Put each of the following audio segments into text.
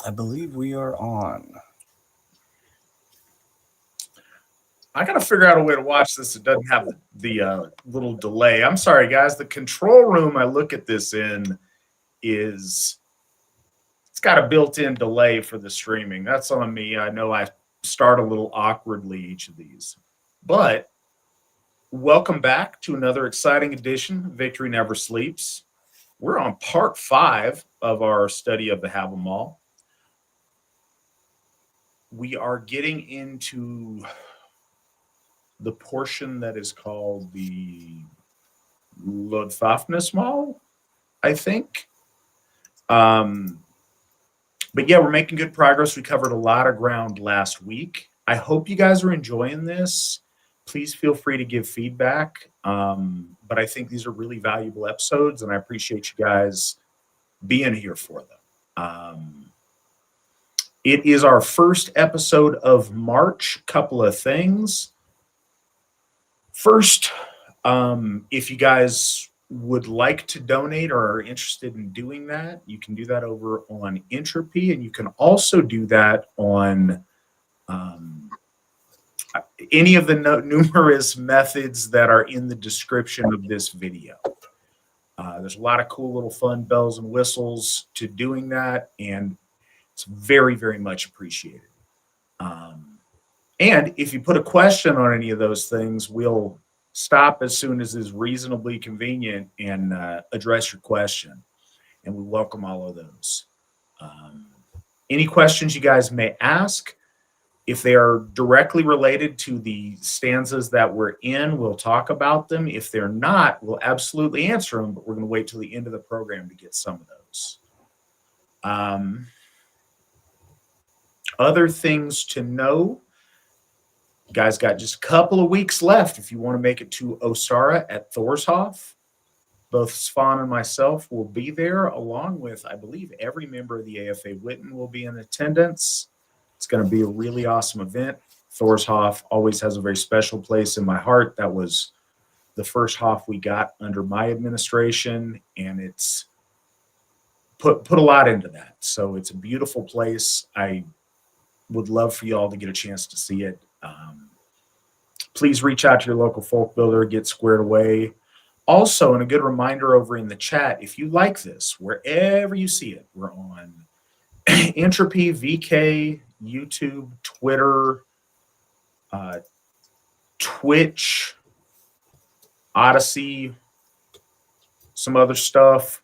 I believe we are on. I got to figure out a way to watch this that doesn't have the little delay. I'm sorry, guys. The control room I look at this in is it's got a built-in delay for the streaming. That's on me. I know I start a little awkwardly each of these, but welcome back to another exciting edition of Victory Never Sleeps. We're on part 5 of our study of the Hávamál. We are getting into the portion that is called the Lodfafnismal, I think. Um, but yeah, we're making good progress. We covered a lot of ground last week. I hope you guys are enjoying this. Please feel free to give feedback. But I think these are really valuable episodes, and I appreciate you guys being here for them. It is our first episode of March. Couple of things. First, if you guys would like to donate or are interested in doing that, you can do that over on Entropy, and you can also do that on any of the numerous methods that are in the description of this video. There's a lot of cool little fun bells and whistles to doing that, and it's very, very much appreciated. And if you put a question on any of those things, we'll stop as soon as is reasonably convenient and address your question. And we welcome all of those. Any questions you guys may ask, if they are directly related to the stanzas that we're in, we'll talk about them. If they're not, we'll absolutely answer them, but we're going to wait till the end of the program to get some of those. Other things to know. You guys got just a couple of weeks left if you want to make it to Ostara at Thorshof. Both Svan and myself will be there, along with, I believe, every member of the AFA Witan will be in attendance. It's going to be a really awesome event. Thorshof always has a very special place in my heart. That was the first Hoff we got under my administration, and it's put a lot into that. So it's a beautiful place. I would love for you all to get a chance to see it. Please reach out to your local folk builder, get squared away. Also, and a good reminder over in the chat, if you like this, wherever you see it, we're on Entropy, VK, YouTube, Twitter, Twitch, Odyssey, some other stuff.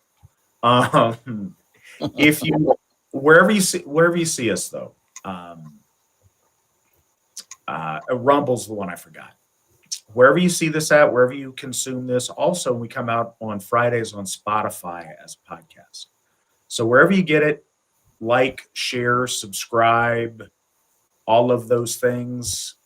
If you wherever you see us though, Rumble's the one I forgot. Wherever you see this at, wherever you consume this. Also, we come out on Fridays on Spotify as a podcast. So wherever you get it, like, share, subscribe, all of those things.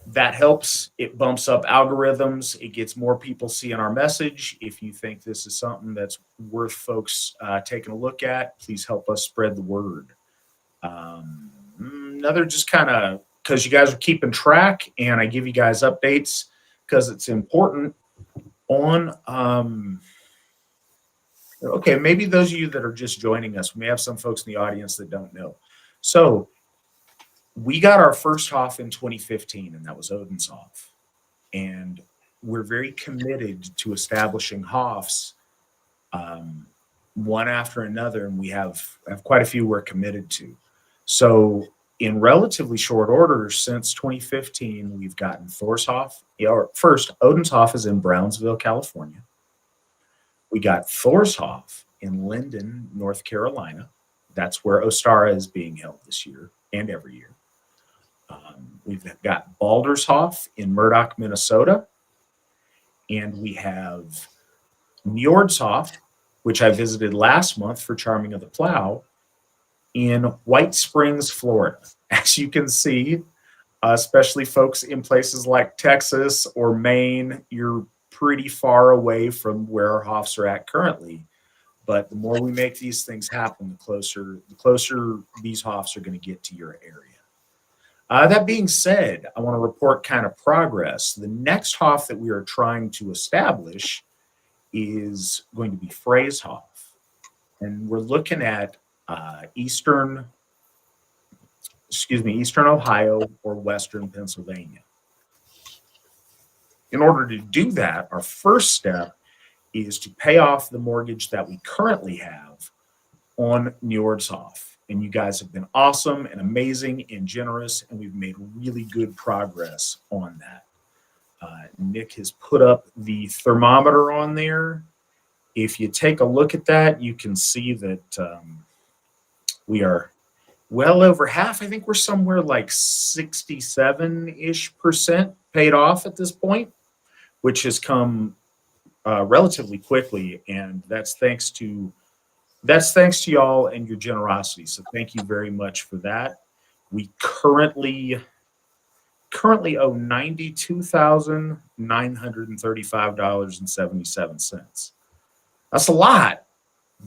That helps. It bumps up algorithms. It gets more people seeing our message. If you think this is something that's worth folks taking a look at, please help us spread the word. Another just kind of, because you guys are keeping track and I give you guys updates because it's important on, okay, maybe those of you that are just joining us, we may have some folks in the audience that don't know. So we got our first Hoff in 2015, and that was Odin's Hoff. And we're very committed to establishing Hoffs one after another, and we have quite a few we're committed to. So in relatively short order, since 2015, we've gotten Thorshof. First, Odin's Hoff is in Brownsville, California. We got Thorshof in Linden, North Carolina. That's where Ostara is being held this year and every year. We've got Baldershof in Murdoch, Minnesota. And we have Njordshof, which I visited last month for Charming of the Plow, in White Springs, Florida. As you can see, especially folks in places like Texas or Maine, you're pretty far away from where our Hoffs are at currently. But the more we make these things happen, the closer these Hoffs are going to get to your area. That being said, I want to report kind of progress. The next Hoff that we are trying to establish is going to be Freyshof. and we're looking at Eastern Ohio or Western Pennsylvania. In order to do that, our first step is to pay off the mortgage that we currently have on Njordshof. And you guys have been awesome and amazing and generous, and we've made really good progress on that. Nick has put up the thermometer on there. If you take a look at that, you can see that we are well over half. I think we're somewhere like 67-ish% paid off at this point, which has come relatively quickly, and that's thanks to y'all and your generosity. So thank you very much for that. We currently owe $92,935.77. That's a lot,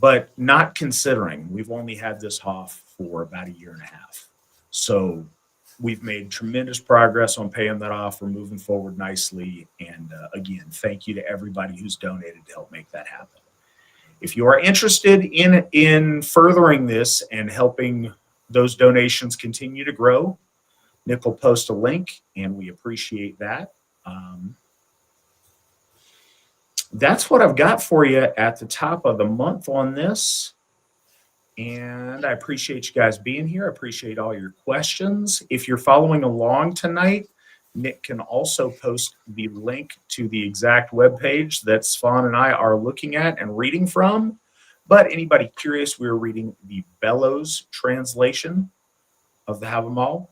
but not considering we've only had this Hoff for about a year and a half. So we've made tremendous progress on paying that off. We're moving forward nicely. And again, thank you to everybody who's donated to help make that happen. If you are interested in furthering this and helping those donations continue to grow, Nick will post a link, and we appreciate that. That's what I've got for you at the top of the month on this. And I appreciate you guys being here. I appreciate all your questions. If you're following along tonight, Nick can also post the link to the exact webpage that Svan and I are looking at and reading from. But anybody curious, we're reading the Bellows translation of the Hávamál.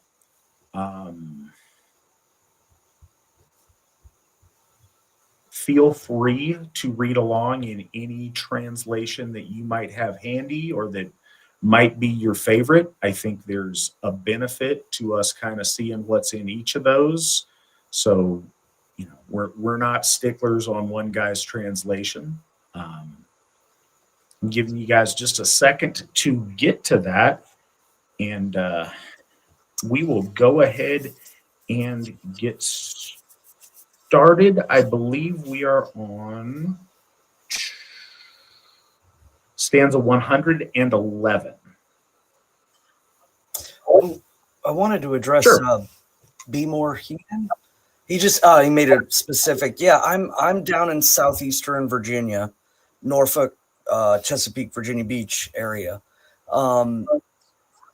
Feel free to read along in any translation that you might have handy or that might be your favorite. I think there's a benefit to us kind of seeing what's in each of those. So, you know, we're not sticklers on one guy's translation. I'm giving you guys just a second to get to that, and we will go ahead and get started. I believe we are on stanza 111. I wanted to address Sure. Be More Human. He just he made it specific. Yeah, I'm down in southeastern Virginia, Norfolk, Chesapeake, Virginia Beach area.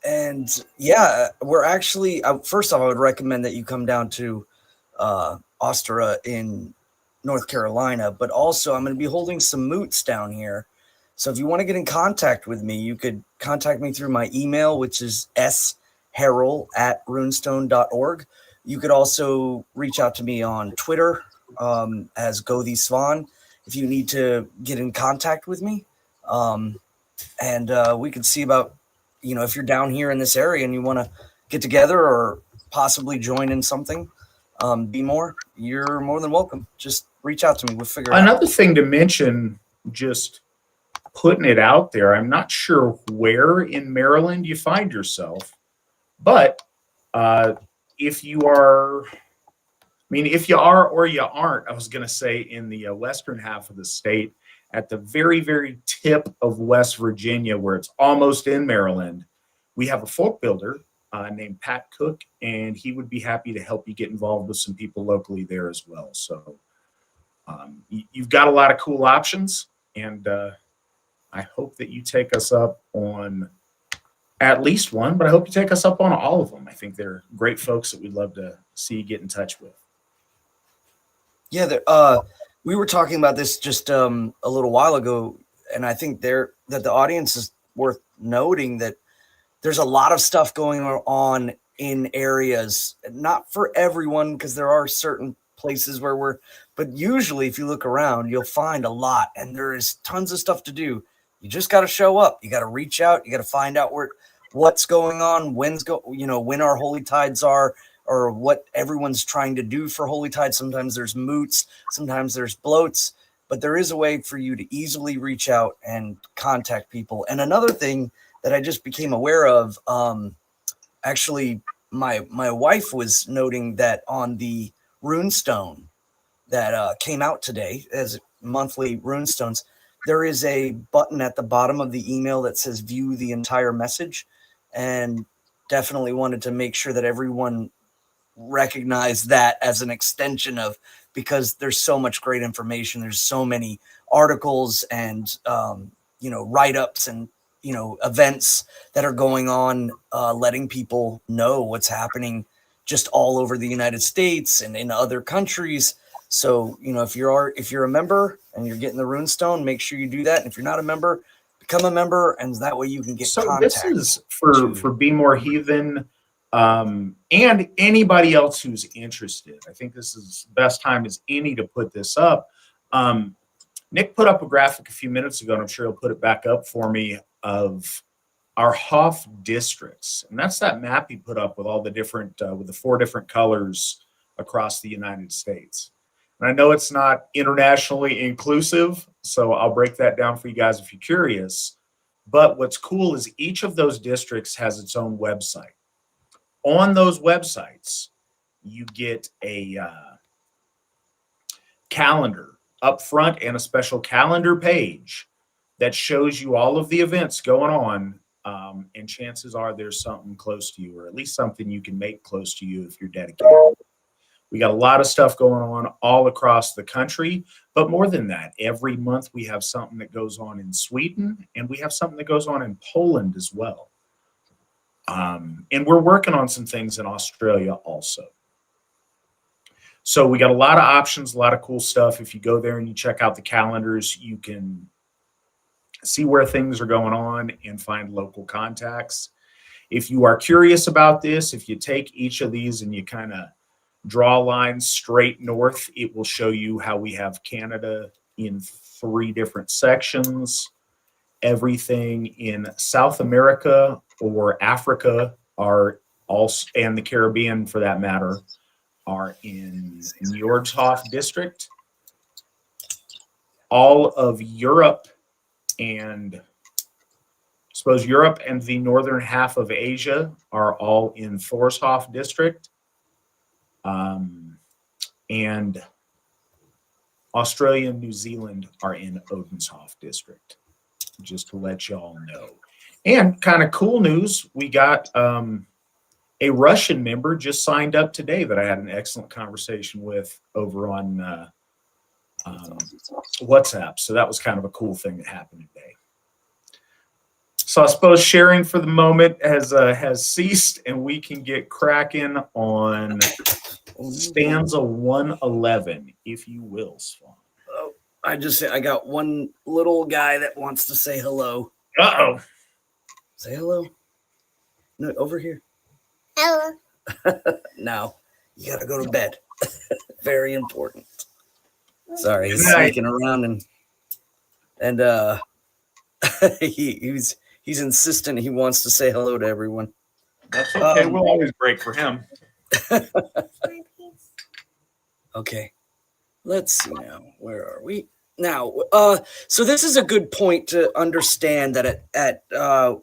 And yeah, we're actually first off, I would recommend that you come down to Ostara in North Carolina, but also I'm going to be holding some moots down here. So if you want to get in contact with me, you could contact me through my email, which is sherul@runestone.org. You could also reach out to me on Twitter as Gothi Svan if you need to get in contact with me. And we could see about, you know, if you're down here in this area and you want to get together or possibly join in something, Be More, you're more than welcome. Just reach out to me. We'll figure it out. Another thing to mention, just putting it out there, I'm not sure where in Maryland you find yourself, but if you are, if you are or you aren't, I was going to say in the western half of the state, at the very, very tip of West Virginia, where it's almost in Maryland, we have a folk builder named Pat Cook, and he would be happy to help you get involved with some people locally there as well. So you've got a lot of cool options, and I hope that you take us up on at least one, but I hope you take us up on all of them. I think they're great folks that we'd love to see you get in touch with. Yeah, we were talking about this just a little while ago, and I think that the audience is worth noting that there's a lot of stuff going on in areas, not for everyone, because there are certain places where but usually if you look around, you'll find a lot, and there is tons of stuff to do. You just got to show up. You got to reach out. You got to find out what's going on, when our holy tides are, or what everyone's trying to do for holy tide. Sometimes there's moots, sometimes there's bloats, but there is a way for you to easily reach out and contact people. And another thing that I just became aware of, actually, my wife was noting that on the runestone that came out today as monthly runestones, there is a button at the bottom of the email that says view the entire message, and definitely wanted to make sure that everyone recognized that as an extension of, because there's so much great information. There's so many articles and, write-ups and, events that are going on, letting people know what's happening just all over the United States and in other countries. So, if you're a member and you're getting the runestone, make sure you do that. And if you're not a member, become a member, and that way you can get contact. This is for Be More Heathen, and anybody else who's interested. I think this is the best time as any to put this up. Nick put up a graphic a few minutes ago, and I'm sure he'll put it back up for me, of our Hoff districts. And that's that map he put up with all the different, with the 4 different colors across the United States. And I know it's not internationally inclusive, so I'll break that down for you guys if you're curious. But what's cool is each of those districts has its own website. On those websites, you get a calendar up front and a special calendar page that shows you all of the events going on. And chances are there's something close to you, or at least something you can make close to you if you're dedicated. We got a lot of stuff going on all across the country, but more than that, every month we have something that goes on in Sweden, and we have something that goes on in Poland as well. And we're working on some things in Australia also. So we got a lot of options, a lot of cool stuff. If you go there and you check out the calendars, you can see where things are going on and find local contacts. If you are curious about this, if you take each of these and you kind of draw lines straight north, it will show you how we have Canada in 3 different sections. Everything in South America or Africa are also, and the Caribbean for that matter, are in Hoffs district. All of Europe and Europe and the northern half of Asia are all in Thorshof district. And Australia and New Zealand are in Odenshof district, just to let y'all know. And kind of cool news, we got a Russian member just signed up today that I had an excellent conversation with over on WhatsApp. So that was kind of a cool thing that happened today. So I suppose sharing for the moment has ceased, and we can get cracking on stanza 111, if you will, Swan. Oh, I got one little guy that wants to say hello. Uh-oh. Say hello. No, over here. Hello. Now, you gotta go to bed. Very important. Sorry, he's sneaking around and he's insistent he wants to say hello to everyone. That's okay. We'll always break for him. Okay. Let's see now. Where are we? Now, so this is a good point to understand that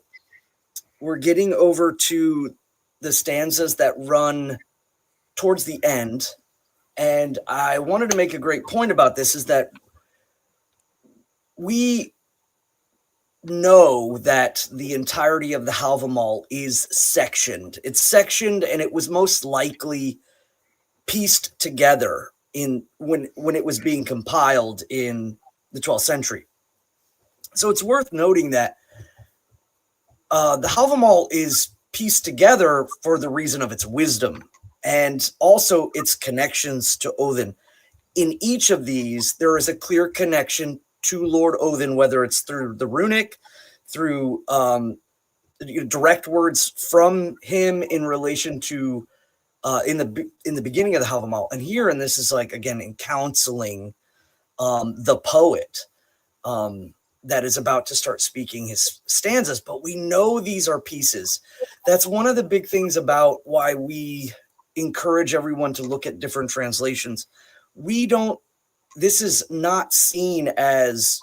we're getting over to the stanzas that run towards the end. And I wanted to make a great point about this, is that we know that the entirety of the Hávamál is sectioned. It's sectioned, and it was most likely pieced together in when it was being compiled in the 12th century. So it's worth noting that the Hávamál is pieced together for the reason of its wisdom and also its connections to Odin. In each of these, there is a clear connection to Lord Odin, whether it's through the runic, through direct words from him in relation to in the beginning of the Hávamál. And here, and this is like, again, in counseling the poet that is about to start speaking his stanzas, but we know these are pieces. That's one of the big things about why we encourage everyone to look at different translations. This is not seen as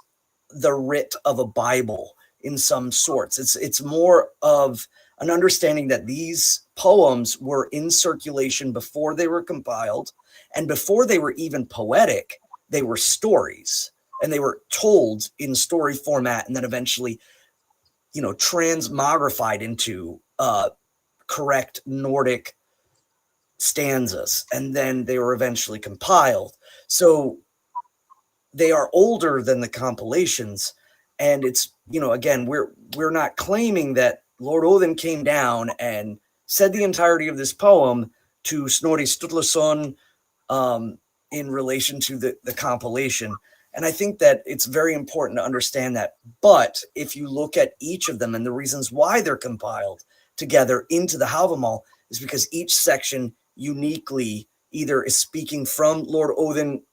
the writ of a Bible in some sorts. It's more of an understanding that these poems were in circulation before they were compiled, and before they were even poetic, they were stories. and they were told in story format and then eventually, transmogrified into correct Nordic stanzas, and then they were eventually compiled. So they are older than the compilations, and it's, again, we're not claiming that Lord Odin came down and said the entirety of this poem to Snorri Sturluson in relation to the compilation. And I think that it's very important to understand that. But if you look at each of them and the reasons why they're compiled together into the Hávamál is because each section uniquely either is speaking from Lord Odin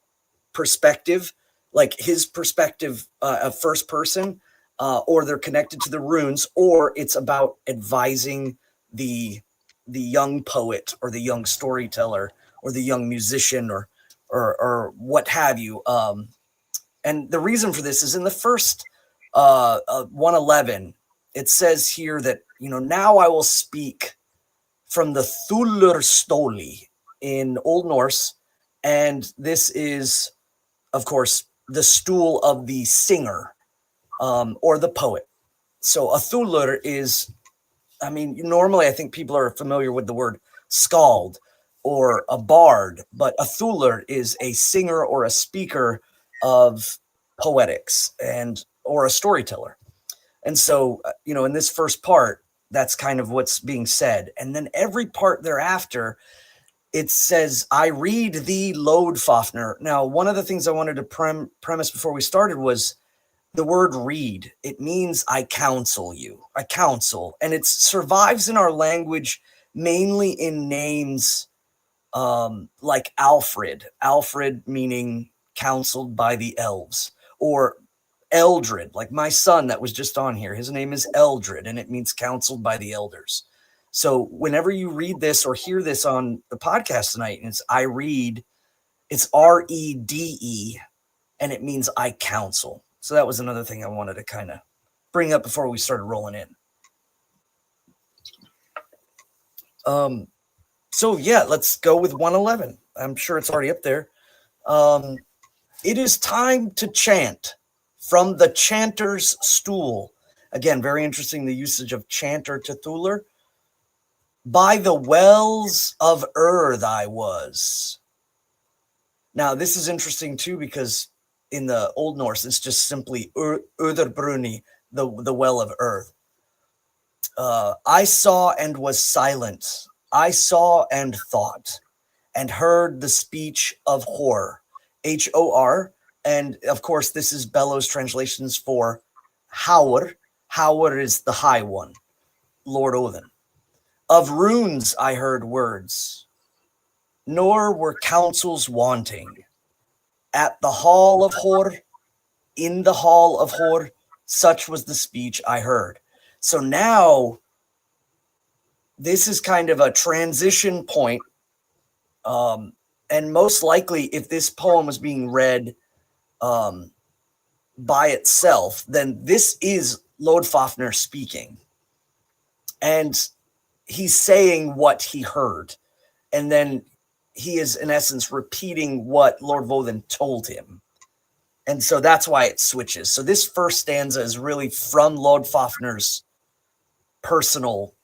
perspective, like his perspective of first person, or they're connected to the runes, or it's about advising the young poet or the young storyteller or the young musician or what have you. And the reason for this is in the first 111, it says here that, now I will speak from the thuler stoli in Old Norse. And this is, of course, the stool of the singer or the poet. So a thuler is, normally I think people are familiar with the word skald or a bard, but a thuler is a singer or a speaker of poetics or a storyteller. And so, in this first part, that's kind of what's being said. And then every part thereafter, it says, I read thee, Lodfafner. Now, one of the things I wanted to premise before we started was the word read. It means I counsel you. I counsel. And it survives in our language mainly in names like Alfred. Alfred meaning counseled by the elves. Or Eldred, like my son that was just on here. His name is Eldred, and it means counseled by the elders. So whenever you read this or hear this on the podcast tonight, and it's I read, it's REDE, and it means I counsel. So that was another thing I wanted to kind of bring up before we started rolling in. So yeah, let's go with 111. I'm sure it's already up there. It is time to chant from the chanter's stool. Again, very interesting, the usage of chanter to thuler. By the wells of earth I was. Now, this is interesting too, because in the Old Norse, it's just simply Öðrbruni, the well of earth. I saw and was silent. I saw and thought and heard the speech of Hor, Hor. And of course, this is Bellows translations for Haur. Haur is the high one, Lord Odin. Of runes I heard words, nor were counsels wanting. At the hall of Hor, in the hall of Hor, such was the speech I heard. So now, this is kind of a transition point. And most likely, if this poem was being read by itself, then this is Lodfafner speaking. And he's saying what he heard. And then he is, in essence, repeating what Lord Woden told him. And so that's why it switches. So this first stanza is really from Lodfafner's personal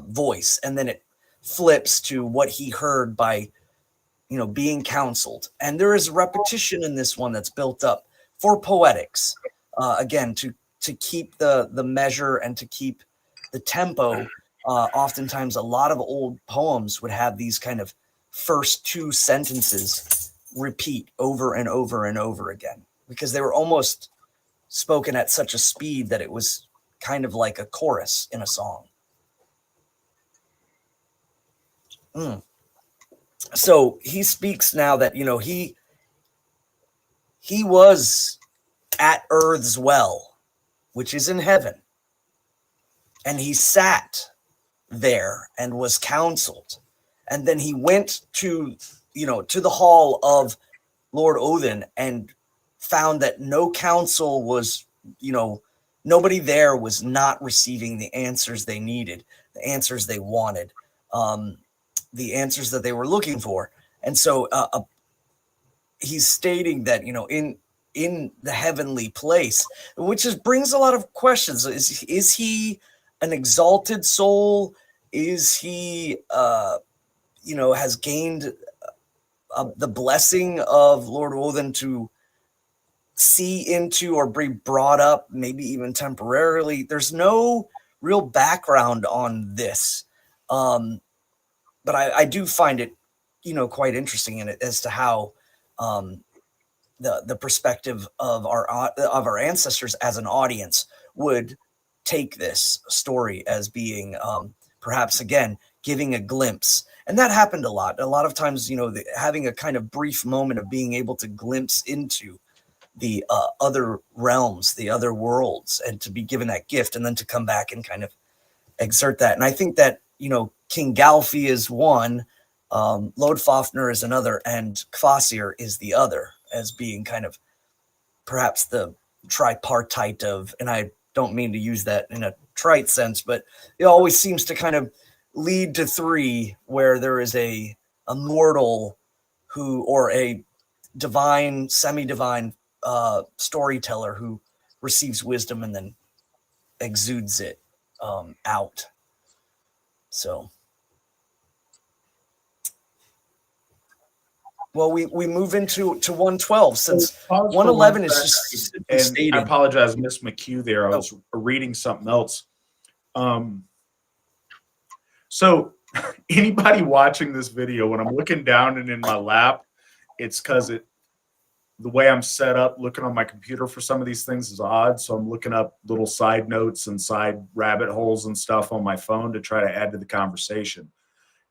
voice. And then it flips to what he heard by, being counseled. And there is repetition in this one that's built up for poetics. Again, to keep the measure and to keep the tempo. Oftentimes, a lot of old poems would have these kind of first two sentences repeat over and over and over again, because they were almost spoken at such a speed that it was kind of like a chorus in a song. So he speaks now that, he was at Earth's well, which is in heaven. And he sat there and was counseled. And then he went to the hall of Lord Odin and found that no counsel was, nobody there was not receiving the answers they needed, the answers they wanted, the answers that they were looking for. And so he's stating that, in the heavenly place, which brings a lot of questions. Is he an exalted soul? Is he, has gained the blessing of Lord Odin to see into or be brought up, maybe even temporarily? There's no real background on this. But I do find it, quite interesting in it as to how the perspective of our ancestors as an audience would take this story as being perhaps, again, giving a glimpse. And that happened a lot of times, having a kind of brief moment of being able to glimpse into the other realms, the other worlds, and to be given that gift, and then to come back and kind of exert that. And I think that, King Galfi is one, Lodfafnir is another, and Kvasir is the other, as being kind of perhaps the tripartite of, and I don't mean to use that in a trite sense, but it always seems to kind of lead to three, where there is a mortal or a divine, semi-divine storyteller who receives wisdom and then exudes it out. So, well, we move into 112, since 111 is just and stated. I apologize, Miss McHugh there. I was reading something else. So anybody watching this video, when I'm looking down and in my lap, it's because the way I'm set up, looking on my computer for some of these things is odd. So I'm looking up little side notes and side rabbit holes and stuff on my phone to try to add to the conversation.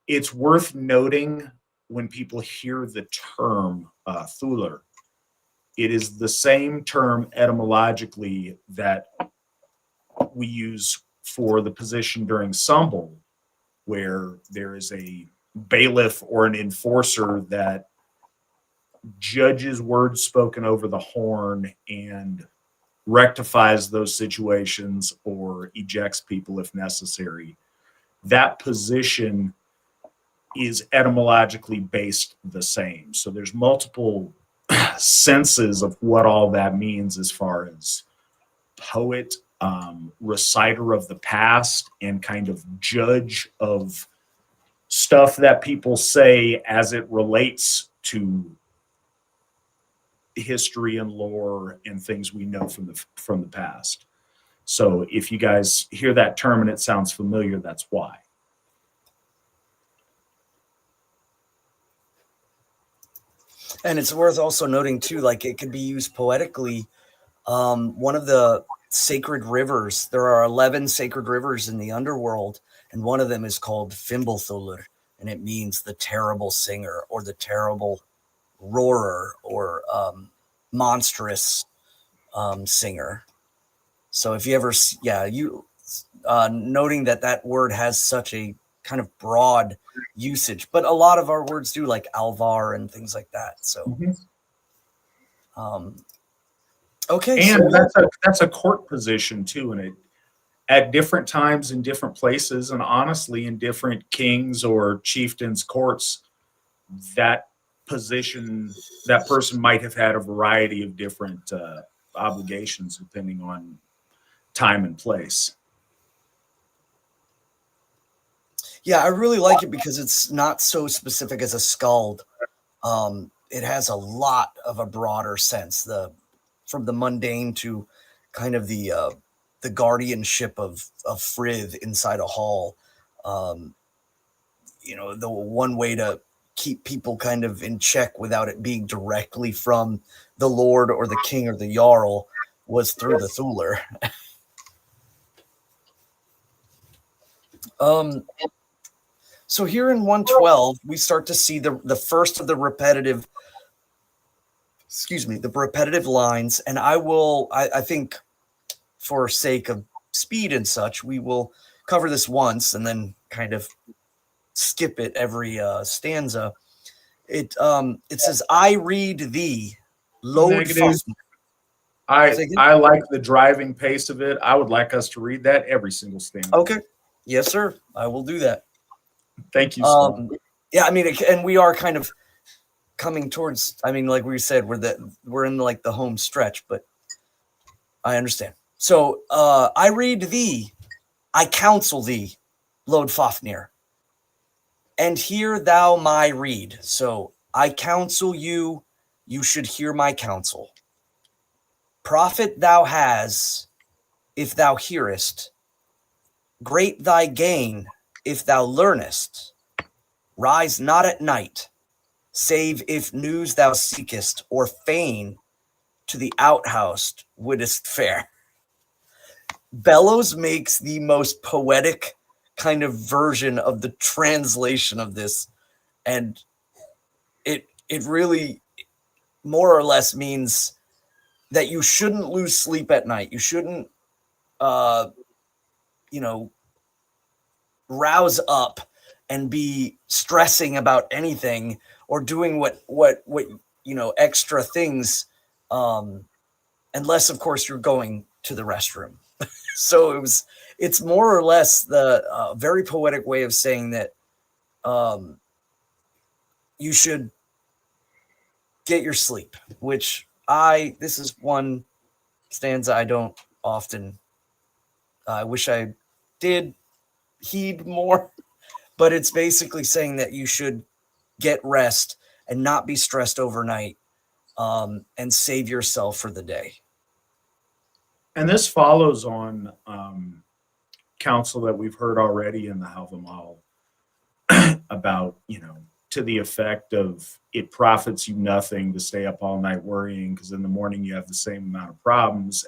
It's worth noting, when people hear the term thuler, it is the same term etymologically that we use for the position during Sumbul, where there is a bailiff or an enforcer that judges words spoken over the horn and rectifies those situations or ejects people if necessary. That position is etymologically based the same. So there's multiple senses of what all that means, as far as poet, reciter of the past, and kind of judge of stuff that people say as it relates to history and lore and things we know from the past. So if you guys hear that term and it sounds familiar, that's why. And it's worth also noting too, like, it could be used poetically. One of the sacred rivers, there are 11 sacred rivers in the underworld, and one of them is called Fimbulthulur, and it means the terrible singer, or the terrible roarer, or monstrous singer. So if you ever, noting that word has such a kind of broad usage, but a lot of our words do, like Alvar and things like that. So, okay, and so that's a court position too, and it at different times in different places, and honestly, in different kings or chieftains' courts, that position, that person might have had a variety of different obligations depending on time and place. Yeah, I really like it because it's not so specific as a skald. It has a lot of a broader sense, from the mundane to kind of the guardianship of Frith inside a hall. The one way to keep people kind of in check without it being directly from the Lord or the King or the Jarl was through the thuler. So here in 112, we start to see the first of the repetitive lines. And I think for sake of speed and such, we will cover this once and then kind of skip it every stanza. It says, "I read thee, load fast." I like the driving pace of it. I would like us to read that every single stanza. Okay. Yes, sir. I will do that. Thank you, Scott. Yeah, I mean, and we are kind of coming towards, I mean, like we said, we're in like the home stretch, but I understand. So I read thee, I counsel thee, Lord Fafnir, and hear thou my reed. So I counsel you, you should hear my counsel. Profit thou has, if thou hearest. Great thy gain, if thou learnest. Rise not at night, save if news thou seekest, or fain to the outhouse wouldest fare. Bellows makes the most poetic kind of version of the translation of this, and it really more or less means that you shouldn't lose sleep at night. You shouldn't rouse up and be stressing about anything or doing what extra things, unless of course you're going to the restroom. So it's more or less the very poetic way of saying that you should get your sleep, which this is one stanza I don't often, I wish I did heed more, but it's basically saying that you should get rest and not be stressed overnight, and save yourself for the day. And this follows on counsel that we've heard already in the Hávamál about, to the effect of it profits you nothing to stay up all night worrying, because in the morning you have the same amount of problems.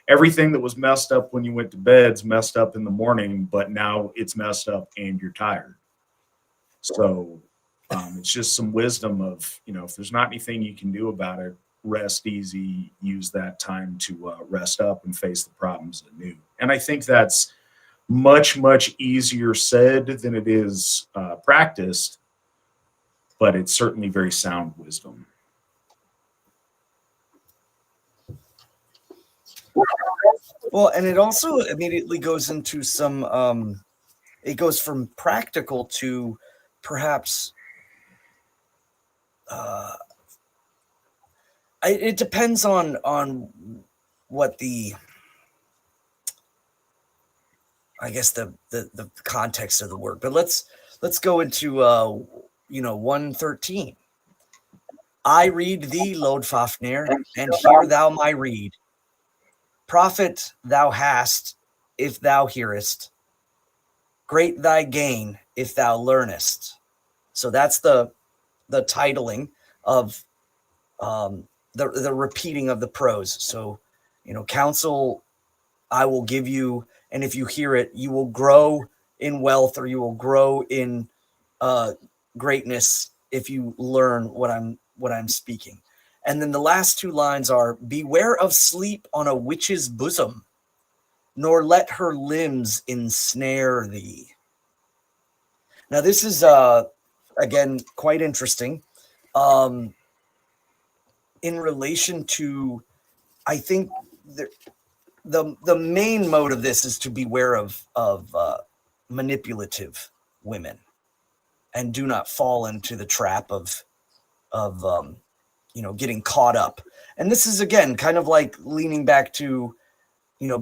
Everything that was messed up when you went to bed's messed up in the morning, but now it's messed up and you're tired. So it's just some wisdom of, if there's not anything you can do about it, rest easy, use that time to rest up and face the problems anew. And I think that's much, much easier said than it is practiced, but it's certainly very sound wisdom. Well, and it also immediately goes into some, it goes from practical to perhaps, it depends on what the, I guess the context of the word, but let's go into 113. I read thee, Lord Fafnir, and hear thou my reed. Profit thou hast, if thou hearest. Great thy gain, if thou learnest. So that's the titling of the repeating of the prose. So, counsel I will give you, and if you hear it, you will grow in wealth, or you will grow in greatness if you learn what I'm speaking. And then the last two lines are, beware of sleep on a witch's bosom, nor let her limbs ensnare thee. Now this is again quite interesting in relation to, I think the main mode of this is to beware of manipulative women, and do not fall into the trap of getting caught up. And this is again kind of like leaning back to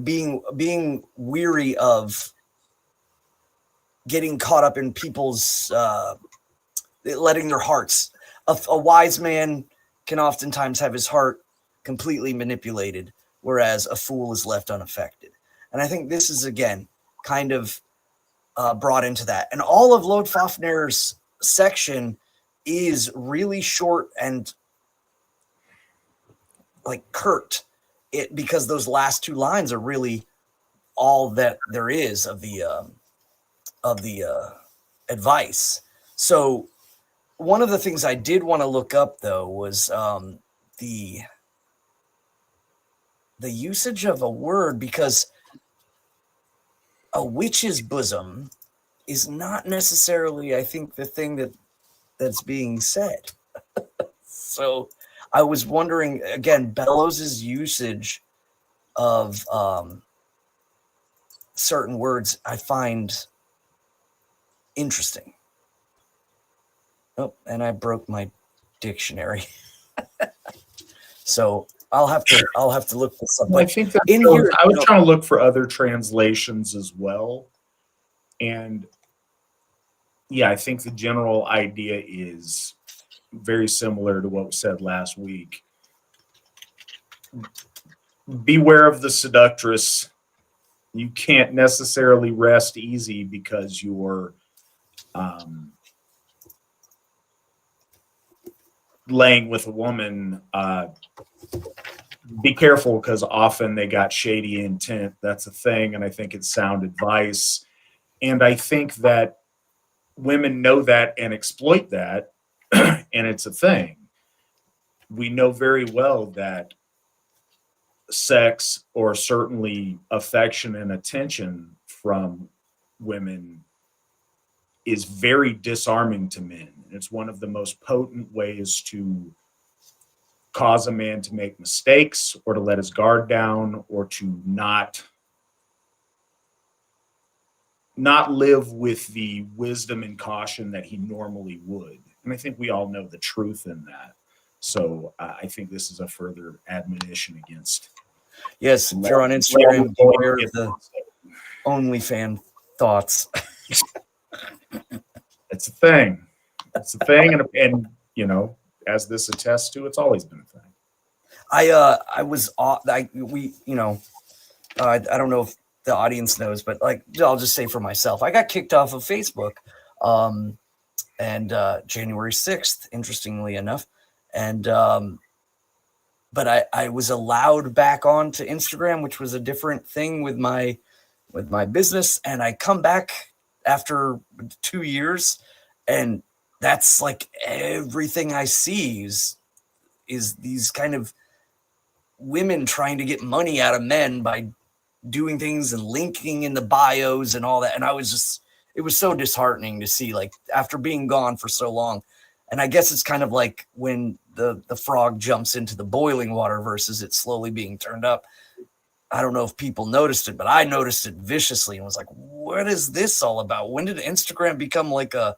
being weary of getting caught up in people's letting their hearts. A wise man can oftentimes have his heart completely manipulated, whereas a fool is left unaffected. And I think this is again kind of brought into that. And all of Lord Fafnir's section is really short and like curt, because those last two lines are really all that there is of the advice. So one of the things I did want to look up though was the usage of a word, because a witch's bosom is not necessarily, I think, the thing that's being said. So I was wondering, again, Bellows's usage of certain words I find interesting. Oh, and I broke my dictionary. So I'll have to look this up. Well, I But think that in I here, was trying to look for other translations as well. And yeah, I think the general idea is very similar to what was said last week. Beware of the seductress. You can't necessarily rest easy because you're laying with a woman. Be careful, because often they got shady intent. That's a thing, and I think it's sound advice. And I think that women know that and exploit that, and it's a thing. We know very well that sex, or certainly affection and attention from women, is very disarming to men. It's one of the most potent ways to cause a man to make mistakes, or to let his guard down, or to not live with the wisdom and caution that he normally would. And I think we all know the truth in that. So I think this is a further admonition against. yes, if you're on Instagram, beware of the OnlyFans thoughts. It's a thing. It's a thing, and you know, as this attests to, it's always been a thing. I don't know if the audience knows, but like, I'll just say for myself, I got kicked off of Facebook, and January 6th, interestingly enough, and but I was allowed back on to Instagram, which was a different thing with my business, and I come back after 2 years, and that's like everything I see is these kind of women trying to get money out of men by doing things and linking in the bios and all that. And it was so disheartening to see, like, after being gone for so long. And I guess it's kind of like when the frog jumps into the boiling water versus it slowly being turned up. I don't know if people noticed it, but I noticed it viciously and was like, what is this all about? When did Instagram become like a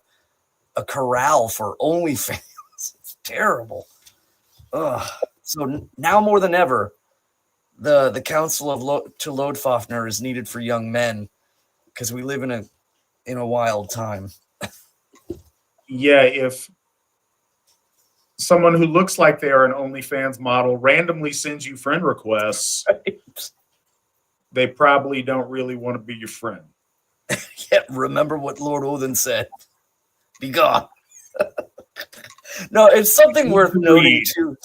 corral for OnlyFans? It's terrible. Ugh. So now more than ever, the counsel of to Lodfafner is needed for young men, because we live in a wild time. Yeah, if someone who looks like they are an OnlyFans model randomly sends you friend requests, they probably don't really want to be your friend. Yeah, remember what Lord Odin said. Be gone. No, it's something worth noting too.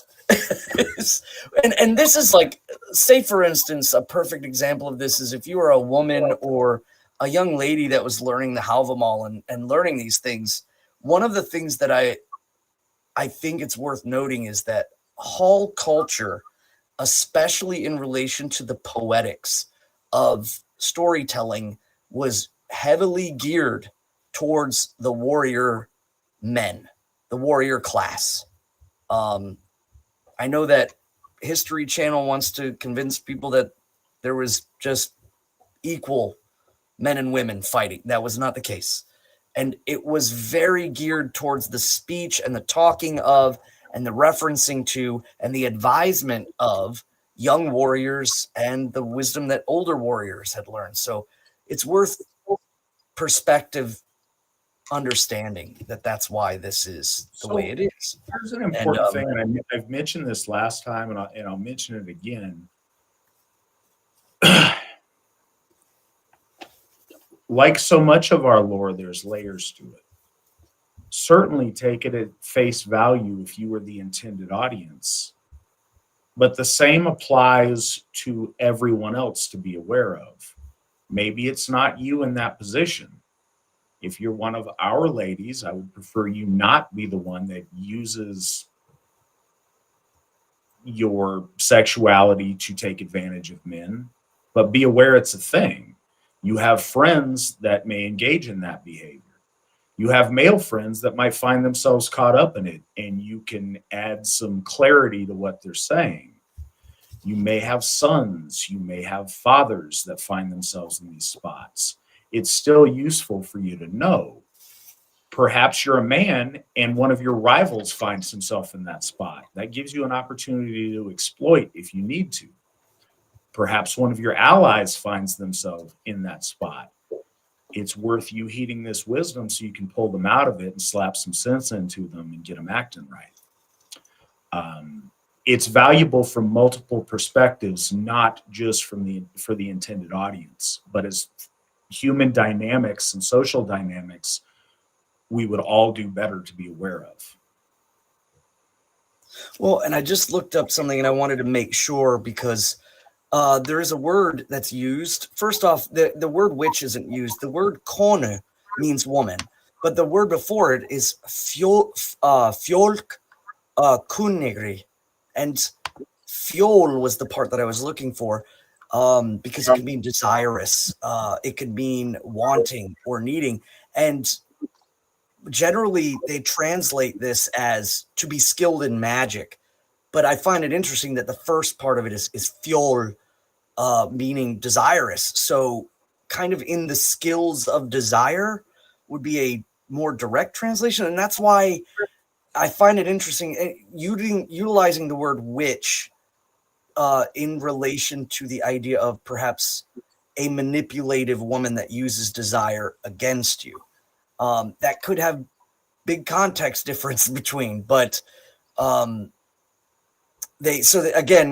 and this is like, say for instance, a perfect example of this is if you are a woman or a young lady that was learning the Hávamál and learning these things. One of the things that I think it's worth noting is that Hall culture, especially in relation to the poetics of storytelling, was heavily geared towards the warrior men, the warrior class. I know that History Channel wants to convince people that there was just equal men and women fighting. That was not the case. And it was very geared towards the speech and the talking of and the referencing to and the advisement of young warriors and the wisdom that older warriors had learned. So it's worth perspective understanding that that's why this is the way it is. Here's an important thing, and I've mentioned this last time, and I'll mention it again. Like so much of our lore, there's layers to it. Certainly take it at face value if you were the intended audience, but the same applies to everyone else to be aware of. Maybe it's not you in that position. If you're one of our ladies, I would prefer you not be the one that uses your sexuality to take advantage of men, but be aware it's a thing. You have friends that may engage in that behavior. You have male friends that might find themselves caught up in it, and you can add some clarity to what they're saying. You may have sons, you may have fathers that find themselves in these spots. It's still useful for you to know. Perhaps you're a man and one of your rivals finds himself in that spot. That gives you an opportunity to exploit if you need to. Perhaps one of your allies finds themselves in that spot. It's worth you heeding this wisdom so you can pull them out of it and slap some sense into them and get them acting right. It's valuable from multiple perspectives, not just for the intended audience, but as human dynamics and social dynamics, we would all do better to be aware of. Well, and I just looked up something and I wanted to make sure because there is a word that's used. First off, the word witch isn't used. The word kone means woman, but the word before it is fjolk kunnigri. And fjol was the part that I was looking for because it could mean desirous. It could mean wanting or needing. And generally, they translate this as to be skilled in magic. But I find it interesting that the first part of it is fjol, meaning desirous. So kind of in the skills of desire would be a more direct translation. And that's why I find it interesting utilizing the word witch in relation to the idea of perhaps a manipulative woman that uses desire against you. That could have big context difference between, but again,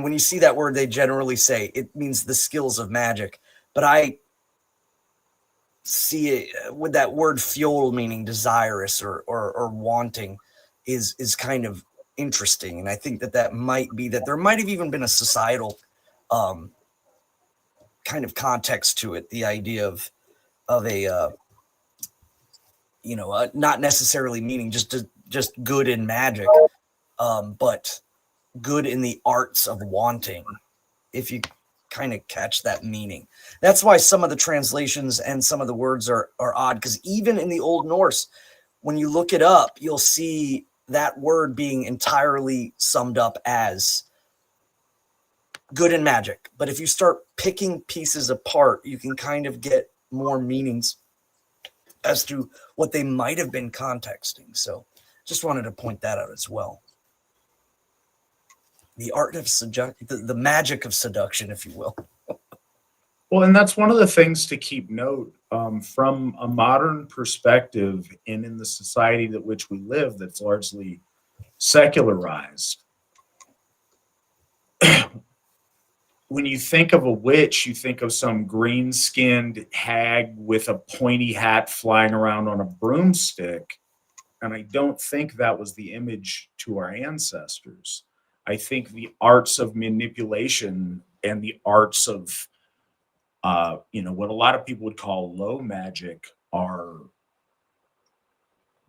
when you see that word, they generally say it means the skills of magic, but I see it with that word fuel meaning desirous or wanting is kind of interesting. And I think that might be that there might have even been a societal kind of context to it. The idea of a, not necessarily meaning just good in magic, but good in the arts of wanting, if you kind of catch that meaning. That's why some of the translations and some of the words are odd, because even in the Old Norse, when you look it up, you'll see that word being entirely summed up as good in magic. But if you start picking pieces apart, you can kind of get more meanings as to what they might have been contexting. So just wanted to point that out as well. The art of the magic of seduction, if you will. Well, and that's one of the things to keep note from a modern perspective and in the society that which we live that's largely secularized. When you think of a witch, you think of some green-skinned hag with a pointy hat flying around on a broomstick. And I don't think that was the image to our ancestors. I think the arts of manipulation and the arts of, what a lot of people would call low magic are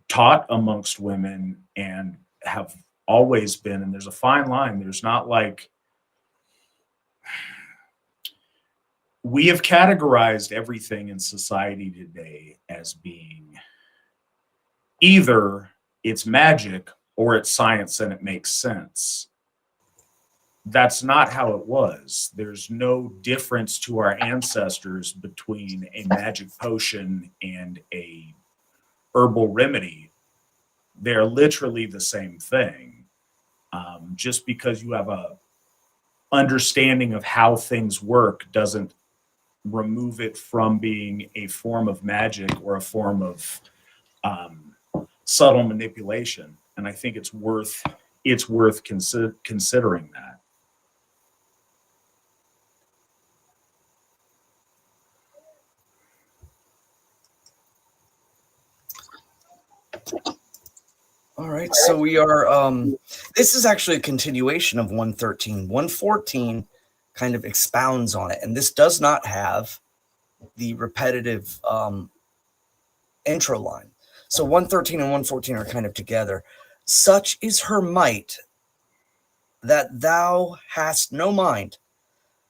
taught amongst women and have always been. And there's a fine line. There's not like, we have categorized everything in society today as being either it's magic or it's science and it makes sense. That's not how it was. There's no difference to our ancestors between a magic potion and a herbal remedy. They're literally the same thing. Just because you have a understanding of how things work doesn't remove it from being a form of magic or a form of subtle manipulation. And I think it's worth considering that. All right, so we are, this is actually a continuation of 113. 114 kind of expounds on it, and this does not have the repetitive intro line. So 113 and 114 are kind of together. Such is her might that thou hast no mind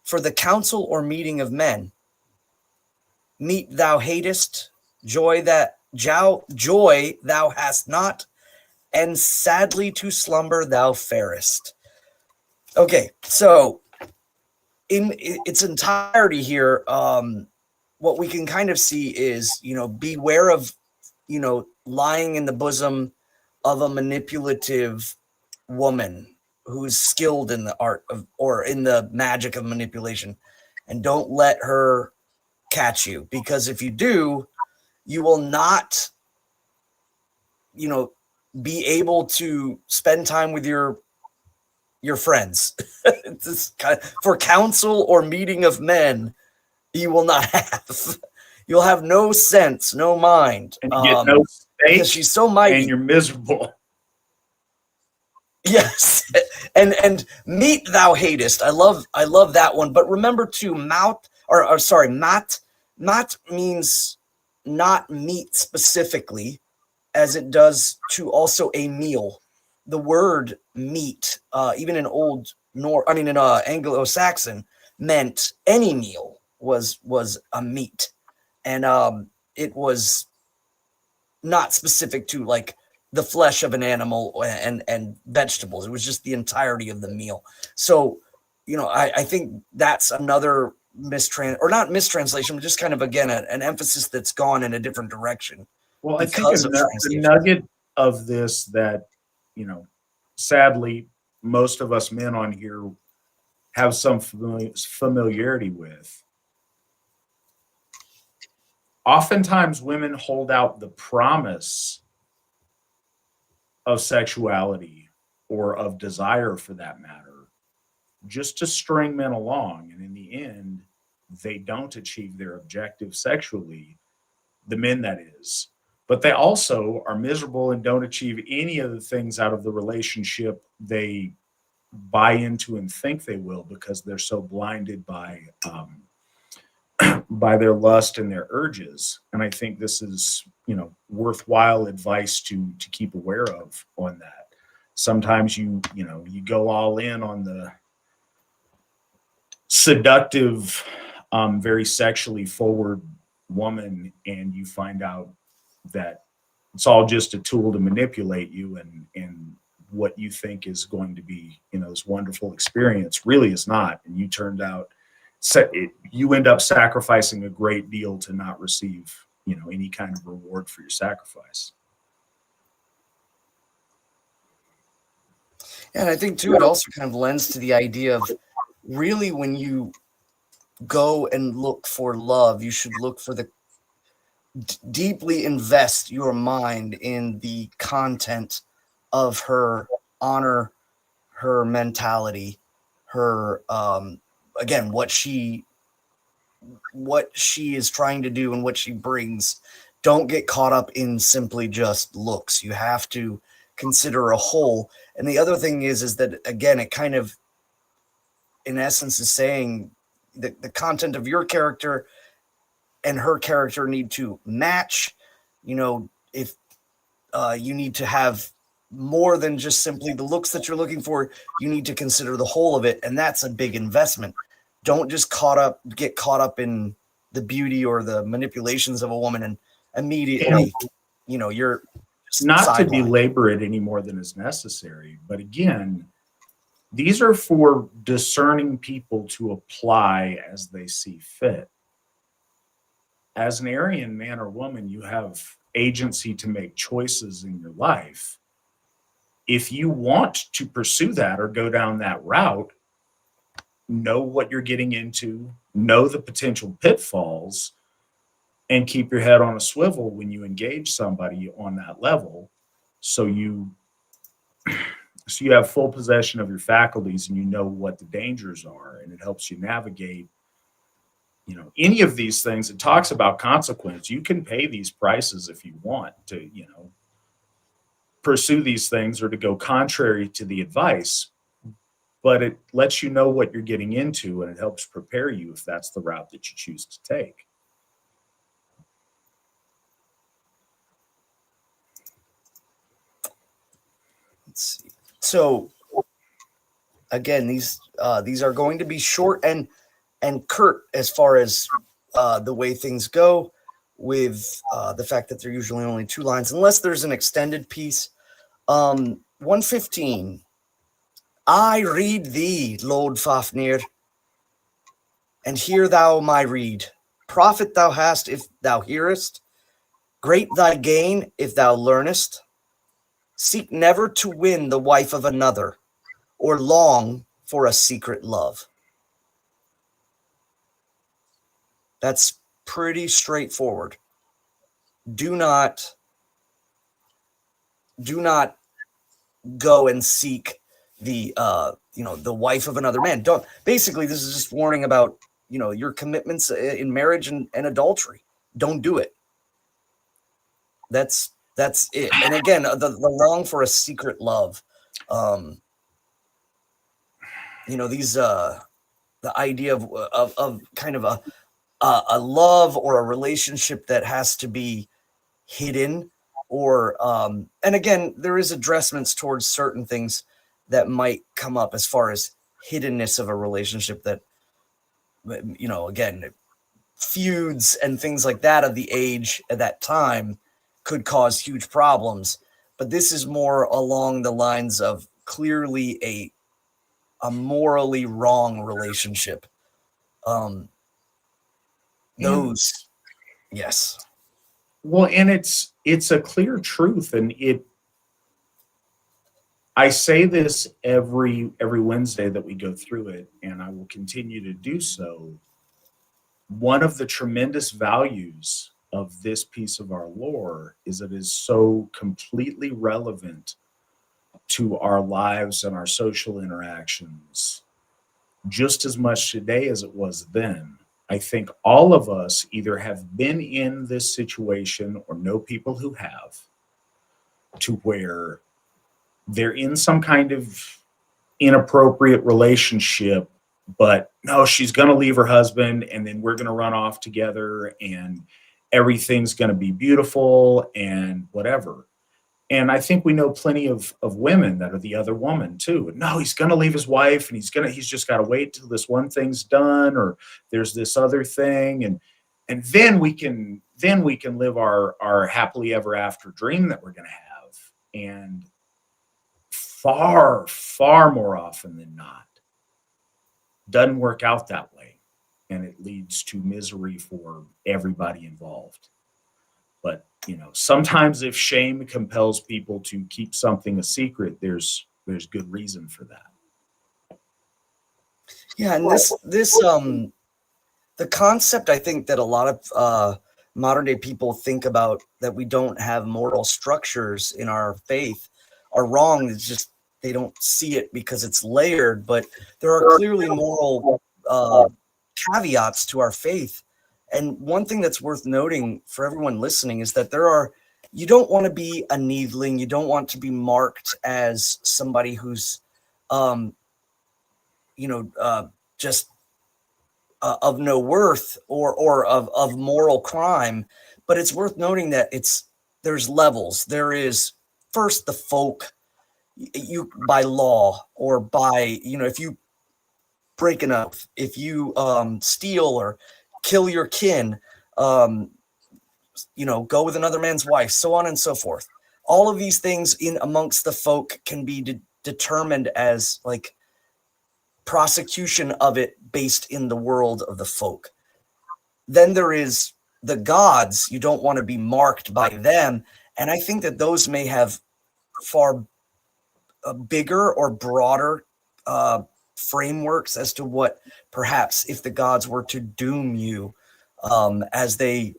for the council or meeting of men. Meat thou hatest, joy thou hast not, and sadly to slumber thou farest. Okay, so in its entirety here, what we can kind of see is, beware of, lying in the bosom of a manipulative woman who's skilled in the art of, or in the magic of manipulation, and don't let her catch you, because if you do, you will not, be able to spend time with your friends. It's kind of, for counsel or meeting of men, you will not have. You'll have no sense, no mind, And you get no because steak, she's so mighty. and you're miserable. Yes, and meat thou hatest. I love that one. But remember to mat means not meat specifically, as it does to also a meal. The word meat, even in Anglo-Saxon, meant any meal was a meat, and it was not specific to like the flesh of an animal and vegetables. It was just the entirety of the meal. So, I think that's another not mistranslation, but just kind of, again, an emphasis that's gone in a different direction. Well, I think the nugget of this that, sadly, most of us men on here have some familiarity with. Oftentimes, women hold out the promise of sexuality, or of desire for that matter, just to string men along. And in the end, they don't achieve their objective sexually, the men that is. But they also are miserable and don't achieve any of the things out of the relationship they buy into and think they will, because they're so blinded by their lust and their urges. And I think this is, worthwhile advice to keep aware of on that. Sometimes you go all in on the seductive, very sexually forward woman, and you find out that it's all just a tool to manipulate you, and what you think is going to be, this wonderful experience really is not. And you end up sacrificing a great deal to not receive, any kind of reward for your sacrifice. And I think too, it also kind of lends to the idea of, really, when you go and look for love, you should look for deeply invest your mind in the content of her honor, her mentality, her again, what she is trying to do and what she brings. Don't get caught up in simply just looks. You have to consider a whole. And the other thing is that, again, it kind of, in essence, is saying that the content of your character and her character need to match. If you need to have more than just simply the looks that you're looking for, you need to consider the whole of it, and that's a big investment. Don't just get caught up in the beauty or the manipulations of a woman and immediately, you're not to belabor it any more than is necessary. But again, these are for discerning people to apply as they see fit. As an Aryan man or woman, you have agency to make choices in your life. If you want to pursue that or go down that route, know what you're getting into, know the potential pitfalls, and keep your head on a swivel when you engage somebody on that level, so you have full possession of your faculties and you know what the dangers are, and it helps you navigate any of these things. It talks about consequence. You can pay these prices if you want to pursue these things or to go contrary to the advice, but it lets you know what you're getting into, and it helps prepare you if that's the route that you choose to take. Let's see. So again, these are going to be short and curt as far as the way things go, with the fact that they're usually only 2 lines, unless there's an extended piece. 115. I read thee, Lord Fafnir, and hear thou my reed. Profit thou hast if thou hearest. Great thy gain if thou learnest. Seek never to win the wife of another, or long for a secret love. That's pretty straightforward. Do not go and seek the the wife of another man. Don't. Basically, this is just warning about your commitments in marriage and adultery. Don't do it. That's it. And again, the long for a secret love. These the idea of kind of a love or a relationship that has to be hidden, or and again, there is addressments towards certain things that might come up as far as hiddenness of a relationship that again, feuds and things like that of the age at that time could cause huge problems. But this is more along the lines of clearly a morally wrong relationship. Yes. Well, and it's a clear truth, and I say this every Wednesday that we go through it, and I will continue to do so. One of the tremendous values of this piece of our lore is it is so completely relevant to our lives and our social interactions just as much today as it was then. I think all of us either have been in this situation or know people who have, to where they're in some kind of inappropriate relationship, but no, she's going to leave her husband and then we're going to run off together and everything's going to be beautiful and whatever. And I think we know plenty of women that are the other woman too. No, he's going to leave his wife and he's just got to wait till this one thing's done, or there's this other thing. And then we can live our happily ever after dream that we're going to have. And far, far more often than not, doesn't work out that way. And it leads to misery for everybody involved. But sometimes if shame compels people to keep something a secret, there's good reason for that. Yeah, and this the concept, I think, that a lot of modern day people think about, that we don't have moral structures in our faith, are wrong. It's just they don't see it because it's layered, but there are clearly moral caveats to our faith. And one thing that's worth noting for everyone listening is that you don't want to be a needling. You don't want to be marked as somebody who's, just of no worth or of moral crime. But it's worth noting that there's levels. There is first the folk, you by law or by, if you break an oath, if you steal or kill your kin, go with another man's wife, so on and so forth. All of these things in amongst the folk can be determined as like prosecution of it based in the world of the folk. Then there is the gods. You don't want to be marked by them. And I think that those may have far bigger or broader frameworks as to what perhaps if the gods were to doom you as they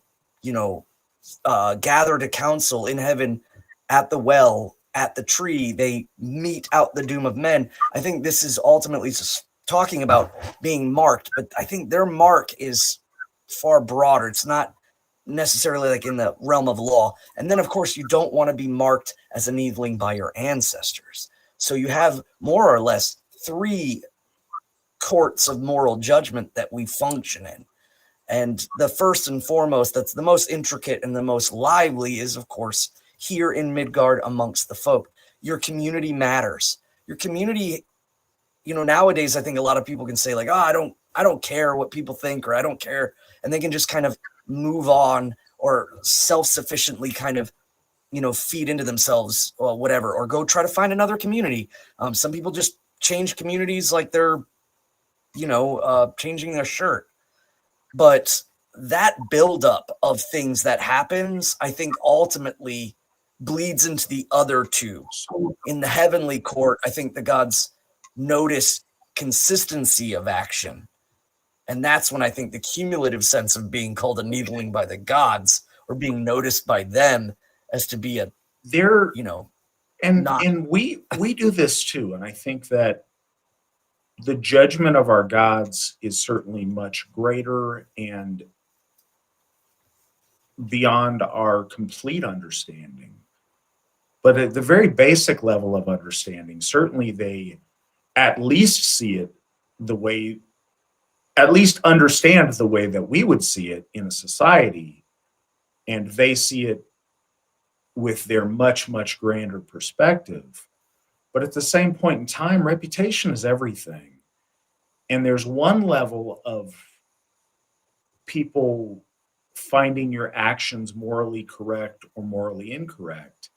gather to council in heaven at the well, at the tree, they mete out the doom of men. I think this is ultimately just talking about being marked, but I think their mark is far broader. It's not necessarily like in the realm of law. And then of course you don't want to be marked as a needling by your ancestors. So you have more or less 3 courts of moral judgment that we function in. And the first and foremost, that's the most intricate and the most lively, is of course here in Midgard amongst the folk. Your community matters. Your community, nowadays I think a lot of people can say like, oh, I don't care what people think, or I don't care. And they can just kind of move on, or self-sufficiently kind of, feed into themselves or whatever, or go try to find another community. Some people just change communities like they're, changing their shirt. But that buildup of things that happens, I think ultimately bleeds into the other two. In the heavenly court, I think the gods notice consistency of action. And that's when I think the cumulative sense of being called a needling by the gods or being noticed by them as to be a, There, and not- we do this too. And I think that the judgment of our gods is certainly much greater and beyond our complete understanding. But at the very basic level of understanding, certainly they at least see it the way, at least understand the way that we would see it in a society. And they see it with their much, much grander perspective. But at the same point in time, reputation is everything. And there's one level of people finding your actions morally correct or morally incorrect.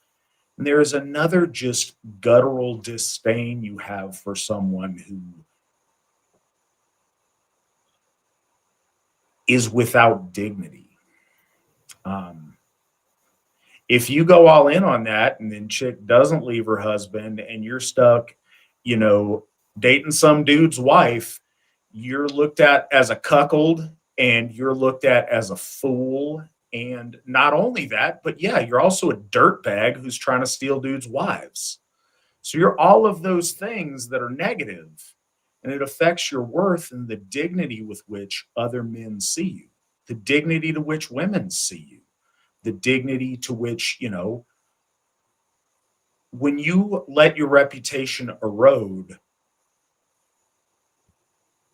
And there is another just guttural disdain you have for someone who is without dignity. If you go all in on that and then chick doesn't leave her husband and you're stuck, dating some dude's wife, you're looked at as a cuckold and you're looked at as a fool. And not only that, but yeah, you're also a dirtbag who's trying to steal dudes' wives. So you're all of those things that are negative, and it affects your worth and the dignity with which other men see you, the dignity to which women see you, the dignity to which, when you let your reputation erode,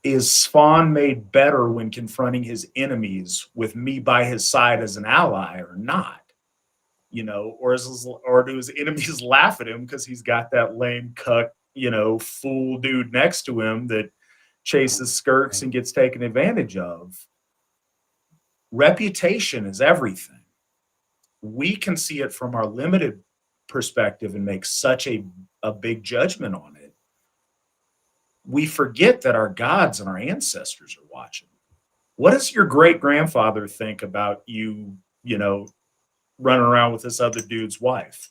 is Svan made better when confronting his enemies with me by his side as an ally or not? Or do his enemies laugh at him because he's got that lame cuck, fool dude next to him that chases skirts and gets taken advantage of? Reputation is everything. We can see it from our limited perspective and make such a big judgment on it. We forget that our gods and our ancestors are watching. What does your great grandfather think about you, running around with this other dude's wife?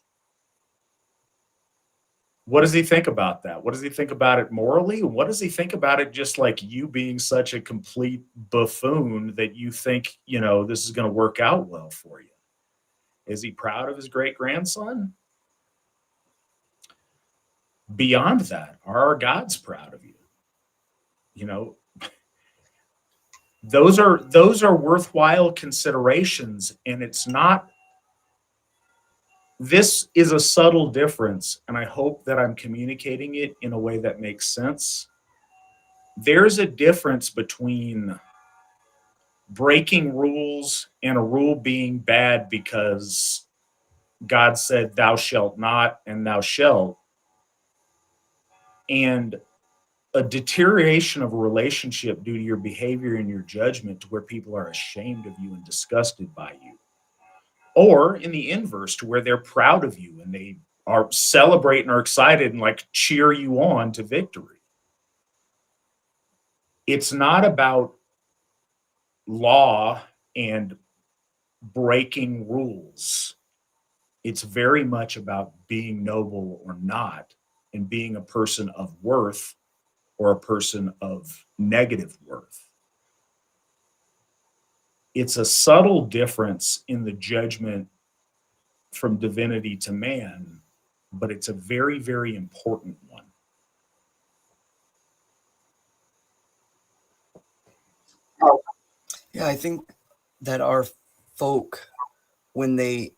What does he think about that? What does he think about it morally? And what does he think about it just like you being such a complete buffoon that you think, this is going to work out well for you? Is he proud of his great grandson? Beyond that, are our gods proud of you? Those are worthwhile considerations, and it's not. This is a subtle difference, and I hope that I'm communicating it in a way that makes sense. There's a difference between breaking rules and a rule being bad because God said, "Thou shalt not," and "Thou shalt," and a deterioration of a relationship due to your behavior and your judgment to where people are ashamed of you and disgusted by you. Or in the inverse, to where they're proud of you and they are celebrating or excited and cheer you on to victory. It's not about law and breaking rules. It's very much about being noble or not, and being a person of worth or a person of negative worth. It's a subtle difference in the judgment from divinity to man, but it's a very, very important one. Yeah, I think that our folk, when they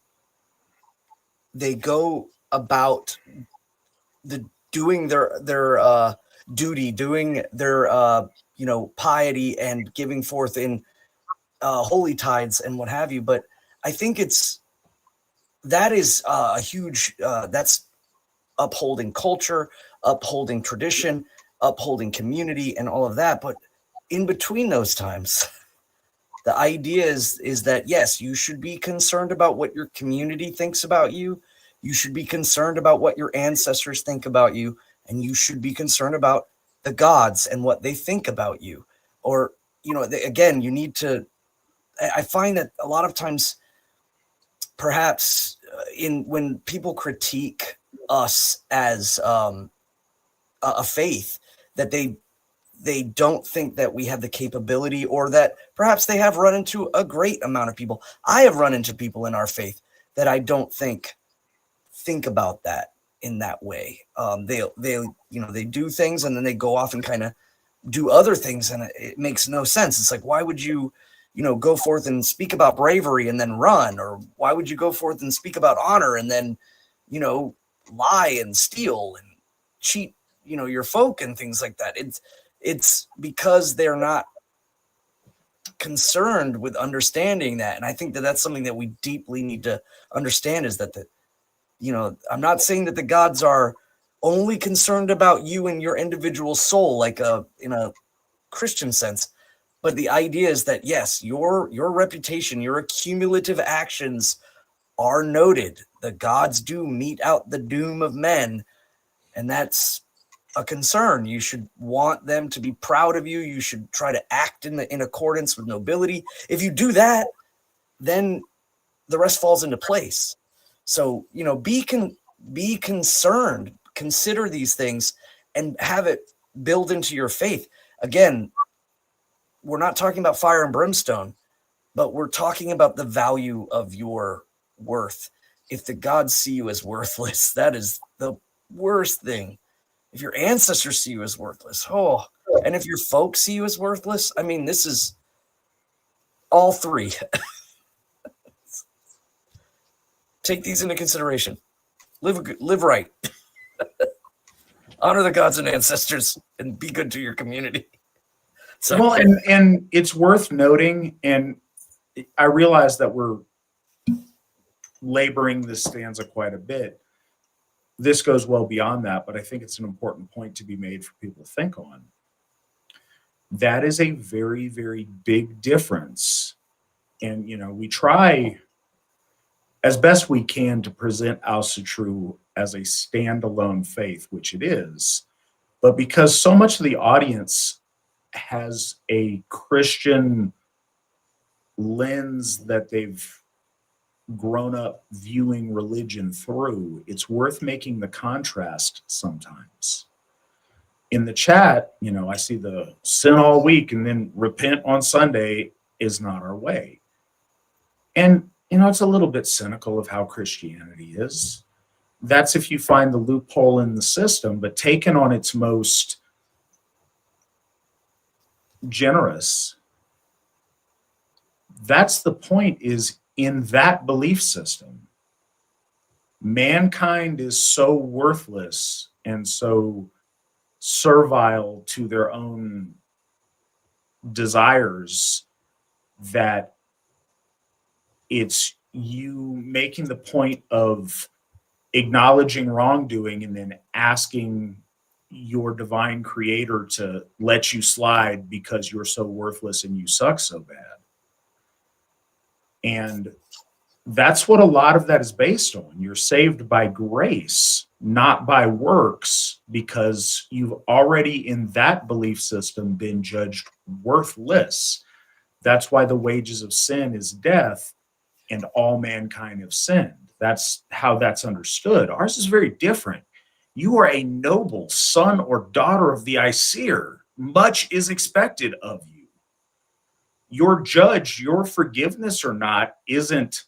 go about doing their duty, doing their piety and giving forth in holy tides and what have you, but I think that is a huge that's upholding culture, upholding tradition, upholding community, and all of that. But in between those times, the idea is that, yes, you should be concerned about what your community thinks about you. You should be concerned about what your ancestors think about you. And you should be concerned about the gods and what they think about you. Or, again, you need to I find that a lot of times, perhaps when people critique us as a faith, that they don't think that we have the capability, or that perhaps they have run into a great amount of people. I have run into people in our faith that I don't think about that in that way. They do things and then they go off and kind of do other things, and it makes no sense. It's like, why would you go forth and speak about bravery and then run? Or why would you go forth and speak about honor and then, lie and steal and cheat, your folk and things like that? It's because they're not concerned with understanding that. And I think that that's something that we deeply need to understand, is that I'm not saying that the gods are only concerned about you and your individual soul, like in a Christian sense. But the idea is that, yes, your reputation, your accumulative actions are noted. The gods do mete out the doom of men, and that's a concern. You should want them to be proud of you. You should try to act in accordance with nobility. If you do that, then the rest falls into place. So, be concerned, consider these things, and have it build into your faith. Again, we're not talking about fire and brimstone, but we're talking about the value of your worth. If the gods see you as worthless, that is the worst thing. If your ancestors see you as worthless, and if your folks see you as worthless, I mean, this is all three. Take these into consideration. Live right. Honor the gods and ancestors, and be good to your community. So, well, and it's worth noting, and I realize that we're laboring this stanza quite a bit. This goes well beyond that, but I think it's an important point to be made for people to think on. That is a very, very big difference. And, we try as best we can to present Asatru as a standalone faith, which it is. But because so much of the audience has a Christian lens that they've grown up viewing religion through, it's worth making the contrast sometimes. In the chat, I see the sin all week and then repent on Sunday is not our way. And, it's a little bit cynical of how Christianity is. That's if you find the loophole in the system, but taken on its most generous, that's the point, is in that belief system, mankind is so worthless and so servile to their own desires that it's you making the point of acknowledging wrongdoing and then asking your divine creator to let you slide because you're so worthless and you suck so bad. And that's what a lot of that is based on. You're saved by grace, not by works, because you've already in that belief system been judged worthless. That's why the wages of sin is death, and all mankind have sinned. That's how that's understood. Ours is very different. You are a noble son or daughter of the Aesir. Much is expected of you. Your judge, your forgiveness or not, isn't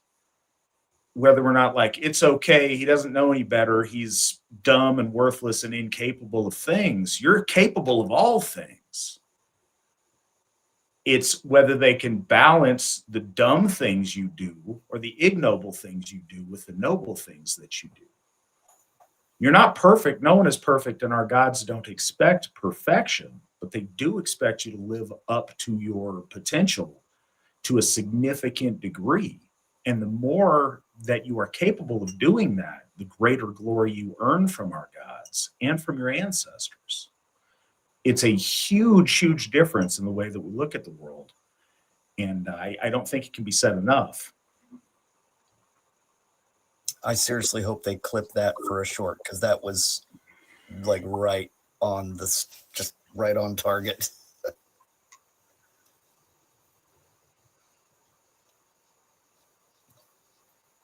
whether or not like, it's okay, he doesn't know any better, he's dumb and worthless and incapable of things. You're capable of all things. It's whether they can balance the dumb things you do or the ignoble things you do with the noble things that you do. You're not perfect. No one is perfect, and our gods don't expect perfection, but they do expect you to live up to your potential to a significant degree. And the more that you are capable of doing that, the greater glory you earn from our gods and from your ancestors. It's a huge, huge difference in the way that we look at the world. And I don't think it can be said enough. I seriously hope they clip that for a short, because that was like right on this, just right on target.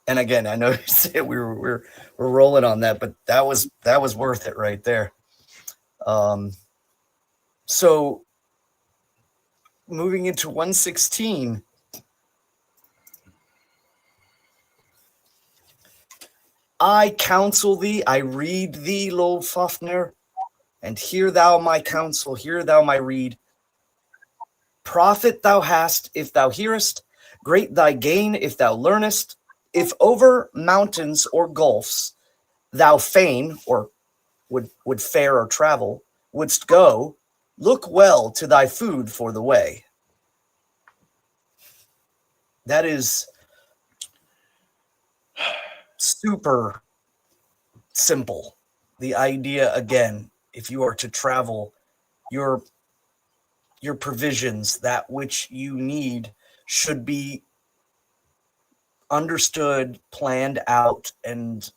And again, I know you said we're rolling on that, but that was worth it right there. So moving into 116. I counsel thee, I read thee, Lodfafnir, and hear thou my counsel, hear thou my rede. Profit thou hast if thou hearest, great thy gain if thou learnest. If over mountains or gulfs thou fain, or would fare or travel, wouldst go, look well to thy food for the way. That is super simple. The idea, again, if you are to travel, your provisions, that which you need, should be understood, planned out, and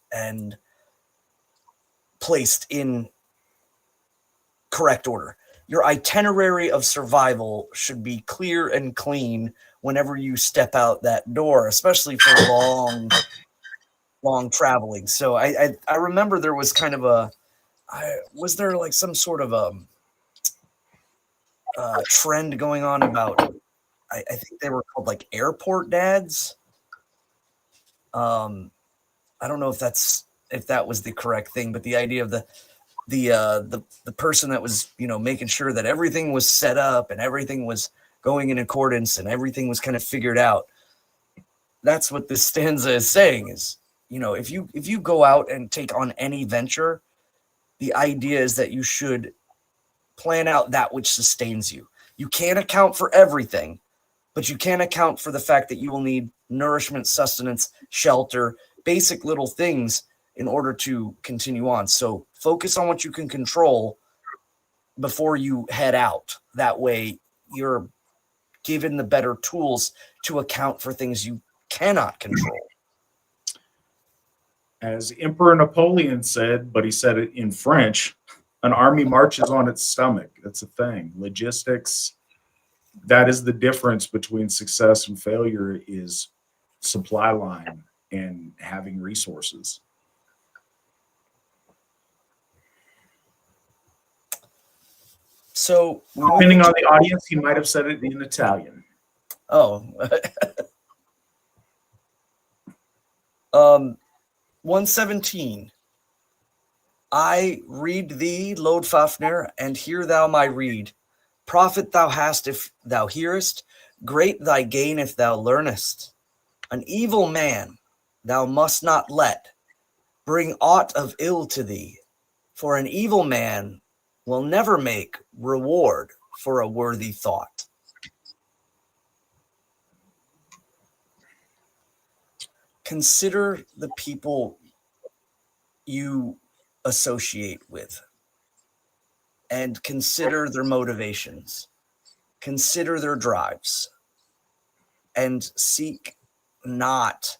placed in correct order. Your itinerary of survival should be clear and clean whenever you step out that door, especially for long traveling. So I remember there was kind of was there like some sort of a trend going on about, I think they were called like airport dads. I don't know if that was the correct thing, but the idea of the person that was, making sure that everything was set up and everything was going in accordance and everything was kind of figured out. That's what this stanza is saying is, if you go out and take on any venture, the idea is that you should plan out that which sustains you. You can't account for everything, but you can account for the fact that you will need nourishment, sustenance, shelter, basic little things in order to continue on. So focus on what you can control before you head out. That way you're given the better tools to account for things you cannot control. As Emperor Napoleon said, but he said it in French, an army marches on its stomach. That's a thing. Logistics, that is the difference between success and failure, is supply line and having resources. So depending on the audience, he might have said it in Italian. Oh. 117. I read thee, Lodfafnir, and hear thou my rede. Profit thou hast if thou hearest, great thy gain if thou learnest. An evil man thou must not let bring aught of ill to thee, for an evil man will never make reward for a worthy thought. Consider the people you associate with and consider their motivations, consider their drives, and seek not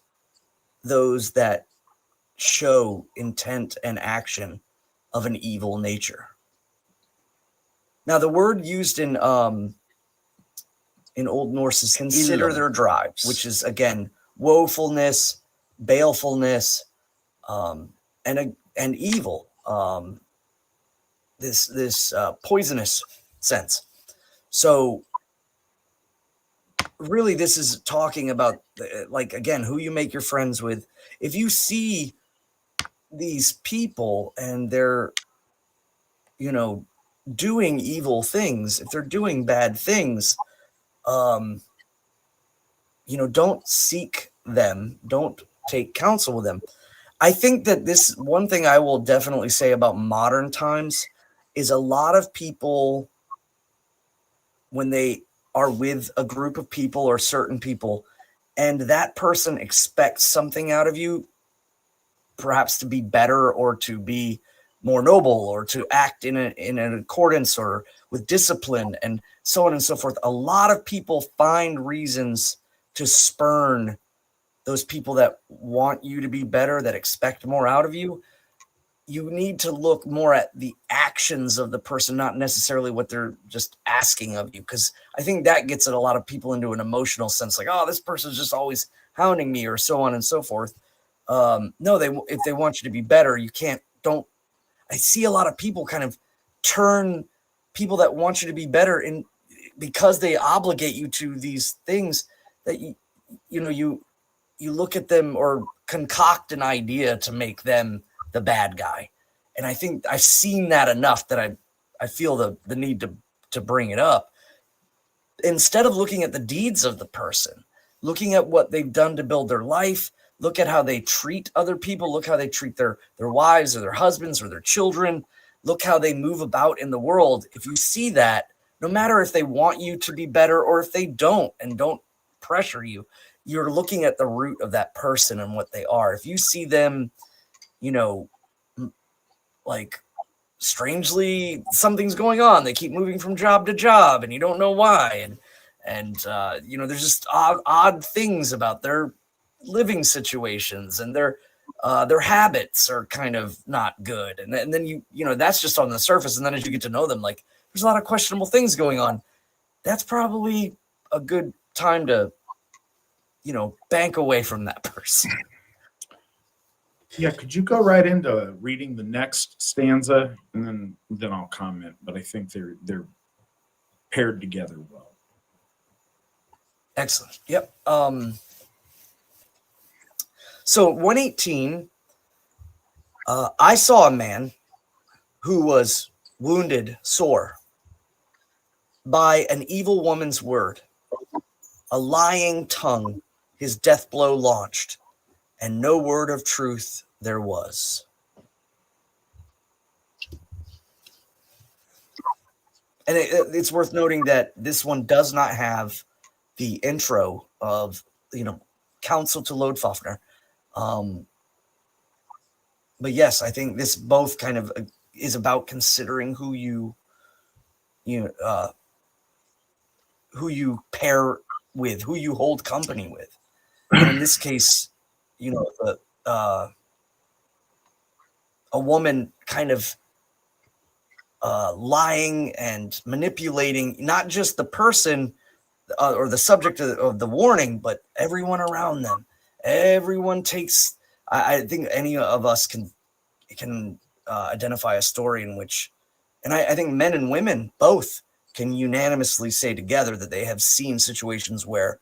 those that show intent and action of an evil nature. Now, the word used in Old Norse is consider their drives, which is, again, woefulness, balefulness, and evil. This poisonous sense. So really, this is talking about, like, again, who you make your friends with. If you see these people and they're, doing evil things, if they're doing bad things, don't seek them, don't take counsel with them. I think that this one thing I will definitely say about modern times is a lot of people, when they are with a group of people or certain people, and that person expects something out of you, perhaps to be better or to be more noble or to act in an accordance or with discipline and so on and so forth. A lot of people find reasons to spurn those people that want you to be better, that expect more out of you. you need to look more at the actions of the person, not necessarily what they're just asking of you. Because I think that gets a lot of people into an emotional sense, like, oh, this person's just always hounding me, or so on and so forth. No, if they want you to be better, you can't. Don't. I see a lot of people kind of turn people that want you to be better in because they obligate you to these things that you look at them or concoct an idea to make them the bad guy. And I think I've seen that enough that I feel the need to bring it up. Instead of looking at the deeds of the person, looking at what they've done to build their life, look at how they treat other people, look how they treat their wives or their husbands or their children, look how they move about in the world. If you see that, no matter if they want you to be better or if they don't and don't pressure you, you're looking at the root of that person and what they are. If you see them, like strangely something's going on, they keep moving from job to job and you don't know why, and there's just odd things about their living situations, and their habits are kind of not good, and then that's just on the surface. And then as you get to know them, like, there's a lot of questionable things going on. That's probably a good time to bank away from that person. Yeah, could you go right into reading the next stanza, and then I'll comment. But I think they're paired together well. Excellent. Yep. So 118, I saw a man who was wounded sore by an evil woman's word, a lying tongue, his death blow launched, and no word of truth there was. And it's worth noting that this one does not have the intro of, counsel to Lodfafner. But yes, I think this both kind of is about considering who you pair with, who you hold company with. And in this case, a woman kind of lying and manipulating not just the person or the subject of the warning, but everyone around them. Everyone takes. I think any of us can identify a story in which, and I think men and women both can unanimously say together that they have seen situations where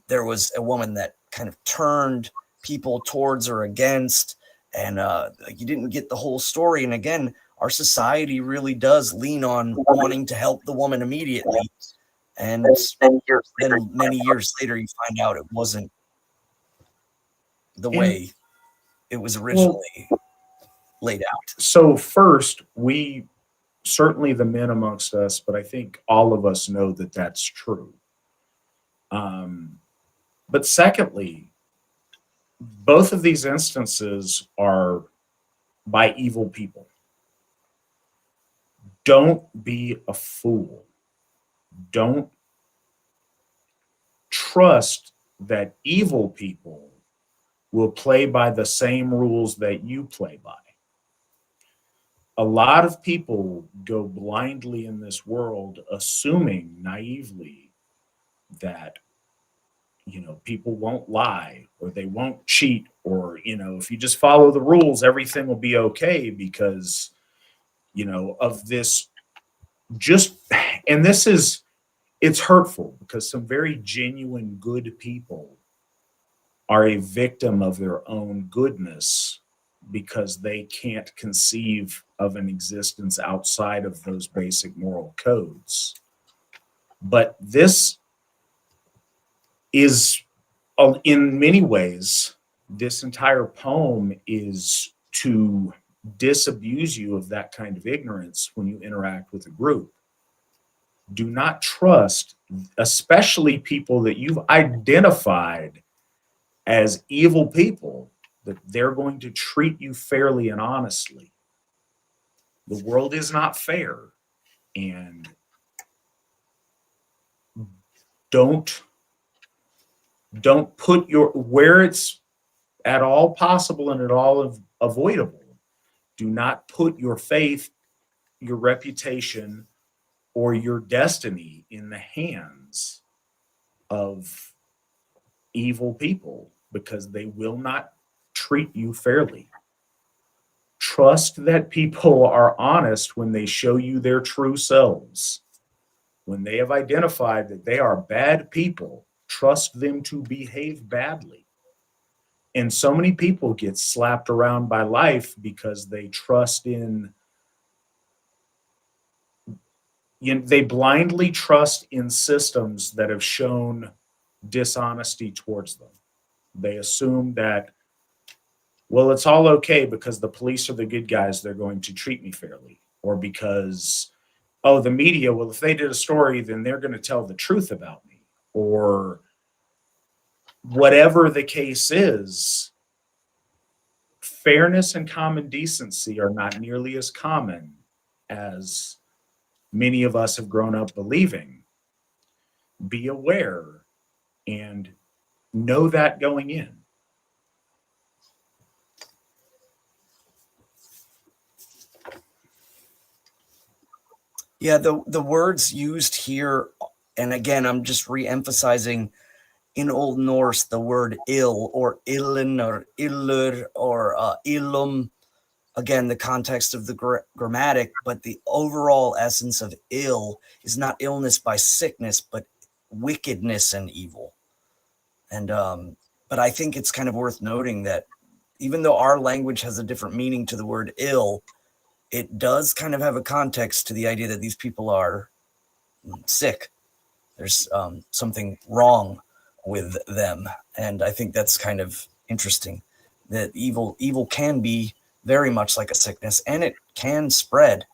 there was a woman that kind of turned people towards or against, and you didn't get the whole story. And again, our society really does lean on wanting to help the woman immediately. And then many years later, you find out it wasn't the way it was originally laid out. So first, we certainly, the men amongst us, but I think all of us know that that's true. But secondly, both of these instances are by evil people. Don't be a fool. Don't trust that evil people will play by the same rules that you play by. A lot of people go blindly in this world, assuming naively that, people won't lie or they won't cheat, or, if you just follow the rules, everything will be okay because, of this and it's hurtful because some very genuine good people are a victim of their own goodness because they can't conceive of an existence outside of those basic moral codes. But this is, in many ways, this entire poem is to disabuse you of that kind of ignorance when you interact with a group. Do not trust, especially people that you've identified as evil people, that they're going to treat you fairly and honestly. The world is not fair, and don't put where it's at all possible and at all avoidable, Do not put your faith, your reputation, or your destiny in the hands of evil people, because they will not treat you fairly. Trust that people are honest when they show you their true selves. When they have identified that they are bad people, trust them to behave badly. And so many people get slapped around by life because they trust in, they blindly trust in systems that have shown dishonesty towards them. They assume that, well, it's all okay because the police are the good guys, they're going to treat me fairly. Or because, oh, the media, well, if they did a story, then they're going to tell the truth about me. Or whatever the case is, fairness and common decency are not nearly as common as many of us have grown up believing. Be aware and know that going in. Yeah, the words used here, and again, I'm just re-emphasizing in Old Norse the word ill or illen or illur or illum. Again, the context of the grammatic, but the overall essence of ill is not illness by sickness, but wickedness and evil. And but I think it's kind of worth noting that even though our language has a different meaning to the word ill, it does kind of have a context to the idea that these people are sick. There's something wrong with them. And I think that's kind of interesting, that evil can be very much like a sickness, and it can spread.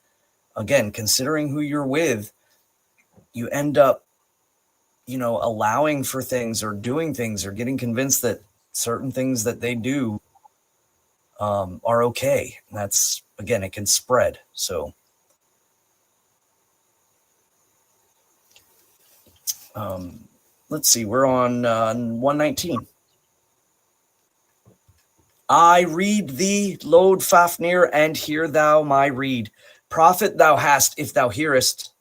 Again, considering who you're with, you end up, allowing for things or doing things or getting convinced that certain things that they do are okay. And that's, again, it can spread. So let's see, we're on 119. I read thee, Lode Fafnir, and hear thou my reed. Profit thou hast if thou hearest,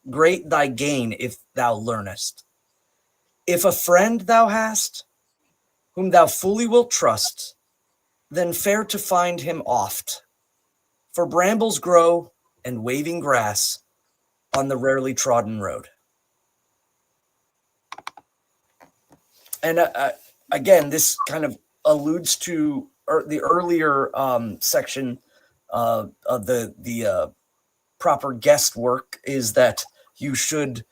great thy gain if thou learnest. If a friend thou hast, whom thou fully wilt trust, then fair to find him oft. For brambles grow and waving grass on the rarely trodden road. And again, this kind of alludes to the earlier section of the proper guest work, is that you should,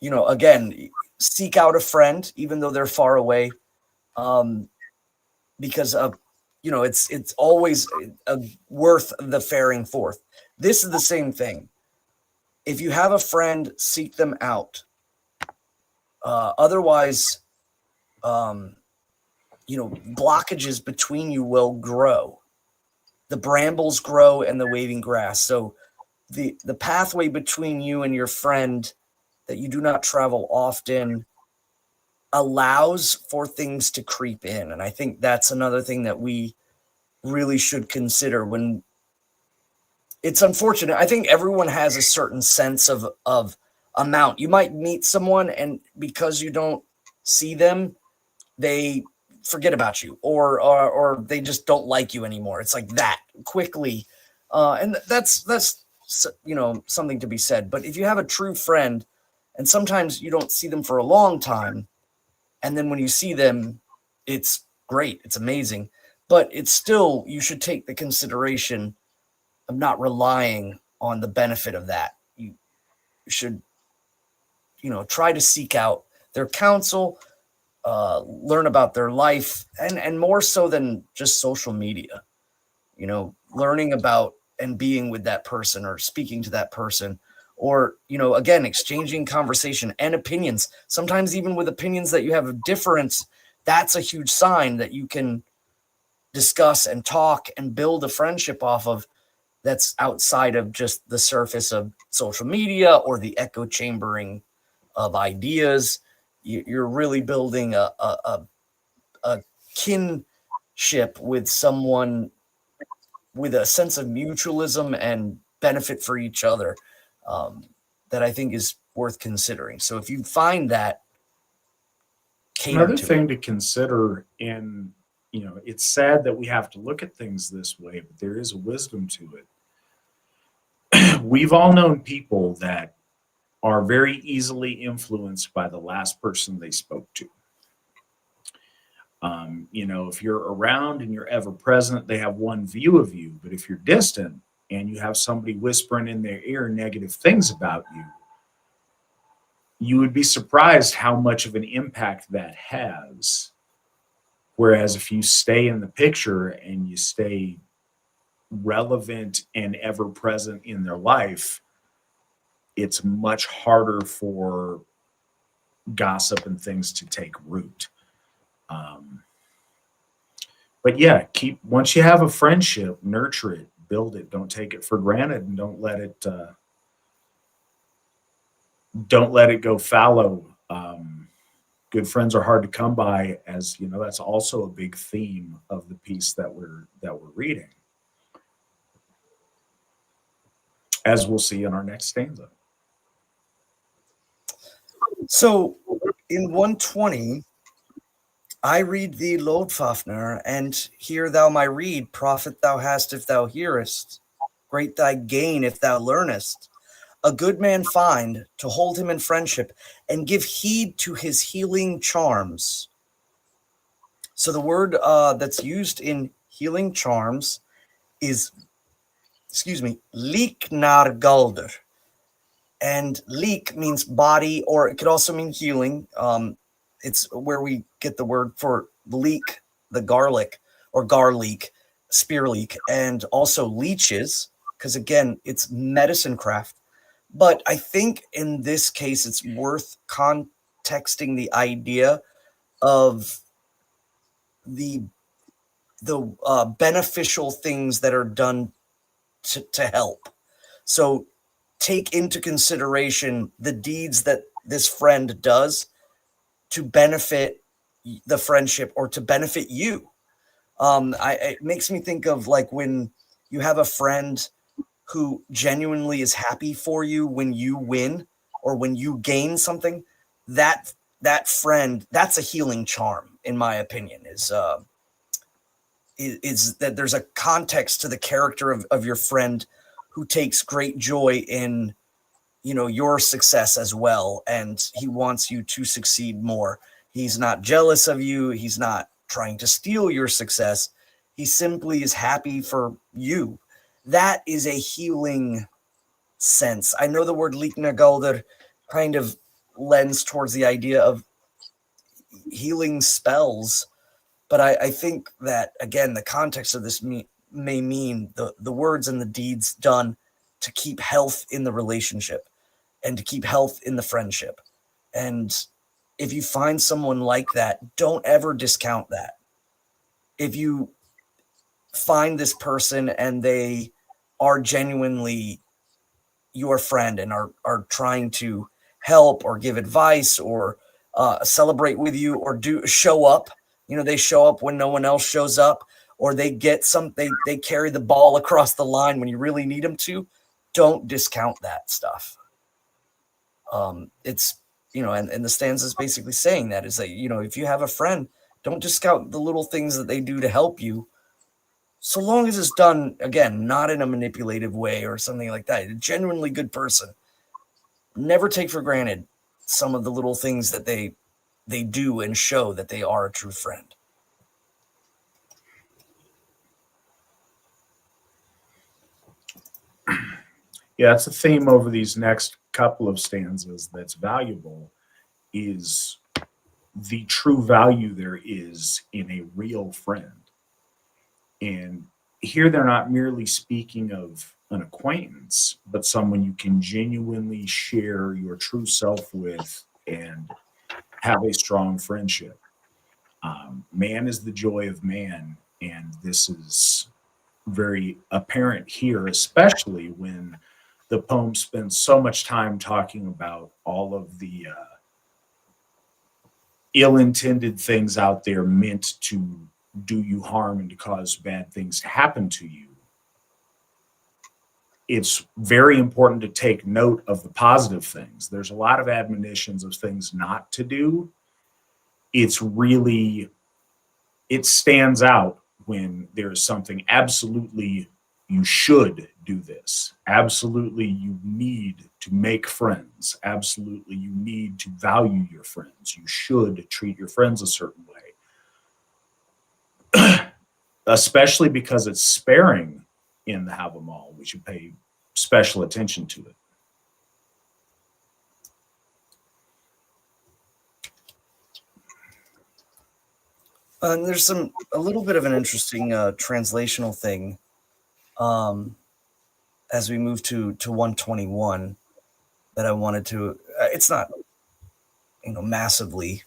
again, seek out a friend, even though they're far away, because of, it's always worth the faring forth. This is the same thing. If you have a friend, seek them out. Otherwise, blockages between you will grow. The brambles grow and the waving grass. So the pathway between you and your friend that you do not travel often allows for things to creep in. And I think that's another thing that we really should consider. When it's unfortunate, I think everyone has a certain sense of amount. You might meet someone, and because you don't see them, they forget about you, or they just don't like you anymore. It's like that quickly. And that's something to be said. But if you have a true friend, and sometimes you don't see them for a long time, and then when you see them, it's great, it's amazing, but it's still, you should take the consideration of not relying on the benefit of that. You should, try to seek out their counsel, learn about their life, and more so than just social media, learning about and being with that person or speaking to that person, or, again, exchanging conversation and opinions, sometimes even with opinions that you have a difference. That's a huge sign that you can discuss and talk and build a friendship off of, that's outside of just the surface of social media or the echo chambering of ideas. You're really building a kinship with someone with a sense of mutualism and benefit for each other, that I think is worth considering. So if you find that, cater Another to it. thing to consider, and it's sad that we have to look at things this way, but there is a wisdom to it. We've all known people that are very easily influenced by the last person they spoke to. If you're around and you're ever present, they have one view of you. But if you're distant and you have somebody whispering in their ear negative things about you, you would be surprised how much of an impact that has. Whereas if you stay in the picture and you stay relevant and ever present in their life, it's much harder for gossip and things to take root. But yeah, once you have a friendship, nurture it, build it. Don't take it for granted, and don't let it go fallow. Good friends are hard to come by, as you know. That's also a big theme of the piece that we're reading, as we'll see in our next stanza. So in 120, I read thee, Lodfafner, and hear thou my reed. Profit thou hast if thou hearest. Great thy gain if thou learnest. A good man find to hold him in friendship and give heed to his healing charms. So the word that's used in healing charms is, líknargaldur. And leek means body, or it could also mean healing. It's where we get the word for leek, the garlic, or garlic, spear leek, and also leeches, because again, it's medicine craft. But I think in this case, it's worth contexting the idea of the beneficial things that are done to help. So take into consideration the deeds that this friend does to benefit the friendship or to benefit you. It makes me think of like when you have a friend who genuinely is happy for you when you win or when you gain something. That friend, that's a healing charm, in my opinion. Is that there's a context to the character of your friend who takes great joy in your success as well, and he wants you to succeed more. He's not jealous of you. He's not trying to steal your success. He simply is happy for you. That is a healing sense. I know the word líknargaldur kind of lends towards the idea of healing spells, but I think that, again, the context of this may mean the words and the deeds done to keep health in the relationship and to keep health in the friendship. And if you find someone like that, don't ever discount that. If you find this person and they are genuinely your friend and are trying to help or give advice or celebrate with you or show up, they show up when no one else shows up, or they get they carry the ball across the line when you really need them to, don't discount that stuff. It's, and the stanza is basically saying that is that, if you have a friend, don't discount the little things that they do to help you, so long as it's done, again, not in a manipulative way or something like that. A genuinely good person. Never take for granted some of the little things that they do and show that they are a true friend. Yeah, that's a theme over these next couple of stanzas that's valuable, is the true value there is in a real friend. And here they're not merely speaking of an acquaintance, but someone you can genuinely share your true self with and have a strong friendship. Man is the joy of man, and this is very apparent here, especially when the poem spends so much time talking about all of the ill-intended things out there meant to do you harm and to cause bad things to happen to you. it's very important to take note of the positive things. There's a lot of admonitions of things not to do. It's really, it stands out when there's something absolutely you should do this. Absolutely you need to make friends. Absolutely you need to value your friends. You should treat your friends a certain way. Especially because it's sparing in the Hávamál. We should pay special attention to it. There's a little bit of an interesting translational thing as we move to 121 that I wanted to. It's not, massively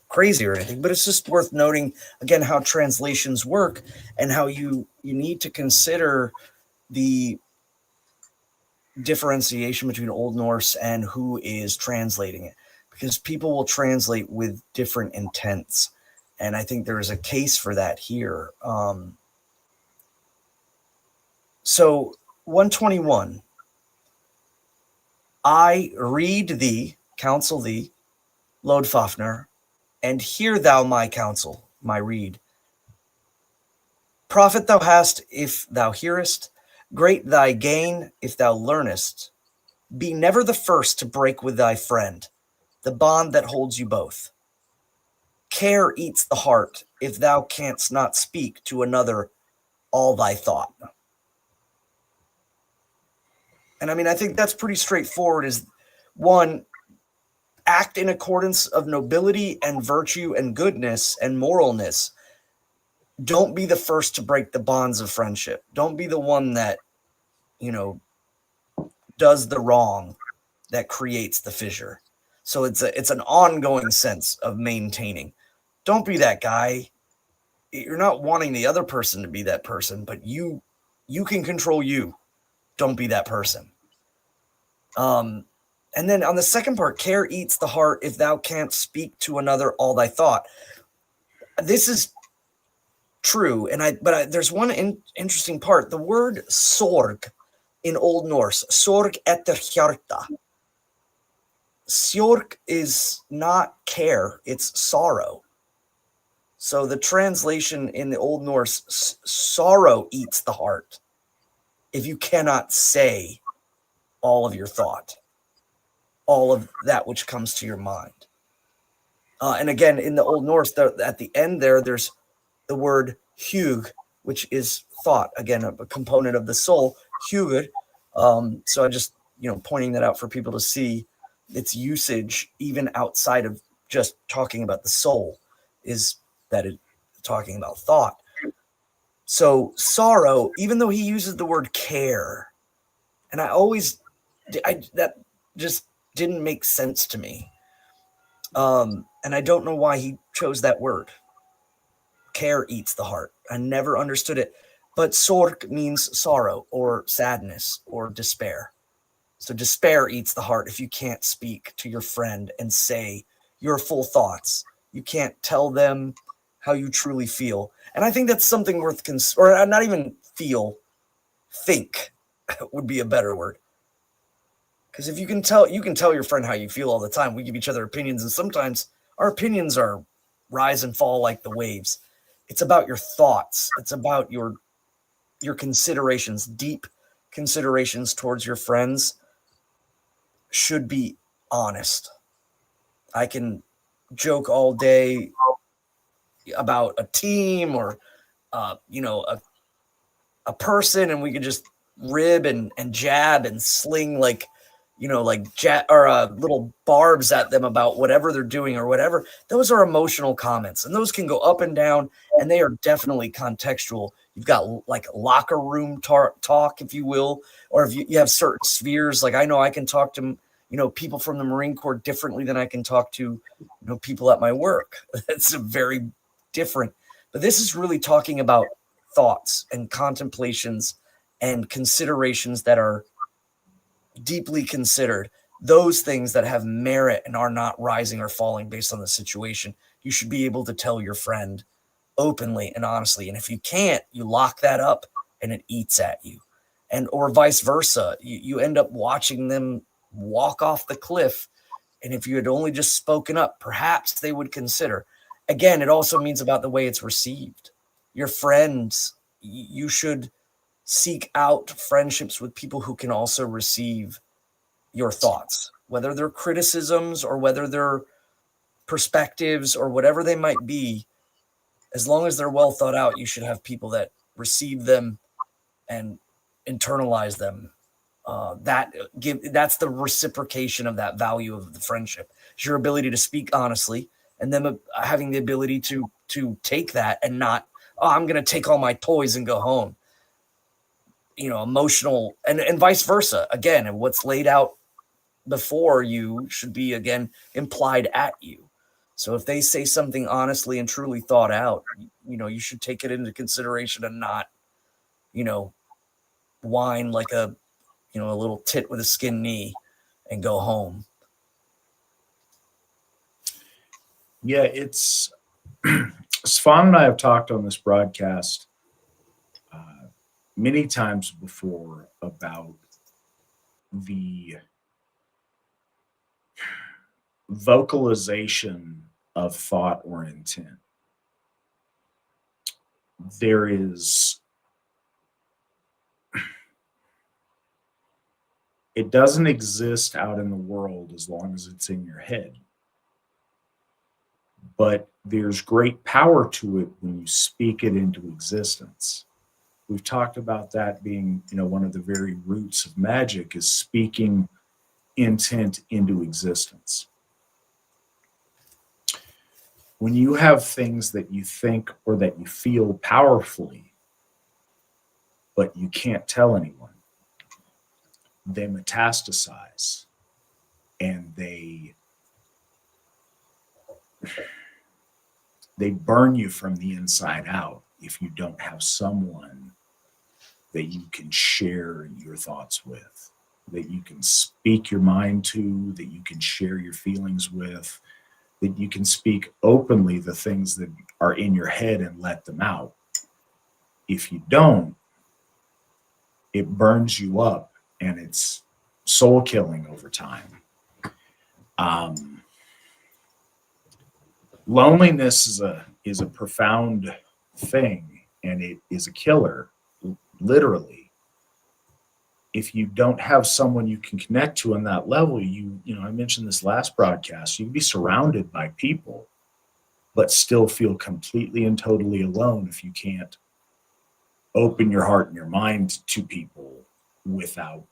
crazy or anything, but it's just worth noting again how translations work and how you need to consider the differentiation between Old Norse and who is translating it, because people will translate with different intents. And I think there is a case for that here. So 121, I read thee, counsel thee, Lodfafner, and hear thou my counsel, my rede. Profit thou hast if thou hearest, great thy gain if thou learnest. Be never the first to break with thy friend the bond that holds you both. Care eats the heart if thou canst not speak to another all thy thought. And I mean, I think that's pretty straightforward. Is one, act in accordance of nobility and virtue and goodness and moralness. Don't be the first to break the bonds of friendship. Don't be the one that, does the wrong that creates the fissure. So it's an ongoing sense of maintaining. Don't be that guy. You're not wanting the other person to be that person, but you can control you. Don't be that person. And then on the second part, care eats the heart if thou canst speak to another all thy thought. This is true, but there's one interesting part. The word sorg in Old Norse, sorg etter hjarta. Sorg is not care, it's sorrow. So the translation in the Old Norse, sorrow eats the heart if you cannot say all of your thought, all of that which comes to your mind. And again, in the Old Norse, at the end there's the word hug, which is thought, again, a component of the soul, hugur. So I just, pointing that out for people to see its usage, even outside of just talking about the soul, is that it talking about thought. So sorrow, even though he uses the word care, and that just didn't make sense to me. And I don't know why he chose that word. Care eats the heart. I never understood it. But sorg means sorrow or sadness or despair. So despair eats the heart if you can't speak to your friend and say your full thoughts. You can't tell them how you truly feel. And I think that's something worth or not even feel, think would be a better word. Because if you can tell your friend how you feel all the time. We give each other opinions, and sometimes our opinions are rise and fall like the waves. It's about your thoughts. It's about your considerations, deep considerations towards your friends should be honest. I can joke all day about a team or, a person, and we can just rib and jab and sling little barbs at them about whatever they're doing or whatever. Those are emotional comments, and those can go up and down, and they are definitely contextual. You've got like locker room talk, if you will, or if you have certain spheres. Like I know I can talk to, people from the Marine Corps differently than I can talk to, people at my work. It's very different. But this is really talking about thoughts and contemplations and considerations that are deeply considered, those things that have merit and are not rising or falling based on the situation. You should be able to tell your friend openly and honestly. And if you can't, you lock that up and it eats at you. or vice versa. You end up watching them walk off the cliff. And if you had only just spoken up, perhaps they would consider. Again, it also means about the way it's received. Your friends, you should seek out friendships with people who can also receive your thoughts, whether they're criticisms or whether they're perspectives or whatever they might be. As long as they're well thought out, you should have people that receive them and internalize them. That's the reciprocation of that value of the friendship. It's your ability to speak honestly, and them having the ability to take that and not, oh, I'm going to take all my toys and go home. Emotional and vice versa. Again, and what's laid out before you should be again implied at you. So if they say something honestly and truly thought out, you should take it into consideration and not, whine like a little tit with a skin knee and go home. Yeah, it's Svan and I have talked on this broadcast many times before about the vocalization of thought or intent. It doesn't exist out in the world as long as it's in your head. But there's great power to it when you speak it into existence. We've talked about that being, one of the very roots of magic is speaking intent into existence. When you have things that you think or that you feel powerfully, but you can't tell anyone, they metastasize and they burn you from the inside out if you don't have someone that you can share your thoughts with, that you can speak your mind to, that you can share your feelings with, that you can speak openly the things that are in your head and let them out. If you don't, it burns you up and it's soul killing over time. Loneliness is a profound thing, and it is a killer, literally. If you don't have someone you can connect to on that level, I mentioned this last broadcast, you can be surrounded by people, but still feel completely and totally alone if you can't open your heart and your mind to people without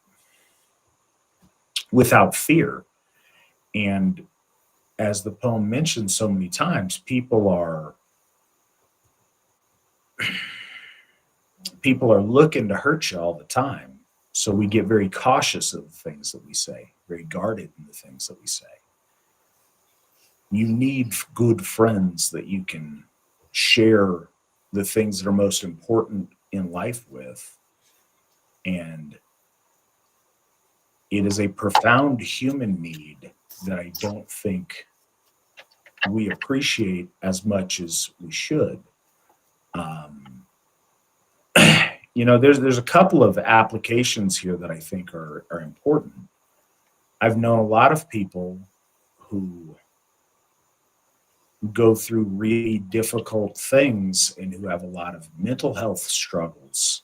fear. And as the poem mentions so many times, people are looking to hurt you all the time. So we get very cautious of the things that we say, very guarded in the things that we say. You need good friends that you can share the things that are most important in life with. And it is a profound human need that I don't think we appreciate as much as we should. There's a couple of applications here that I think are important. I've known a lot of people who go through really difficult things and who have a lot of mental health struggles,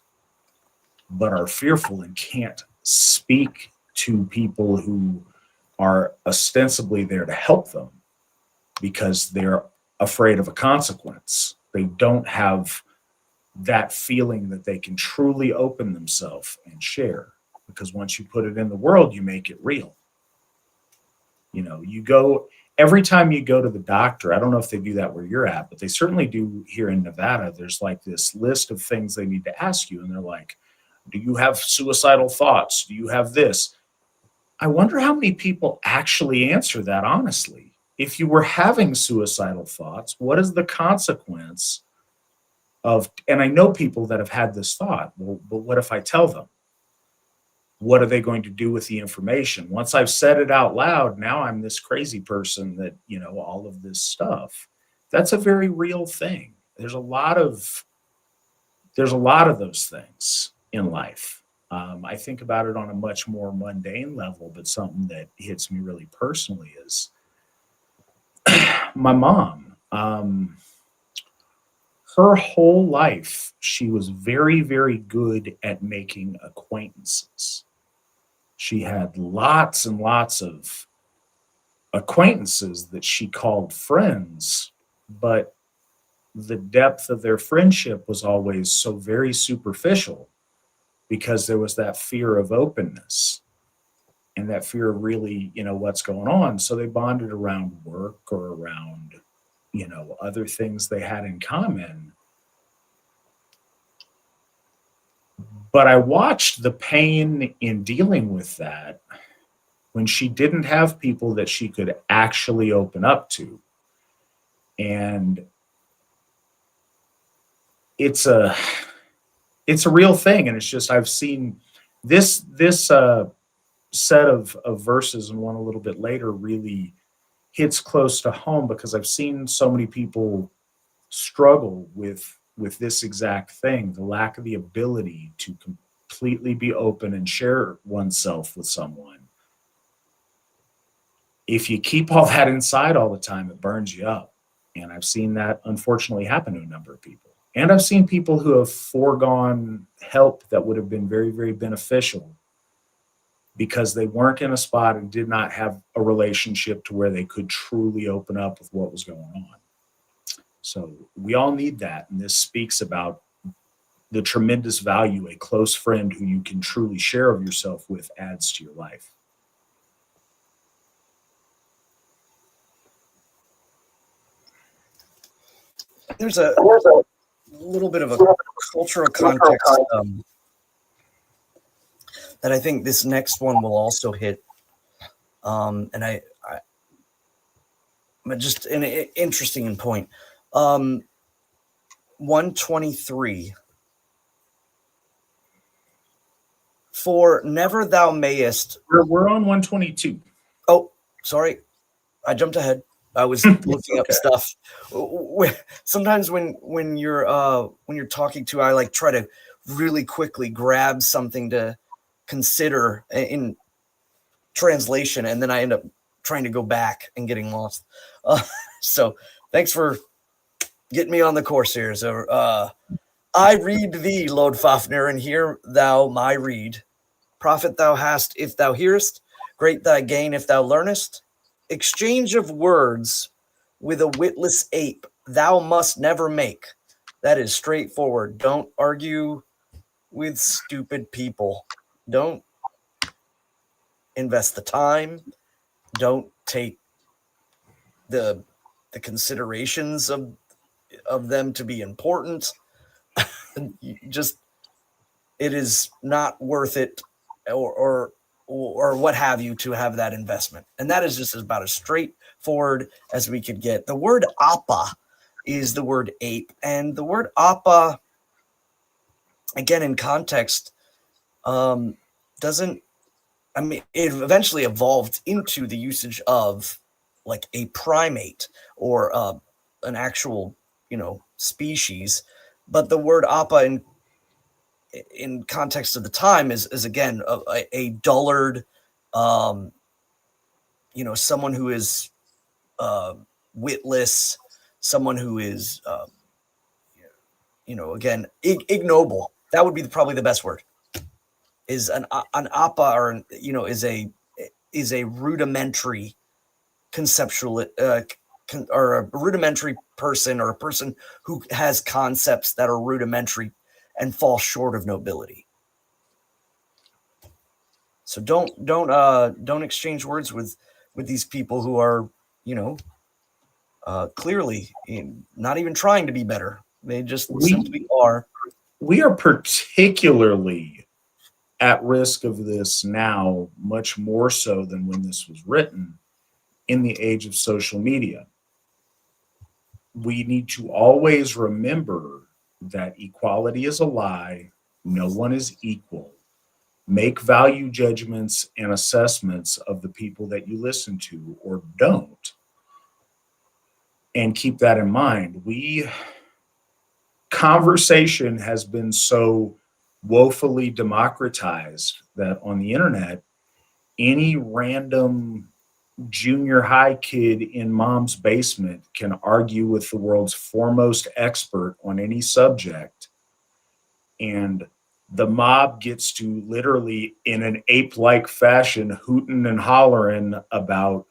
but are fearful and can't speak to people who are ostensibly there to help them because they're afraid of a consequence. They don't have that feeling that they can truly open themselves and share, because once you put it in the world, you make it real. Every time you go to the doctor, I don't know if they do that where you're at, but they certainly do here in Nevada. There's like this list of things they need to ask you. And they're like, do you have suicidal thoughts? Do you have this? I wonder how many people actually answer that honestly. If you were having suicidal thoughts, what is the consequence of, and I know people that have had this thought, well, but what if I tell them? What are they going to do with the information? Once I've said it out loud, now I'm this crazy person that, all of this stuff. That's a very real thing. There's a lot of those things in life. I think about it on a much more mundane level, but something that hits me really personally is my mom. Her whole life, she was very, very good at making acquaintances. She had lots and lots of acquaintances that she called friends, but the depth of their friendship was always so very superficial because there was that fear of openness and that fear of really, what's going on. So they bonded around work or around, other things they had in common. But I watched the pain in dealing with that when she didn't have people that she could actually open up to. And it's a real thing. And it's just, I've seen this set of verses, and one a little bit later, really hits close to home because I've seen so many people struggle with this exact thing, the lack of the ability to completely be open and share oneself with someone. If you keep all that inside all the time, it burns you up. And I've seen that unfortunately happen to a number of people. And I've seen people who have foregone help that would have been very, very beneficial because they weren't in a spot and did not have a relationship to where they could truly open up with what was going on. So we all need that. And this speaks about the tremendous value a close friend who you can truly share of yourself with adds to your life. There's a little bit of a cultural context that I think this next one will also hit. And I just an interesting point. 123. For never thou mayest. We're on 122. Oh, sorry. I jumped ahead. I was looking up stuff. Sometimes when you're talking to, I like try to really quickly grab something to consider in translation, and then I end up trying to go back and getting lost. So thanks for getting me on the course here. So I read thee, Lord Fafnir, and hear thou my read. Profit thou hast if thou hearest, great thy gain if thou learnest. Exchange of words with a witless ape thou must never make. That is straightforward. Don't argue with stupid people. Don't invest the time. Don't take the considerations of them to be important. Just, it is not worth it or what have you to have that investment. And that is just about as straightforward as we could get. The word appa is the word ape, and the word appa, again, in context, it eventually evolved into the usage of like a primate or an actual, species. But the word appa in context of the time is again a dullard, someone who is witless, someone who is, again, ignoble. That would be probably the best word. Is an appa, or is a rudimentary conceptual or a rudimentary person, or a person who has concepts that are rudimentary and fall short of nobility. So don't exchange words with these people who are, clearly not even trying to be better. They just simply are. We are particularly at risk of this now, much more so than when this was written, in the age of social media. We need to always remember that equality is a lie. No one is equal. Make value judgments and assessments of the people that you listen to or don't. And keep that in mind. Conversation has been so woefully democratized that on the internet, any random junior high kid in mom's basement can argue with the world's foremost expert on any subject. And the mob gets to literally, in an ape-like fashion, hooting and hollering about,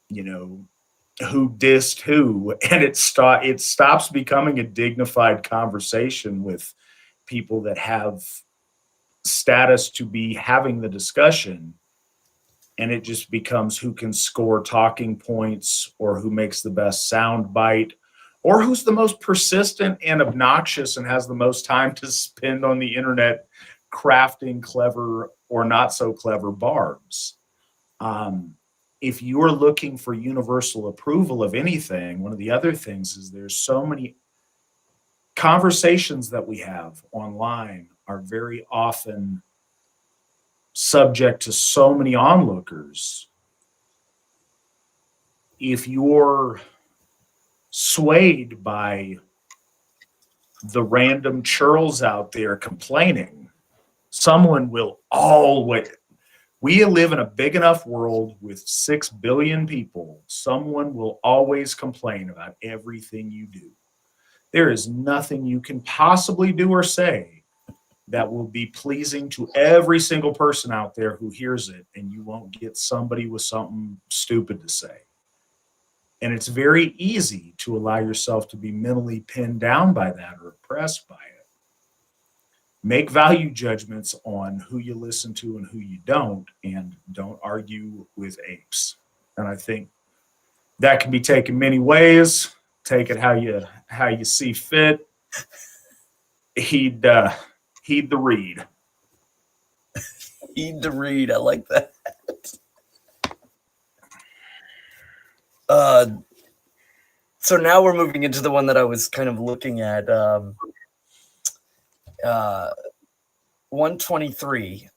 you know, who dissed who, and it stops becoming a dignified conversation with people that have status to be having the discussion, and it just becomes who can score talking points, or who makes the best sound bite, or who's the most persistent and obnoxious and has the most time to spend on the internet crafting clever or not so clever barbs. If you're looking for universal approval of anything, one of the other things is there's so many conversations that we have online are very often subject to so many onlookers. If you're swayed by the random churls out there complaining, someone will always. We live in a big enough world with 6 billion people. Someone will always complain about everything you do. There is nothing you can possibly do or say that will be pleasing to every single person out there who hears it, and you won't get somebody with something stupid to say. And it's very easy to allow yourself to be mentally pinned down by that or oppressed by it. Make value judgments on who you listen to and who you don't, and don't argue with apes. And I think that can be taken many ways. Take it how you see fit. Heed the read. Heed the read. I like that. So now we're moving into the one that I was kind of looking at. 123.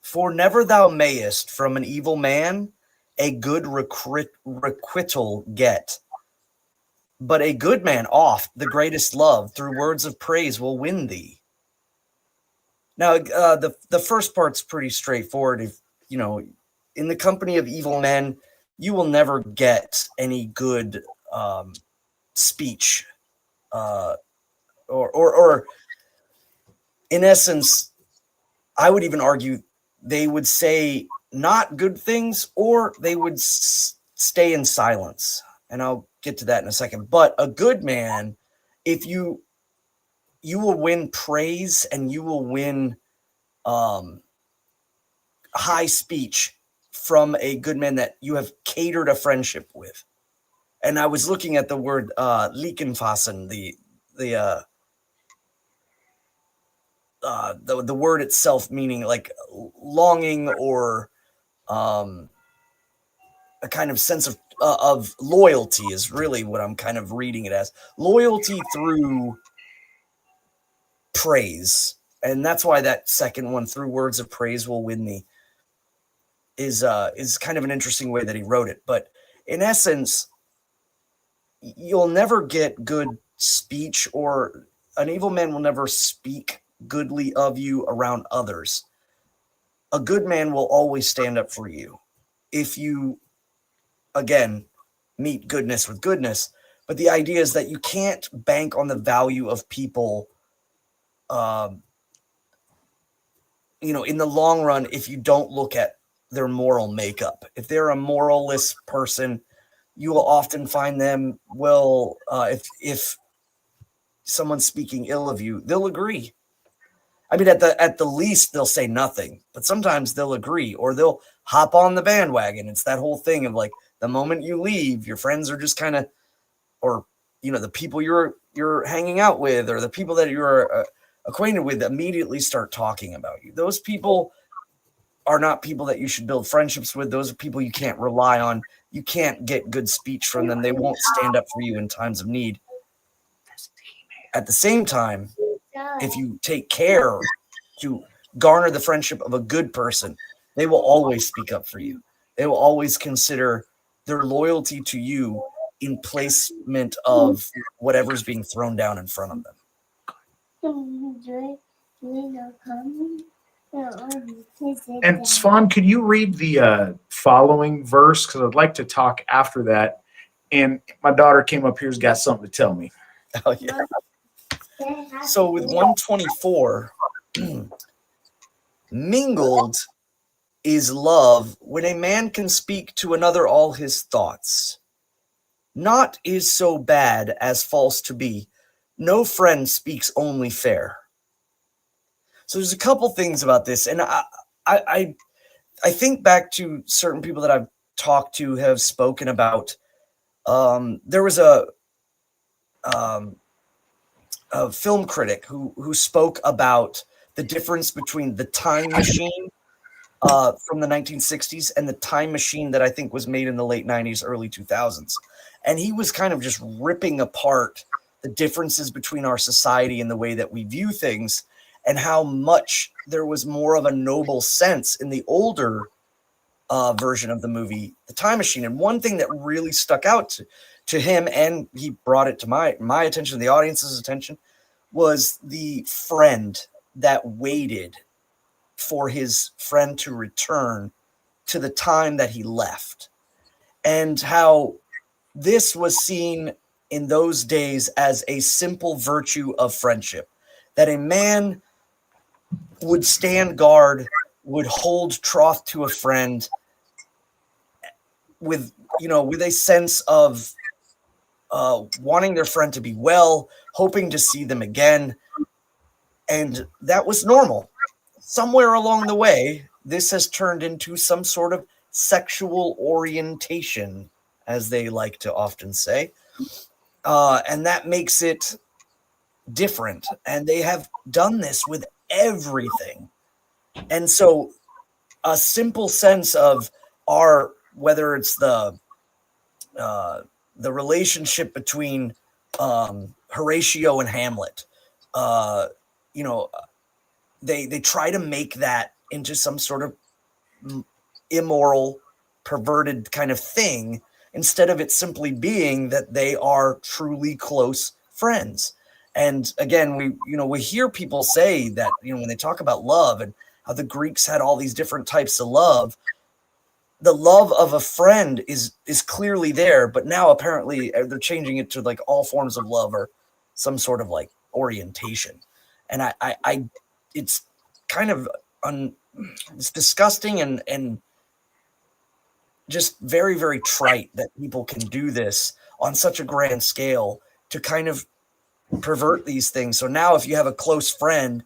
For never thou mayest from an evil man a good requital get, but a good man oft the greatest love through words of praise will win thee. Now, the first part's pretty straightforward. If you know, in the company of evil men, you will never get any good speech, or in essence, I would even argue they would say not good things, or they would stay in silence. And I'll get to that in a second. But a good man, if you will win praise, and you will win high speech from a good man that you have catered a friendship with. And I was looking at the word Liekenfassen, the word itself meaning like longing, or a kind of sense of loyalty is really what I'm kind of reading it as. Loyalty through praise. And that's why that second one, through words of praise will win me, is kind of an interesting way that he wrote it. But in essence, you'll never get good speech, or an evil man will never speak goodly of you around others. A good man will always stand up for you if you, again, meet goodness with goodness. But the idea is that you can't bank on the value of people, in the long run, if you don't look at their moral makeup. If they're a moralist person, you will often find them if someone's speaking ill of you, they'll agree. I mean, at the least, they'll say nothing, but sometimes they'll agree, or they'll hop on the bandwagon. It's that whole thing of like, the moment you leave, your friends are just kind of, or, the people you're hanging out with, or the people that you're acquainted with, immediately start talking about you. Those people are not people that you should build friendships with. Those are people you can't rely on. You can't get good speech from them. They won't stand up for you in times of need. At the same time, if you take care to garner the friendship of a good person, they will always speak up for you. They will always consider their loyalty to you in placement of whatever's being thrown down in front of them. And Svan, could you read the following verse? Because I'd like to talk after that. And my daughter came up here's got something to tell me. Oh, yeah. So with 124, mingled is love when a man can speak to another all his thoughts. Naught is so bad as false to be. No friend speaks only fair. So there's a couple things about this, and I think back to certain people that I've talked to have spoken about. There was a film critic who spoke about the difference between the Time Machine from the 1960s and the Time Machine that I think was made in the late 90s, early 2000s. And he was kind of just ripping apart the differences between our society and the way that we view things, and how much there was more of a noble sense in the older version of the movie, The Time Machine. And one thing that really stuck out to him, and he brought it to my attention, the audience's attention, was the friend that waited for his friend to return to the time that he left, and how this was seen in those days as a simple virtue of friendship, that a man would stand guard, would hold troth to a friend with a sense of wanting their friend to be well, hoping to see them again. And that was normal. Somewhere along the way, this has turned into some sort of sexual orientation, as they like to often say. And that makes it different. And they have done this with everything. And so a simple sense of whether it's the relationship between Horatio and Hamlet, they try to make that into some sort of immoral, perverted kind of thing, instead of it simply being that they are truly close friends. And again, we hear people say that, when they talk about love and how the Greeks had all these different types of love, the love of a friend is clearly there, but now apparently they're changing it to like all forms of love or some sort of like orientation. And I it's kind of it's disgusting and just very, very trite that people can do this on such a grand scale to kind of pervert these things. So now if you have a close friend,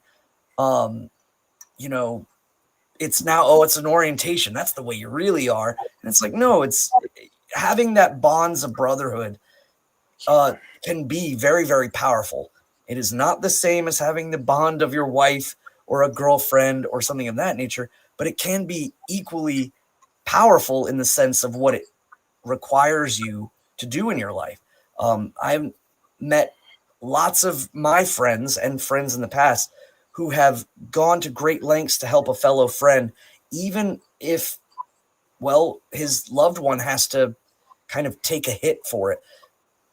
it's now, it's an orientation. That's the way you really are. And it's like, no, it's having that bonds of brotherhood can be very, very powerful. It is not the same as having the bond of your wife or a girlfriend or something of that nature, but it can be equally powerful in the sense of what it requires you to do in your life. I've met lots of my friends and friends in the past who have gone to great lengths to help a fellow friend, even if, his loved one has to kind of take a hit for it.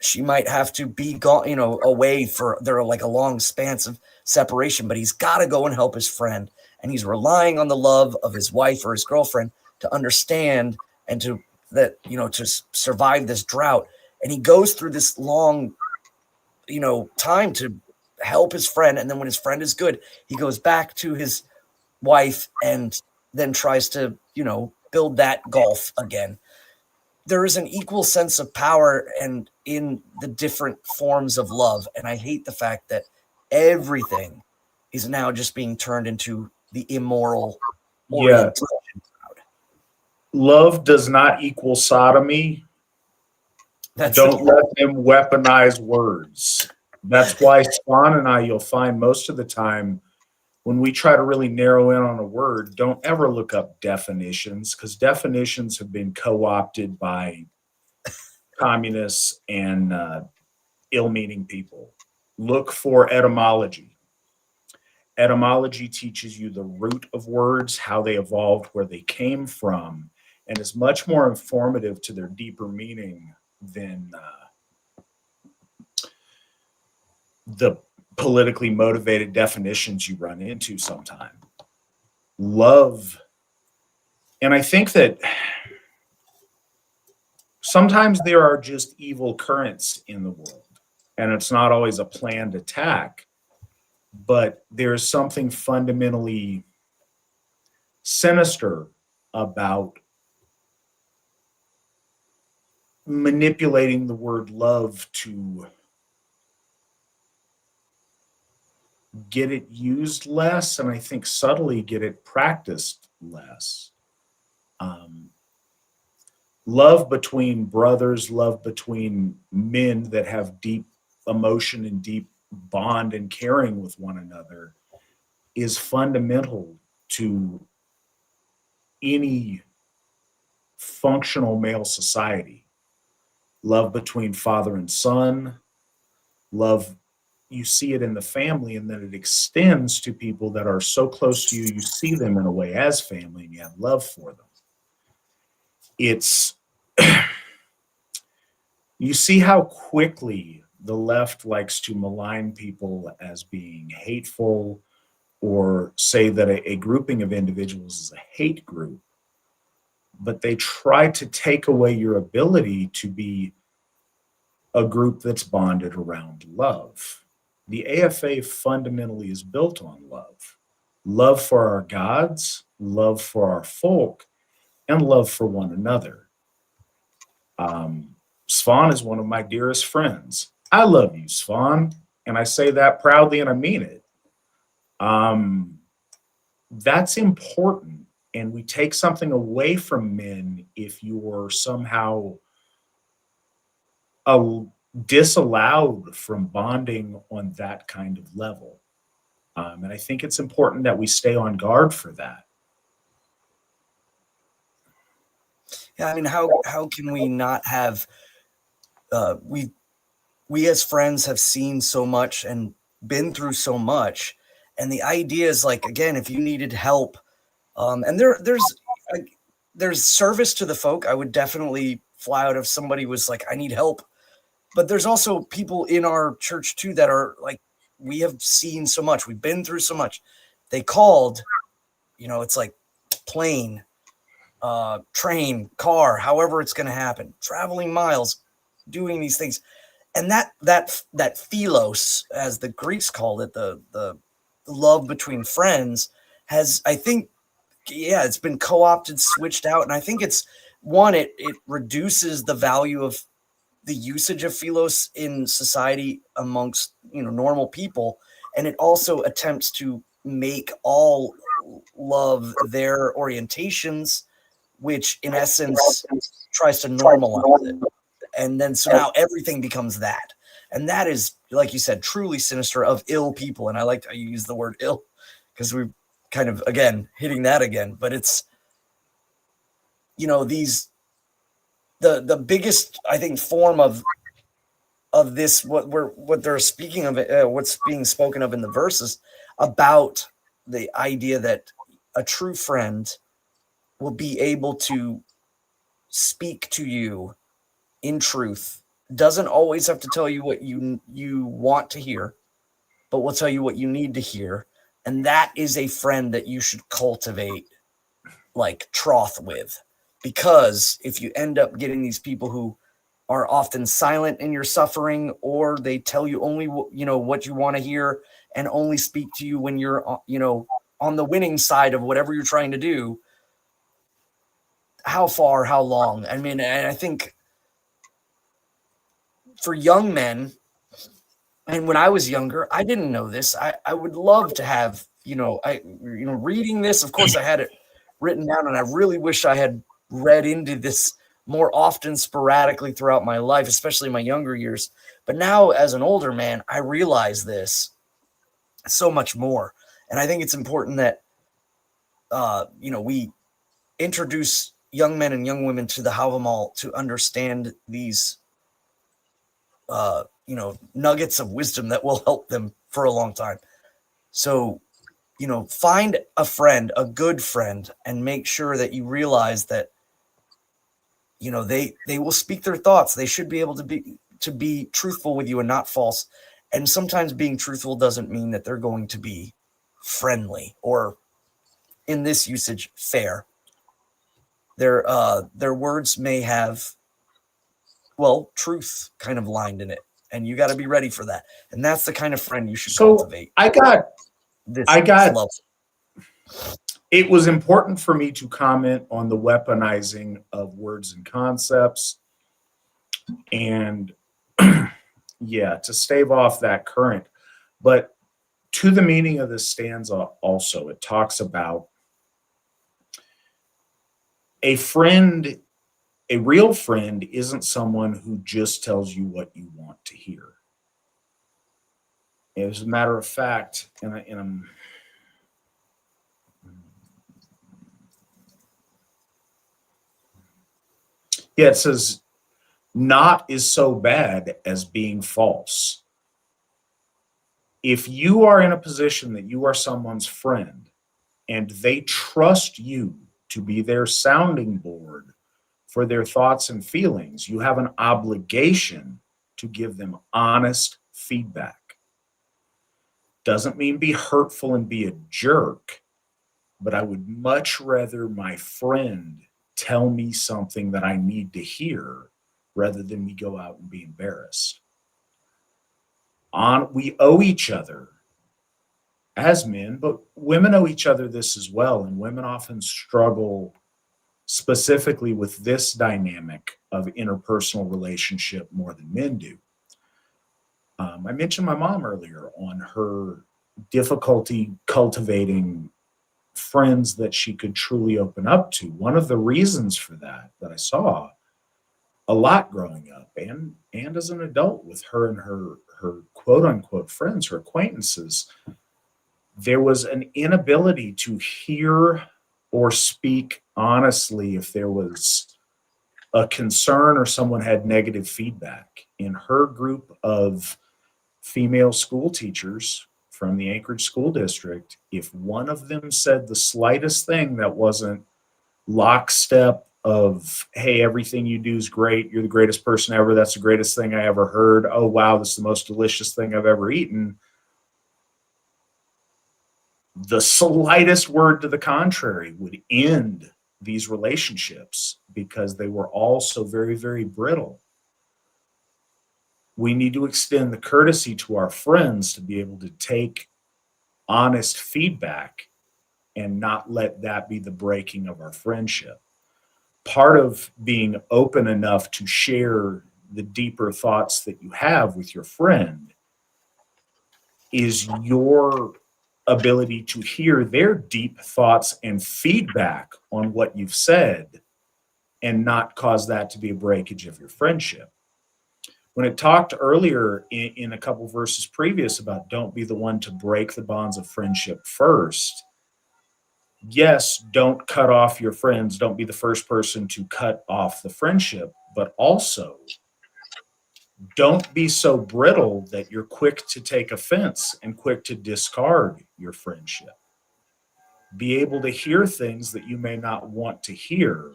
She might have to be gone, away for a long span of separation, but he's got to go and help his friend. And he's relying on the love of his wife or his girlfriend to understand and to survive this drought. And he goes through this long, time to help his friend. And then when his friend is good, he goes back to his wife and then tries to, build that gulf again. There is an equal sense of power and in the different forms of love. And I hate the fact that everything is now just being turned into the immoral orientation. Love does not equal sodomy. Don't let them weaponize words. That's why Svan and I, you'll find most of the time when we try to really narrow in on a word, don't ever look up definitions, because definitions have been co-opted by communists and ill-meaning people. Look for etymology. Etymology teaches you the root of words, how they evolved, where they came from, and is much more informative to their deeper meaning than the politically motivated definitions you run into sometimes. Love, and I think that sometimes there are just evil currents in the world, and it's not always a planned attack, but there's something fundamentally sinister about manipulating the word love to get it used less, and I think subtly get it practiced less. Love between brothers, love between men that have deep emotion and deep bond and caring with one another is fundamental to any functional male society. Love between father and son, love, you see it in the family, and then it extends to people that are so close to you, you see them in a way as family and you have love for them. It's, you see how quickly the left likes to malign people as being hateful, or say that a grouping of individuals is a hate group, but they try to take away your ability to be a group that's bonded around love. The AFA fundamentally is built on love. Love for our gods, love for our folk, and love for one another. Svan is one of my dearest friends. I love you, Svan, and I say that proudly and I mean it. That's important, and we take something away from men if you're somehow disallowed from bonding on that kind of level. And I think it's important that we stay on guard for that. Yeah, I mean, how can we not have? We as friends have seen so much and been through so much, and the idea is like, again, if you needed help, and there's service to the folk. I would definitely fly out if somebody was like, I need help. But there's also people in our church too that are like, we have seen so much, we've been through so much. They called, it's like plane, train, car, however it's going to happen, traveling miles, doing these things. And that philos, as the Greeks called it, the love between friends, has, I think, it's been co-opted, switched out. And I think it's one, it reduces the value of the usage of philos in society amongst, normal people. And it also attempts to make all love their orientations, which in essence tries to normalize it. And then so now everything becomes that. And that is, like you said, truly sinister, of ill people. And I like how you use the word ill, because we're kind of, again, hitting that again. But it's, the biggest, I think, form of this, what they're speaking of, what's being spoken of in the verses about the idea that a true friend will be able to speak to you in truth, doesn't always have to tell you what you want to hear, but will tell you what you need to hear. And that is a friend that you should cultivate, like troth with. Because if you end up getting these people who are often silent in your suffering, or they tell you only what you want to hear, and only speak to you when you're on the winning side of whatever you're trying to do, how far, how long? I mean, and I think for young men, and when I was younger, I didn't know this. I would love to have, reading this. Of course, I had it written down, and I really wish I had read into this more often, sporadically throughout my life, especially my younger years. But now, as an older man, I realize this so much more. And I think it's important that, we introduce young men and young women to the Hávamál to understand these, nuggets of wisdom that will help them for a long time. So, find a friend, a good friend, and make sure that you realize that, they will speak their thoughts. They should be able to be truthful with you and not false. And sometimes being truthful doesn't mean that they're going to be friendly or, in this usage, fair. Their words may have, well, truth kind of lined in it, and you got to be ready for that. And that's the kind of friend you should cultivate. I got this level. It was important for me to comment on the weaponizing of words and concepts, and yeah, to stave off that current. But to the meaning of this stanza also, it talks about a friend. A real friend isn't someone who just tells you what you want to hear. As a matter of fact, yeah, it says, not is so bad as being false. If you are in a position that you are someone's friend and they trust you to be their sounding board for their thoughts and feelings, you have an obligation to give them honest feedback. Doesn't mean be hurtful and be a jerk, but I would much rather my friend tell me something that I need to hear rather than me go out and be embarrassed. We owe each other as men, but women owe each other this as well, and women often struggle specifically with this dynamic of interpersonal relationship more than men do. I mentioned my mom earlier on her difficulty cultivating friends that she could truly open up to. One of the reasons for that I saw a lot growing up and as an adult with her and her quote unquote friends, her acquaintances, there was an inability to hear or speak honestly if there was a concern or someone had negative feedback. In her group of female school teachers from the Anchorage School District, if one of them said the slightest thing that wasn't lockstep of, hey, everything you do is great, you're the greatest person ever, that's the greatest thing I ever heard, oh wow, this is the most delicious thing I've ever eaten, the slightest word to the contrary would end these relationships because they were all so very, very brittle. We need to extend the courtesy to our friends to be able to take honest feedback and not let that be the breaking of our friendship. Part of being open enough to share the deeper thoughts that you have with your friend is your ability to hear their deep thoughts and feedback on what you've said and not cause that to be a breakage of your friendship. When it talked earlier in a couple verses previous about don't be the one to break the bonds of friendship first, yes, don't cut off your friends. Don't be the first person to cut off the friendship, but also don't be so brittle that you're quick to take offense and quick to discard your friendship. Be able to hear things that you may not want to hear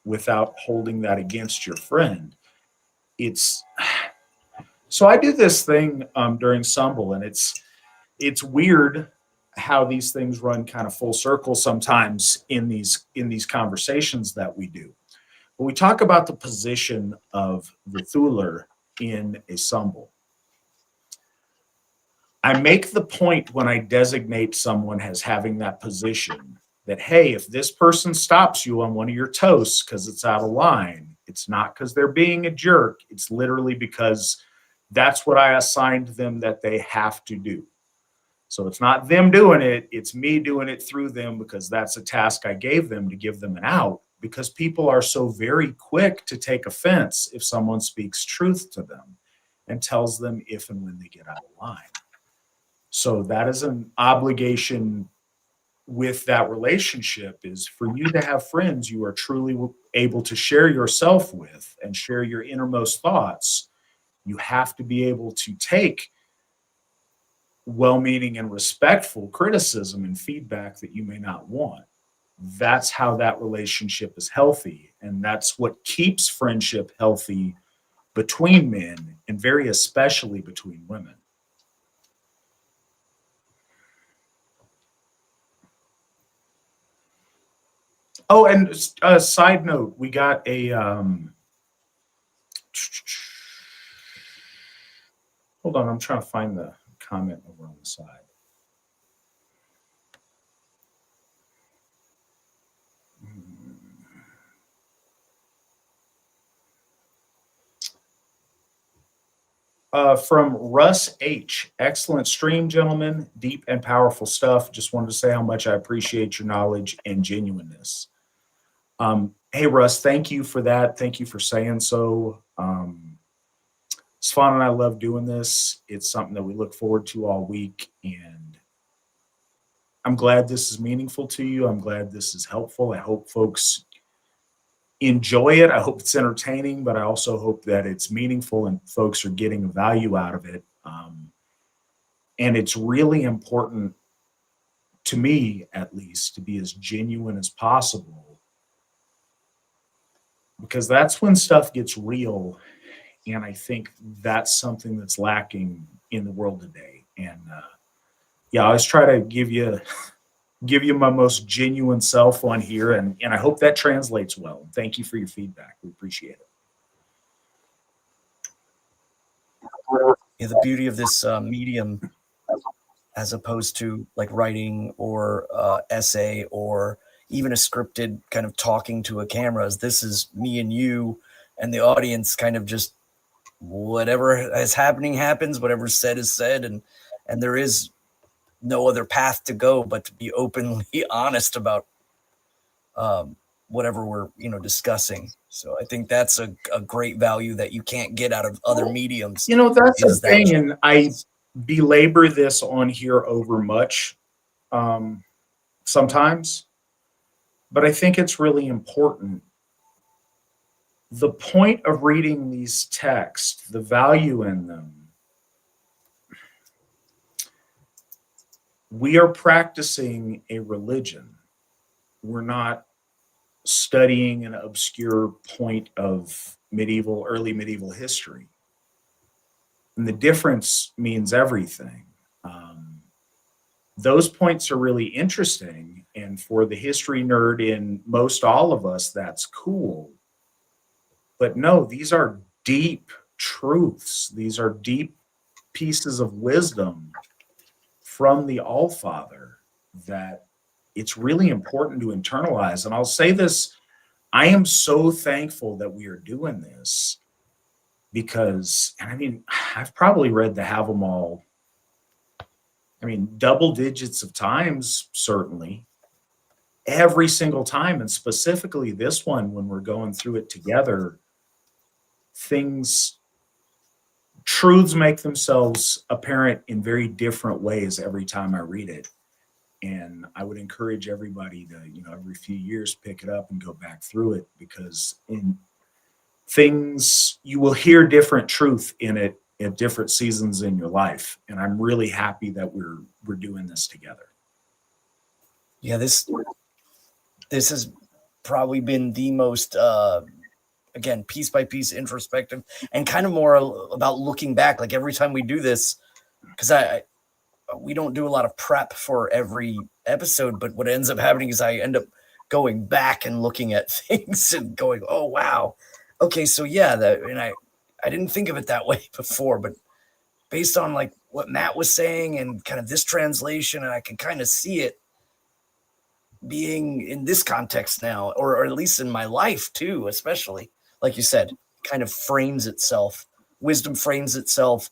without holding that against your friend. So I do this thing during Sumble, and it's weird how these things run kind of full circle sometimes in these conversations that we do. But we talk about the position of the thuler in a Sumble. I make the point when I designate someone as having that position that, hey, if this person stops you on one of your toasts because it's out of line, it's not because they're being a jerk. It's literally because that's what I assigned them that they have to do. So it's not them doing it, it's me doing it through them because that's a task I gave them to give them an out, because people are so very quick to take offense if someone speaks truth to them and tells them if and when they get out of line. So that is an obligation with that relationship, is for you to have friends you are truly able to share yourself with and share your innermost thoughts. You have to be able to take well-meaning and respectful criticism and feedback that you may not want. That's how that relationship is healthy, and that's what keeps friendship healthy between men, and very especially between women. Oh, and a side note, we got a hold on, I'm trying to find the comment over on the side. From Russ H. Excellent stream, gentlemen. Deep and powerful stuff. Just wanted to say how much I appreciate your knowledge and genuineness. Hey, Russ, thank you for that. Thank you for saying so. Svan and I love doing this. It's something that we look forward to all week. And I'm glad this is meaningful to you. I'm glad this is helpful. I hope folks enjoy it. I hope it's entertaining, but I also hope that it's meaningful and folks are getting value out of it. And it's really important to me, at least, to be as genuine as possible, because that's when stuff gets real. And I think that's something that's lacking in the world today. And yeah, I always try to give you my most genuine self on here, and I hope that translates well. Thank you for your feedback. We appreciate it. Yeah, the beauty of this medium, as opposed to like writing or essay or even a scripted kind of talking to a camera, is this is me and you and the audience kind of just whatever is happening happens, whatever's said is said, and there is no other path to go but to be openly honest about whatever we're discussing. So I think that's a great value that you can't get out of other mediums. That's the thing, and I belabor this on here over much sometimes, but I think it's really important. The point of reading these texts, the value in them, we are practicing a religion. We're not studying an obscure point of early medieval history. And the difference means everything. Those points are really interesting. And for the history nerd in most all of us, that's cool. But no, these are deep truths. These are deep pieces of wisdom from the Allfather that it's really important to internalize. And I'll say this, I am so thankful that we are doing this because, and I mean, I've probably read the Hávamál, double digits of times, certainly, every single time. And specifically this one, when we're going through it together, truths make themselves apparent in very different ways every time I read it. And I would encourage everybody to, every few years pick it up and go back through it, because you will hear different truth in it at different seasons in your life. And I'm really happy that we're doing this together. Yeah, this has probably been the most again, piece by piece introspective and kind of more about looking back. Like every time we do this, because we don't do a lot of prep for every episode, but what ends up happening is I end up going back and looking at things and going, oh, wow. Okay, so yeah, and I didn't think of it that way before, but based on like what Matt was saying and kind of this translation, and I can kind of see it being in this context now, or at least in my life too, especially, like you said, kind of frames itself. Wisdom frames itself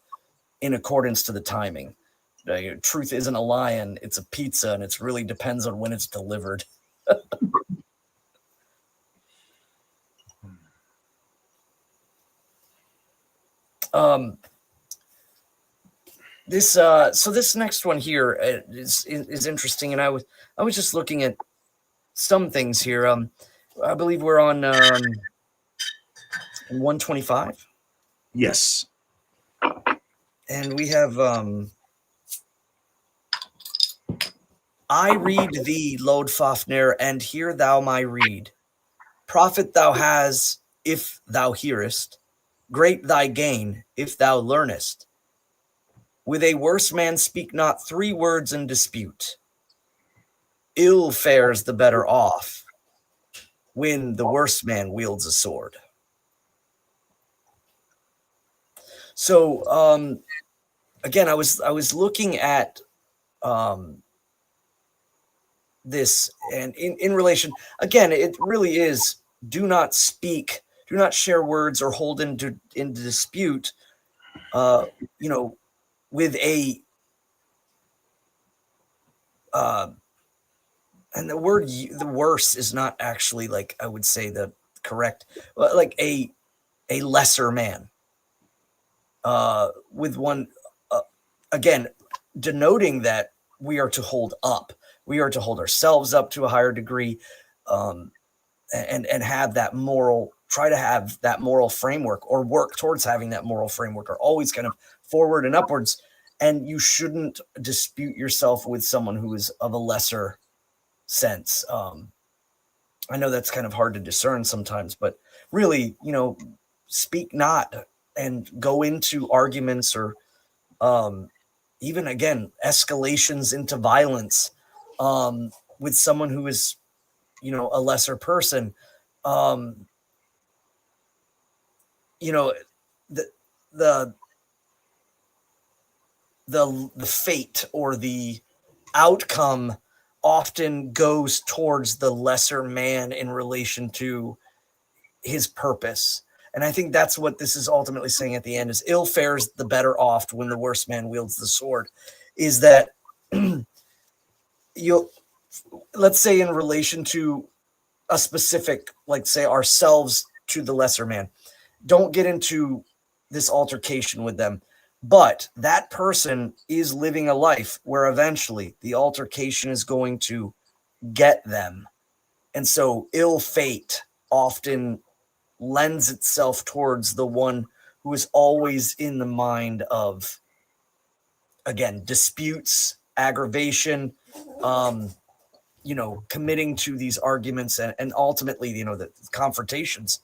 in accordance to the timing. Truth isn't a lion, it's a pizza, and it really depends on when it's delivered. This next one here is interesting, and I was just looking at some things here. I believe we're on 125. Yes. And we have I read thee, Lode Fafnir, and hear thou my reed. Profit thou has if thou hearest, great thy gain if thou learnest. With a worse man speak not 3 words in dispute. Ill fares the better off. when the worst man wields a sword. So again, I was looking at this, and in relation, again, it really is, do not speak, do not share words or hold into dispute, with a and the word the worse is not actually, like, I would say the correct, like a lesser man, with one, again, denoting that we are to hold ourselves up to a higher degree, and have that moral, try to have that moral framework, or work towards having that moral framework, or always kind of forward and upwards. And you shouldn't dispute yourself with someone who is of a lesser sense. I know that's kind of hard to discern sometimes, but really, speak not and go into arguments, or even, again, escalations into violence with someone who is, a lesser person. The fate or the outcome often goes towards the lesser man in relation to his purpose. And I think that's what this is ultimately saying at the end, is ill fares the better off when the worst man wields the sword. Is that let's say in relation to a specific, like, say, ourselves to the lesser man, don't get into this altercation with them. But that person is living a life where eventually the altercation is going to get them. And so ill fate often lends itself towards the one who is always in the mind of, again, disputes, aggravation, committing to these arguments, and ultimately, the confrontations.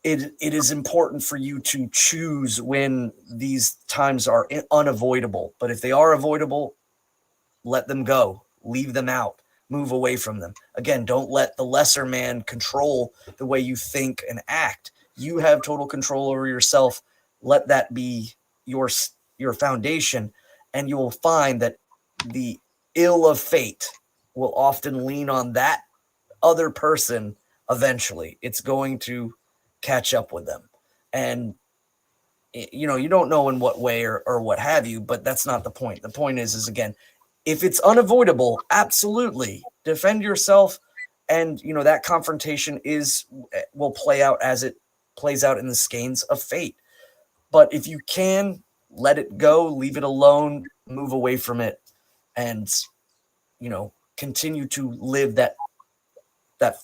It is important for you to choose when these times are unavoidable. But if they are avoidable, let them go, leave them out, move away from them. Again, don't let the lesser man control the way you think and act. You have total control over yourself. Let that be your foundation, and you will find that the ill of fate will often lean on that other person. Eventually, it's going to catch up with them. And you don't know in what way or what have you, but that's not the point. The point is again, if it's unavoidable, absolutely defend yourself. And that confrontation will play out as it plays out in the skeins of fate. But if you can, let it go, leave it alone, move away from it, and continue to live that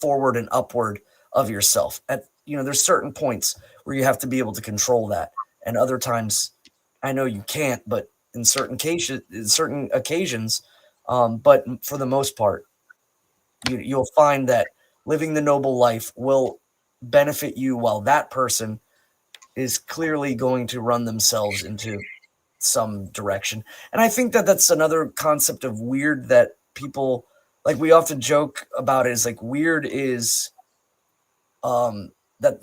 forward and upward of yourself. There's certain points where you have to be able to control that, and other times I know you can't, but in certain occasions, but for the most part, you'll find that living the noble life will benefit you, while that person is clearly going to run themselves into some direction. And I think that that's another concept of weird that people, like, we often joke about, it is like, weird is that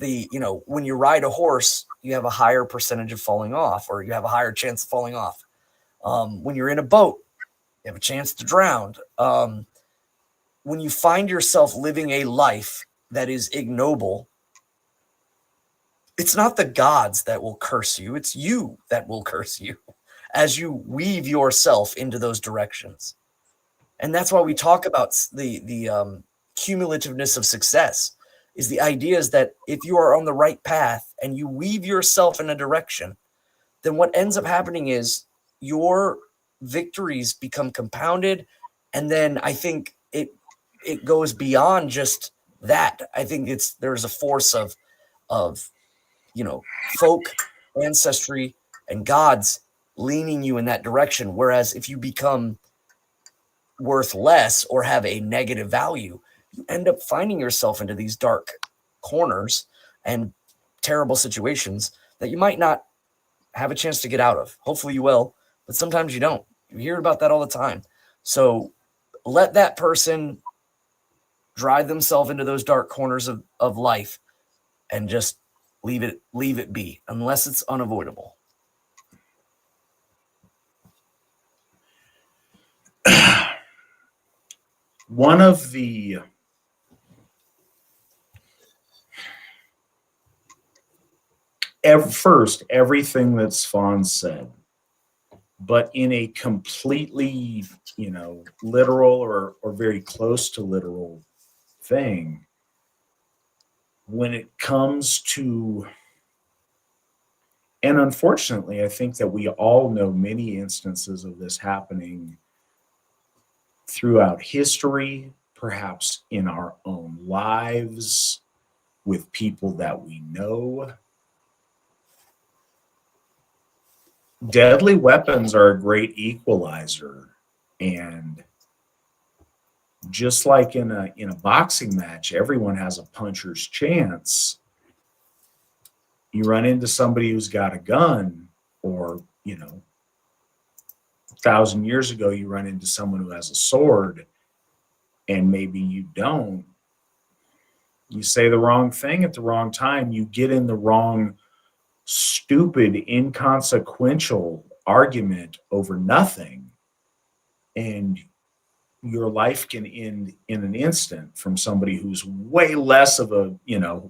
when you ride a horse, you have a higher percentage of falling off, or you have a higher chance of falling off. When you're in a boat, you have a chance to drown. When you find yourself living a life that is ignoble, it's not the gods that will curse you. It's you that will curse you as you weave yourself into those directions. And that's why we talk about the cumulativeness of success. Is the idea is that if you are on the right path and you weave yourself in a direction, then what ends up happening is your victories become compounded. And then I think it goes beyond just that. I think there's a force of folk, ancestry, and gods leaning you in that direction. Whereas if you become worth less or have a negative value, you end up finding yourself into these dark corners and terrible situations that you might not have a chance to get out of. Hopefully you will, but sometimes you don't. You hear about that all the time. So let that person drive themselves into those dark corners of life and just leave it be, unless it's unavoidable. One of the first, everything that Svan said, but in a completely, literal or very close to literal thing, when it comes to, and unfortunately, I think that we all know many instances of this happening throughout history, perhaps in our own lives, with people that we know. Deadly weapons are a great equalizer, and just like in a boxing match, everyone has a puncher's chance. You run into somebody who's got a gun, or 1,000 years ago, you run into someone who has a sword, and maybe you don't. You say the wrong thing at the wrong time. You get in the wrong, stupid, inconsequential argument over nothing, and your life can end in an instant from somebody who's way less of a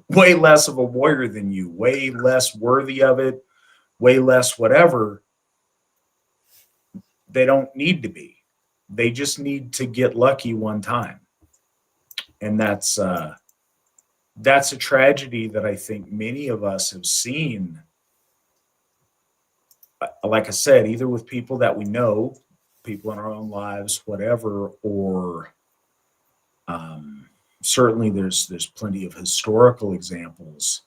warrior than you, way less worthy of it, way less whatever. They don't need to be. They just need to get lucky one time. And that's a tragedy that I think many of us have seen. Like I said, either with people that we know, people in our own lives, whatever, or certainly there's plenty of historical examples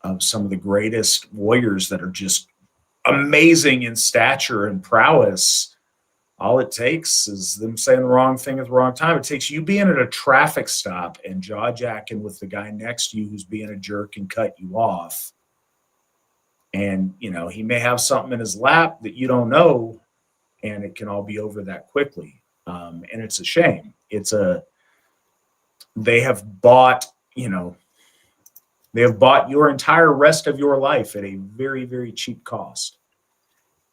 of some of the greatest warriors that are just amazing in stature and prowess. All it takes is them saying the wrong thing at the wrong time. It takes you being at a traffic stop and jaw-jacking with the guy next to you who's being a jerk and cut you off. And, he may have something in his lap that you don't know, and it can all be over that quickly. And it's a shame. They have bought your entire rest of your life at a very, very cheap cost.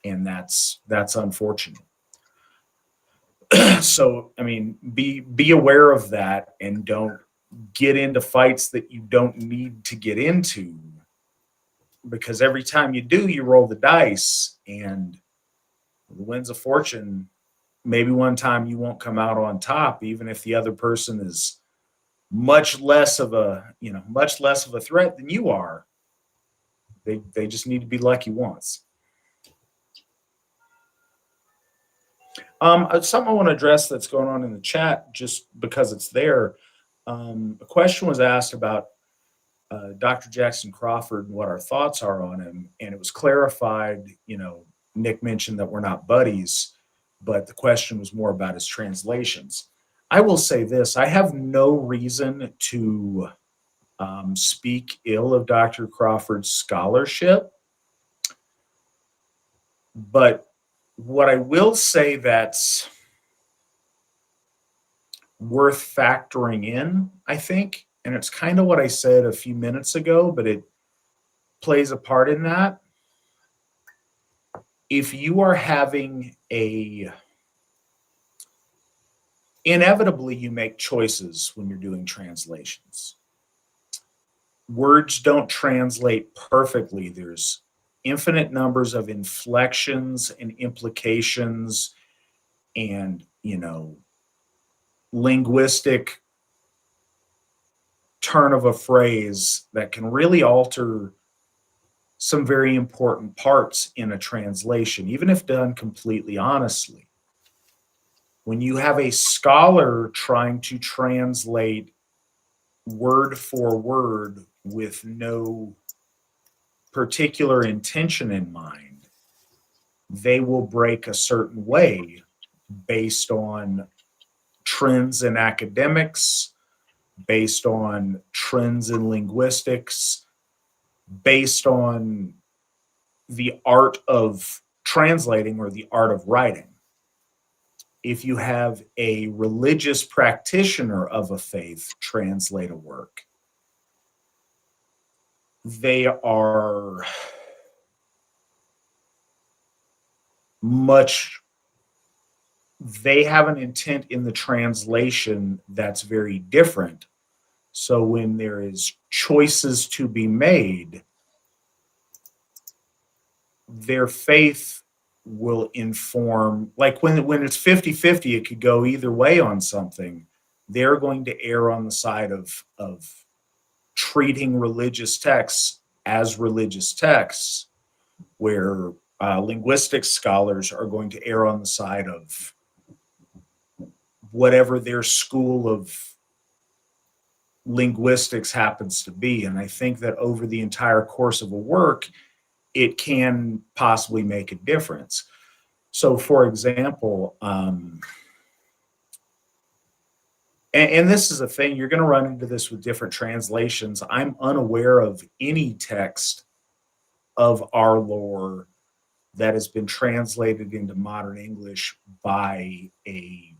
And that's unfortunate. So, be aware of that, and don't get into fights that you don't need to get into, because every time you do, you roll the dice, and the winds of fortune, maybe one time you won't come out on top, even if the other person is much less of a threat than you are. They just need to be lucky once. Something I want to address that's going on in the chat, just because it's there. A question was asked about Dr. Jackson Crawford and what our thoughts are on him, and it was clarified. Nick mentioned that we're not buddies, but the question was more about his translations. I will say this: I have no reason to speak ill of Dr. Crawford's scholarship, but what I will say that's worth factoring in, I think, and it's kind of what I said a few minutes ago, but it plays a part in that. If you are having inevitably you make choices when you're doing translations. Words don't translate perfectly. There's infinite numbers of inflections and implications and, linguistic turn of a phrase that can really alter some very important parts in a translation, even if done completely honestly. When you have a scholar trying to translate word for word with no particular intention in mind, they will break a certain way based on trends in academics, based on trends in linguistics, based on the art of translating or the art of writing. if you have a religious practitioner of a faith translate a work, they are they have an intent in the translation that's very different. So when there is choices to be made, their faith will inform, like when it's 50-50, it could go either way on something. They're going to err on the side of treating religious texts as religious texts, where linguistics scholars are going to err on the side of whatever their school of linguistics happens to be. And I think that over the entire course of a work, it can possibly make a difference. So, for example, and this is a thing, you're going to run into this with different translations. I'm unaware of any text of our lore that has been translated into modern English by a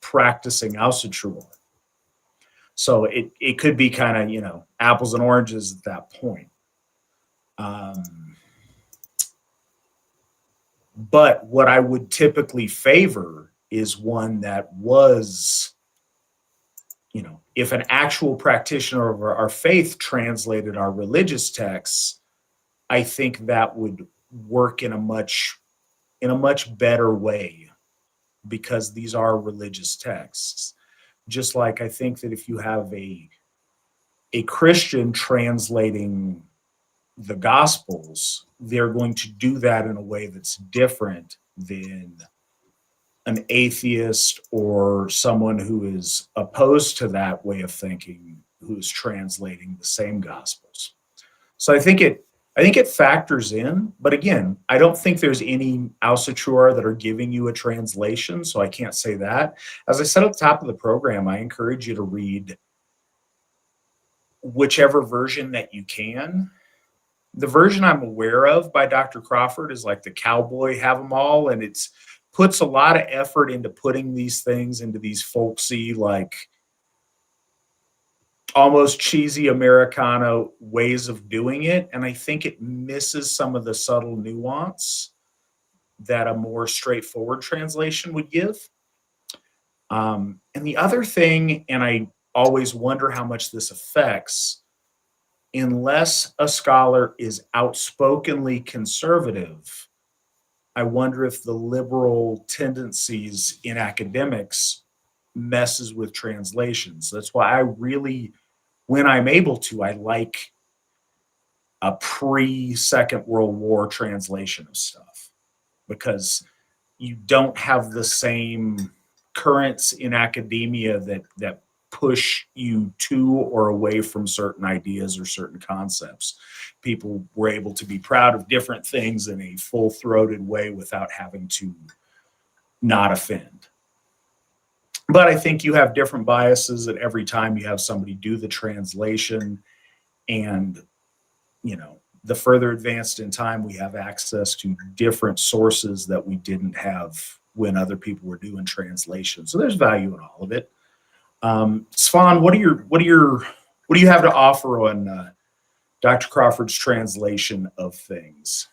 practicing Asatru. So it could be kind of, apples and oranges at that point. But what I would typically favor is one that was, if an actual practitioner of our faith translated our religious texts, I think that would work in a much better way, because these are religious texts. Just like I think that if you have a Christian translating the Gospels, they're going to do that in a way that's different than an atheist or someone who is opposed to that way of thinking, who's translating the same Gospels. So I think it factors in, but again, I don't think there's any Asatru that are giving you a translation, so I can't say that. As I said at the top of the program, I encourage you to read whichever version that you can. The version I'm aware of by Dr. Crawford is like the Cowboy Hávamál, and it's puts a lot of effort into putting these things into these folksy, like almost cheesy Americana ways of doing it. And I think it misses some of the subtle nuance that a more straightforward translation would give. And the other thing, and I always wonder how much this affects, unless a scholar is outspokenly conservative, I wonder if the liberal tendencies in academics messes with translations. That's why I really, when I'm able to, I like a pre-Second World War translation of stuff, because you don't have the same currents in academia that push you to or away from certain ideas or certain concepts. People were able to be proud of different things in a full-throated way without having to not offend. But I think you have different biases at every time you have somebody do the translation. And, the further advanced in time, we have access to different sources that we didn't have when other people were doing translation. So there's value in all of it. Svan, what do you have to offer on Dr. Crawford's translation of things?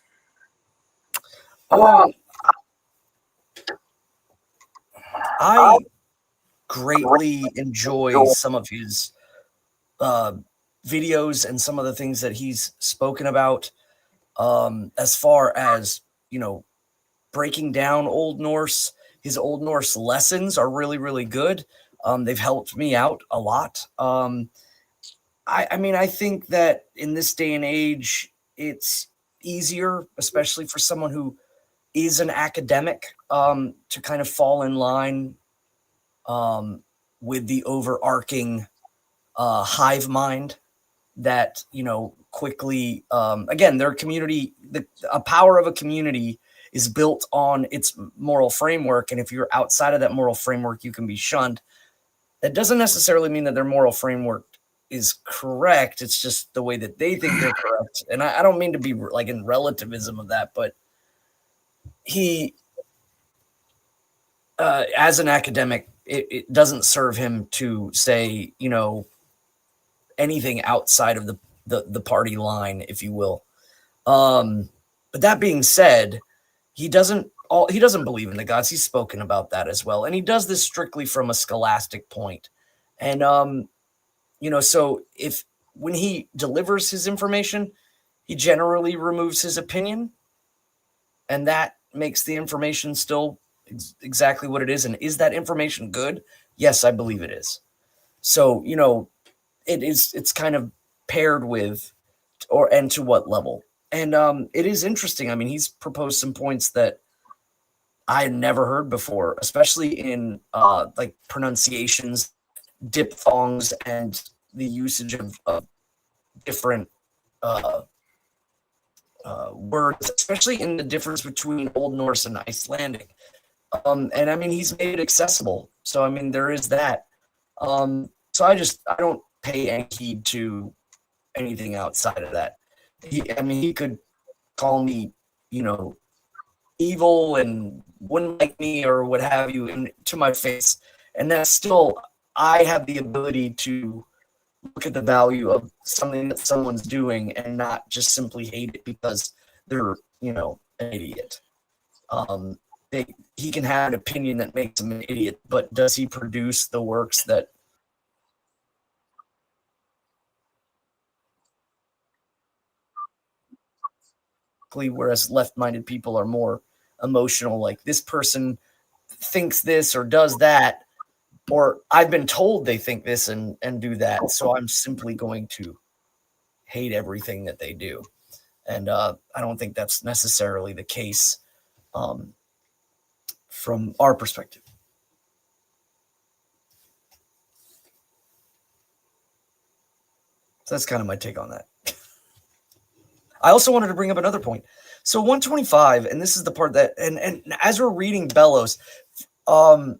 I greatly enjoy some of his videos and some of the things that he's spoken about, as far as, breaking down Old Norse. His Old Norse lessons are really, really good. They've helped me out a lot. I think that in this day and age, it's easier, especially for someone who is an academic, to kind of fall in line with the overarching hive mind that, quickly, again, their community, a power of a community is built on its moral framework. And if you're outside of that moral framework, you can be shunned. That doesn't necessarily mean that their moral framework is correct. It's just the way that they think they're correct. And I don't mean to be like in relativism of that, but he as an academic, it doesn't serve him to say, anything outside of the party line, if you will. But that being said, he doesn't believe in the gods. He's spoken about that as well, and he does this strictly from a scholastic point. And so if when he delivers his information, he generally removes his opinion, and that makes the information still exactly what it is. And is that information good? Yes, I believe it is. So it's kind of paired with, and to what level. And it is interesting. I mean, he's proposed some points that I had never heard before, especially in like pronunciations, diphthongs, and the usage of different words, especially in the difference between Old Norse and Icelandic. And I mean, he's made it accessible. So, I mean, there is that. So I don't pay any heed to anything outside of that. He could call me, evil and wouldn't like me or what have you, and to my face. And that's still, I have the ability to look at the value of something that someone's doing and not just simply hate it because they're, an idiot. He can have an opinion that makes him an idiot, but does he produce the works that whereas left-minded people are more emotional, like this person thinks this or does that, or I've been told they think this and do that, so I'm simply going to hate everything that they do. And I don't think that's necessarily the case from our perspective. So that's kind of my take on that. I also wanted to bring up another point. So 125, and this is the part that, and as we're reading Bellows, I'm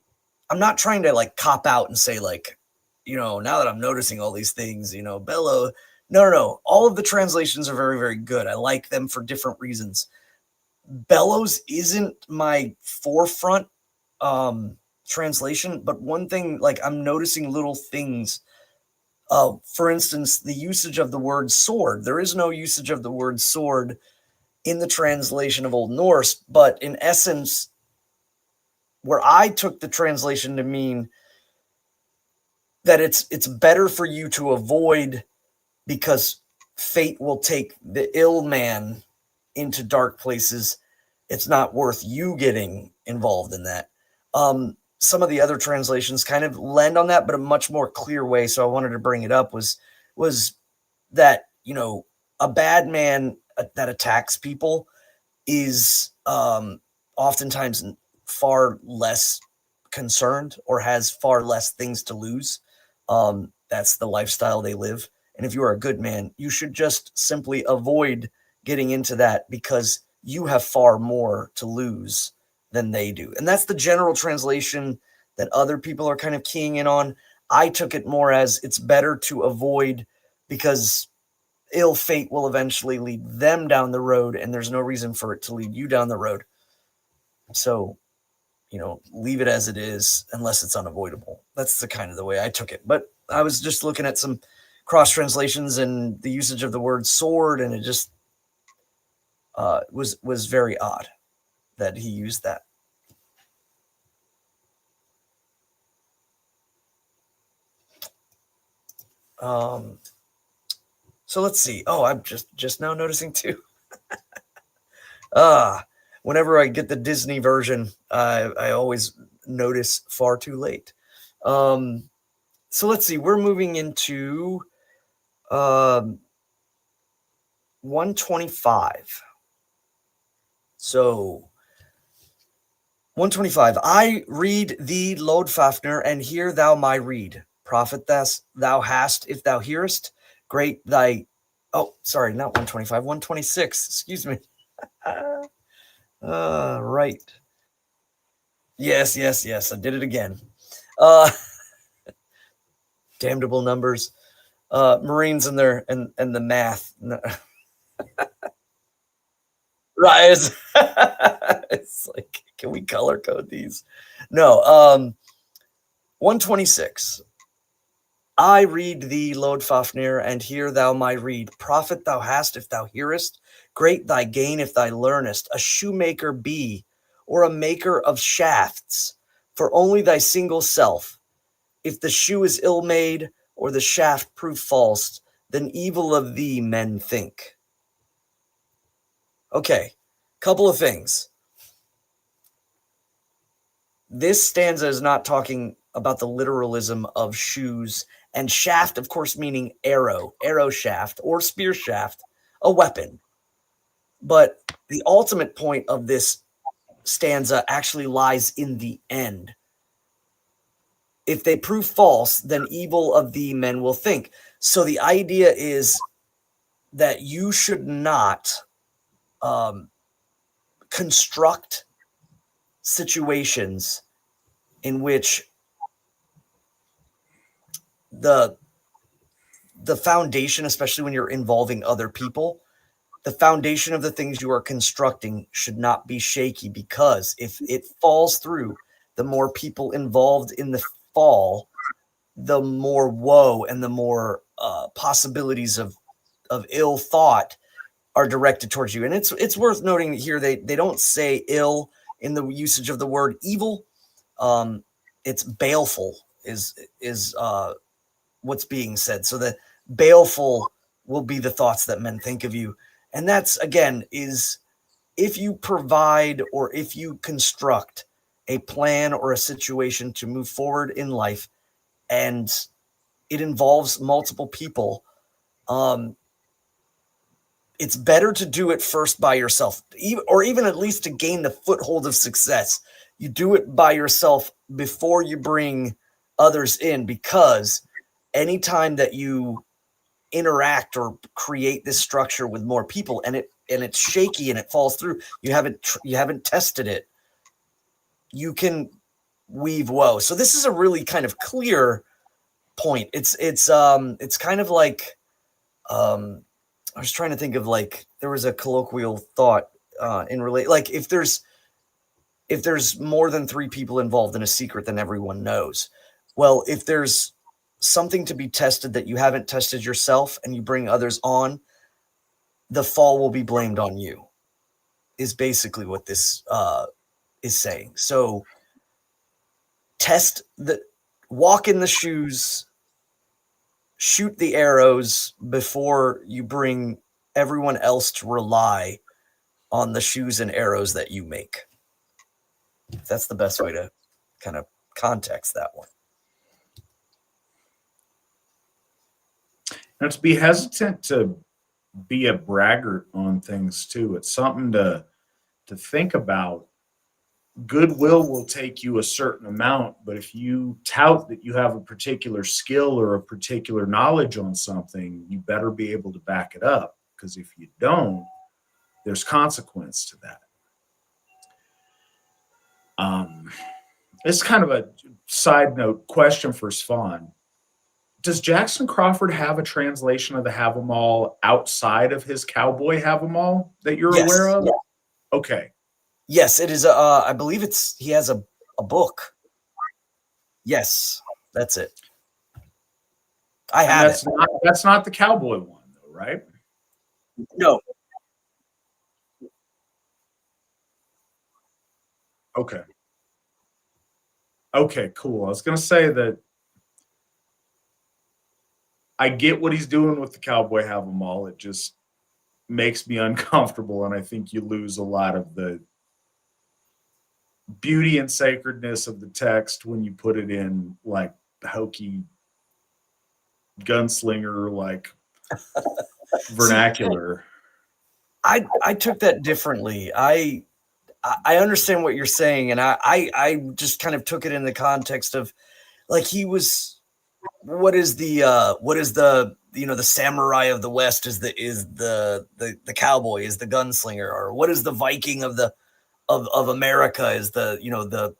not trying to like cop out and say like, now that I'm noticing all these things, Bellow. No. All of the translations are very, very good. I like them for different reasons. Bellows isn't my forefront translation, but one thing, like I'm noticing little things. For instance, the usage of the word sword. There is no usage of the word sword in the translation of Old Norse, but in essence, where I took the translation to mean that it's better for you to avoid because fate will take the ill man into dark places. It's not worth you getting involved in that. Some of the other translations kind of lend on that, but a much more clear way. So I wanted to bring it up was that, a bad man that attacks people is oftentimes far less concerned or has far less things to lose. That's the lifestyle they live. And if you are a good man, you should just simply avoid getting into that because you have far more to lose than they do. And that's the general translation that other people are kind of keying in on. I took it more as it's better to avoid because ill fate will eventually lead them down the road, and there's no reason for it to lead you down the road. So, leave it as it is unless it's unavoidable. That's the kind of the way I took it. But I was just looking at some cross translations and the usage of the word sword, and it just was very odd that he used that. So let's see. Oh, I'm just now noticing too. Whenever I get the Disney version, I always notice far too late. So let's see. We're moving into 125. So 125. I read thee, Lodfafner, and hear thou my reed. Prophet thou hast, if thou hearest, great thy. Oh, sorry, not 125, 126. Excuse me. Right. Yes. I did it again. Damnable numbers. Marines and their and the math. Right. It's like, can we color code these? No. 126. I read thee, Lord Fafnir, and hear thou my reed. Profit thou hast if thou hearest, great thy gain if thou learnest. A shoemaker be, or a maker of shafts, for only thy single self. If the shoe is ill made, or the shaft prove false, then evil of thee men think. Okay, couple of things. This stanza is not talking about the literalism of shoes, and shaft, of course, meaning arrow shaft, or spear shaft, a weapon. But the ultimate point of this stanza actually lies in the end. If they prove false, then evil of thee men will think. So the idea is that you should not construct situations in which the foundation, especially when you're involving other people, the foundation of the things you are constructing should not be shaky, because if it falls through, the more people involved in the fall, the more woe and the more possibilities of ill thought are directed towards you. And it's worth noting here they don't say ill in the usage of the word evil. It's baleful is what's being said. So the baleful will be the thoughts that men think of you. And that's, again, is if you provide or if you construct a plan or a situation to move forward in life and it involves multiple people, it's better to do it first by yourself, or even at least to gain the foothold of success. You do it by yourself before you bring others in, because anytime that you interact or create this structure with more people and it's shaky and it falls through, you haven't tested it, you can weave woe. So this is a really kind of clear point. It's kind of like I was trying to think of, like, there was a colloquial thought in relate, like if there's more than 3 people involved in a secret, then everyone knows. Well, if there's something to be tested that you haven't tested yourself and you bring others on, the fall will be blamed on you, is basically what this is saying. So walk in the shoes, shoot the arrows before you bring everyone else to rely on the shoes and arrows that you make. That's the best way to kind of context that one. Now, to be hesitant to be a braggart on things too. It's something to think about. Goodwill will take you a certain amount, but if you tout that you have a particular skill or a particular knowledge on something, you better be able to back it up, because if you don't, there's consequence to that. It's kind of a side note question for Svan. Does Jackson Crawford have a translation of the Hávamál outside of his cowboy Hávamál that you're aware of? Yeah. Okay. Yes, it is. I believe he has a book. Yes, that's it. I have it. That's not the cowboy one, though, right? No. Okay. Okay, cool. I was going to say that I get what he's doing with the cowboy Hávamál. It just makes me uncomfortable, and I think you lose a lot of the beauty and sacredness of the text when you put it in like hokey gunslinger like vernacular. I took that differently. I understand what you're saying, and I just kind of took it in the context of, like, he was, what is the the samurai of the West is the cowboy, is the gunslinger, or what is the Viking of America is the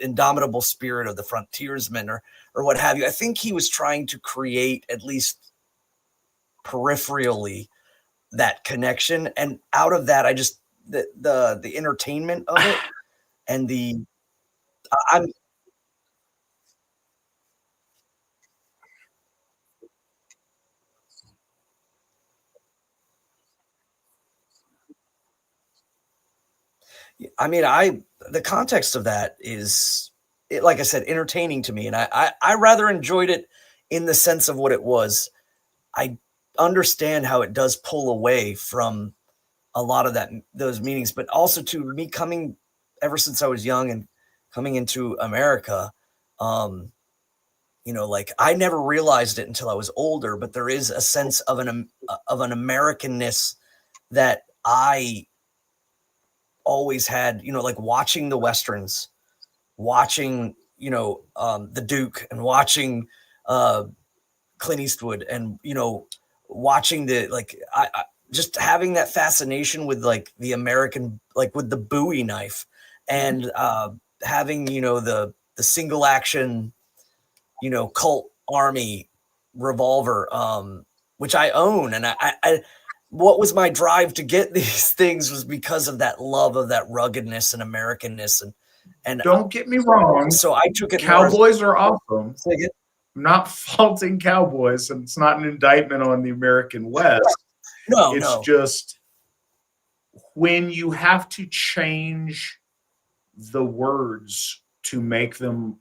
indomitable spirit of the frontiersman, or what have you. I think he was trying to create, at least peripherally, that connection, and out of that I just the entertainment of it and I'm I mean, the context of that is, like I said, entertaining to me, and I rather enjoyed it in the sense of what it was. I understand how it does pull away from a lot of those meanings, but also to me coming ever since I was young and coming into America, like I never realized it until I was older, but there is a sense of an Americanness that I always had, like watching the Westerns, watching, the Duke and watching Clint Eastwood and, watching I just having that fascination with like the American, like with the Bowie knife and having, the single action, Colt Army revolver, which I own. And I what was my drive to get these things was because of that love of that ruggedness and Americanness. And don't get me wrong. So I took it. Cowboys are awesome. I'm not faulting cowboys, and it's not an indictment on the American West. It's just when you have to change the words to make them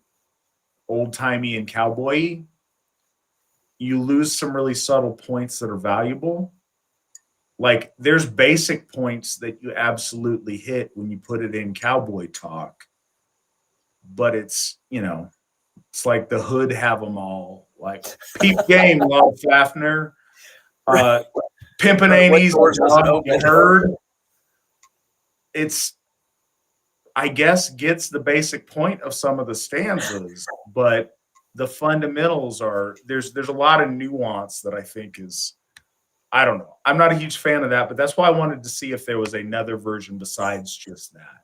old-timey and cowboy-y, you lose some really subtle points that are valuable. Like there's basic points that you absolutely hit when you put it in cowboy talk, but it's, it's like the hood Hávamál, like peep game, Lord Fafner, pimpin' ain't easy, you heard. It's, I guess, gets the basic point of some of the stanzas, but the fundamentals are there's a lot of nuance that I think is, I don't know. I'm not a huge fan of that, but that's why I wanted to see if there was another version besides just that.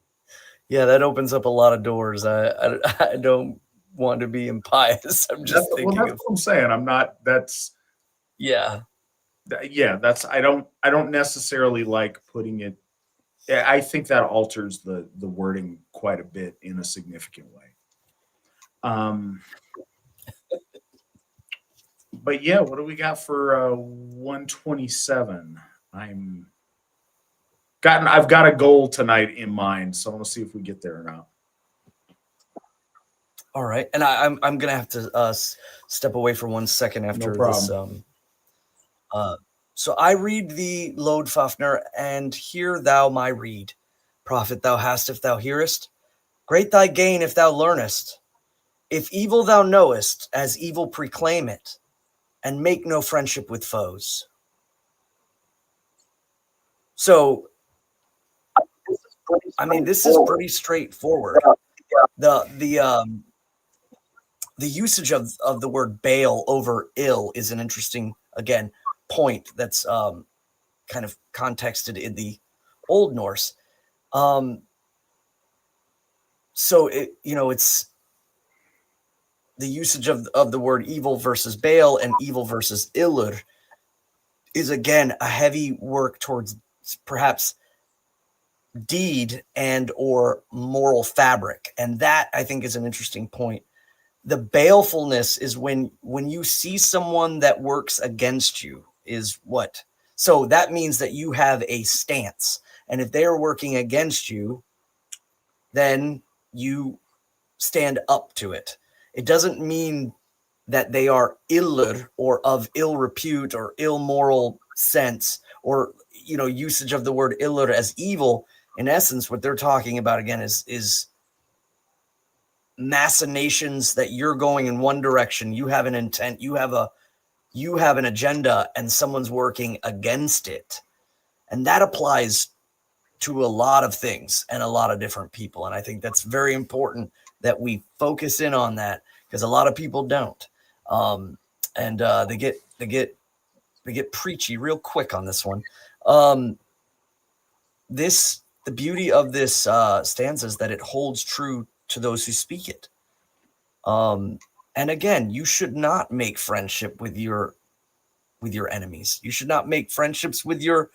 Yeah, that opens up a lot of doors. I don't want to be impious. I'm just thinking. Well, that's what I'm saying. I'm not. That's yeah. That's I don't necessarily like putting it. I think that alters the wording quite a bit in a significant way. But yeah, what do we got for 127? I've got a goal tonight in mind, so I want to see if we get there or not. All right, and I'm gonna have to step away for 1 second after this. So I read thee, Lode Fafner, and hear thou my reed. Profit thou hast if thou hearest. Great thy gain if thou learnest. If evil thou knowest, as evil proclaim it, and make no friendship with foes. So, I mean, this is pretty straightforward. The usage of the word bale over ill is an interesting, again, point that's kind of contexted in the Old Norse. So it's the usage of the word evil versus bale and evil versus illur is again a heavy work towards perhaps deed and or moral fabric, and that I think is an interesting point. The balefulness is when you see someone that works against you is what. So that means that you have a stance, and if they are working against you, then you stand up to it. It doesn't mean that they are illur or of ill repute or ill moral sense or usage of the word illur as evil. In essence, what they're talking about again is machinations that you're going in one direction. You have an intent, you have an agenda, and someone's working against it. And that applies to a lot of things and a lot of different people. And I think that's very important that we focus in on that, because a lot of people don't. And they get preachy real quick on this one. The beauty of this stanza is that it holds true to those who speak it. And again, you should not make friendship with your enemies. You should not make friendships with your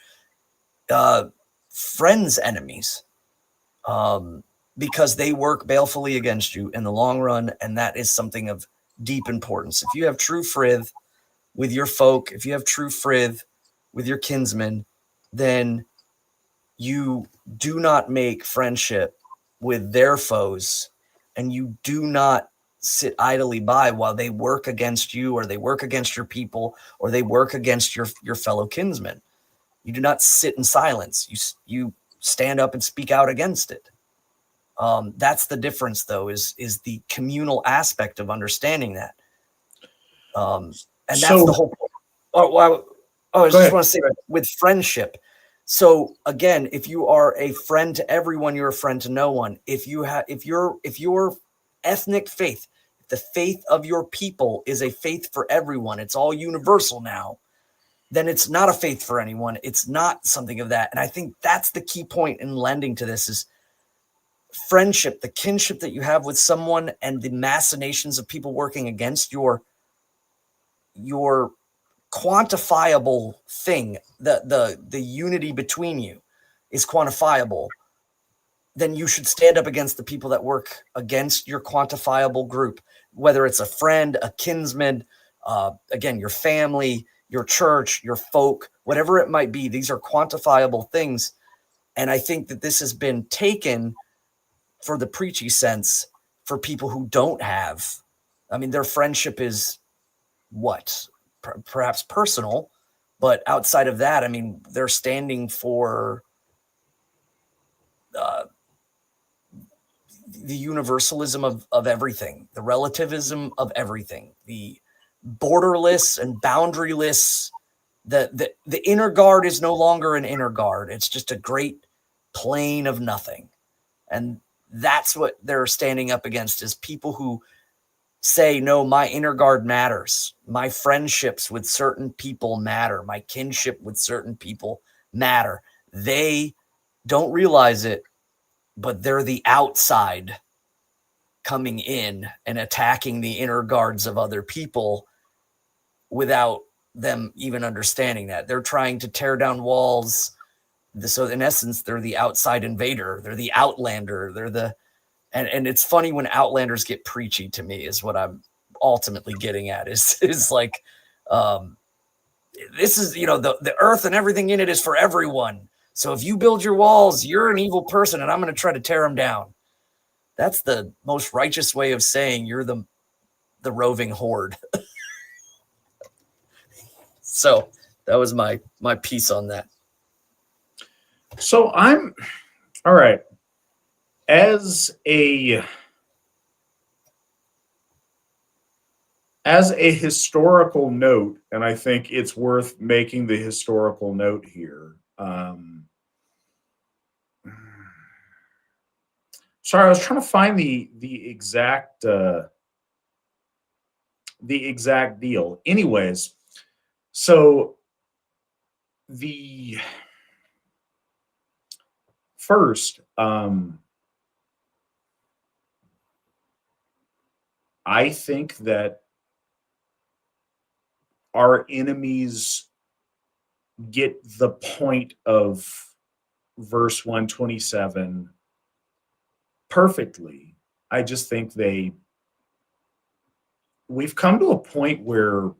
friends' enemies, because they work balefully against you in the long run, and that is something of deep importance. If you have true frith with your folk, if you have true frith with your kinsmen, then you do not make friendship with their foes, and you do not sit idly by while they work against you, or they work against your people, or they work against your fellow kinsmen. You do not sit in silence. You stand up and speak out against it. That's the difference, though, is the communal aspect of understanding that. And that's the whole point. I just want to say, with friendship. So again, if you are a friend to everyone, you're a friend to no one. If your ethnic faith, the faith of your people is a faith for everyone, it's all universal now, then it's not a faith for anyone. It's not something of that. And I think that's the key point in lending to this is friendship, the kinship that you have with someone, and the machinations of people working against your quantifiable thing, the unity between you is quantifiable. Then you should stand up against the people that work against your quantifiable group, whether it's a friend, a kinsman, again, your family, your church, your folk, whatever it might be. These are quantifiable things. And I think that this has been taken for the preachy sense for people who don't have, I mean, their friendship is what? Perhaps personal, but outside of that, I mean, they're standing for the universalism of everything, the relativism of everything, the borderless and boundaryless. The inner guard is no longer an inner guard. It's just a great plain of nothing. And that's what they're standing up against, is people who say, no, my inner guard matters. My friendships with certain people matter. My kinship with certain people matter. They don't realize it, but they're the outside coming in and attacking the inner guards of other people without them even understanding that. They're trying to tear down walls. So in essence, they're the outside invader. They're the outlander. And it's funny when outlanders get preachy to me, is what I'm ultimately getting at, is like, this is, the earth and everything in it is for everyone. So if you build your walls, you're an evil person, and I'm going to try to tear them down. That's the most righteous way of saying you're the roving horde. So that was my piece on that. So I'm all right. As a historical note, and I think it's worth making the historical note here. Sorry, I was trying to find the exact deal. Anyways, so the first, I think that our enemies get the point of verse 127 perfectly. I just think we've come to a point where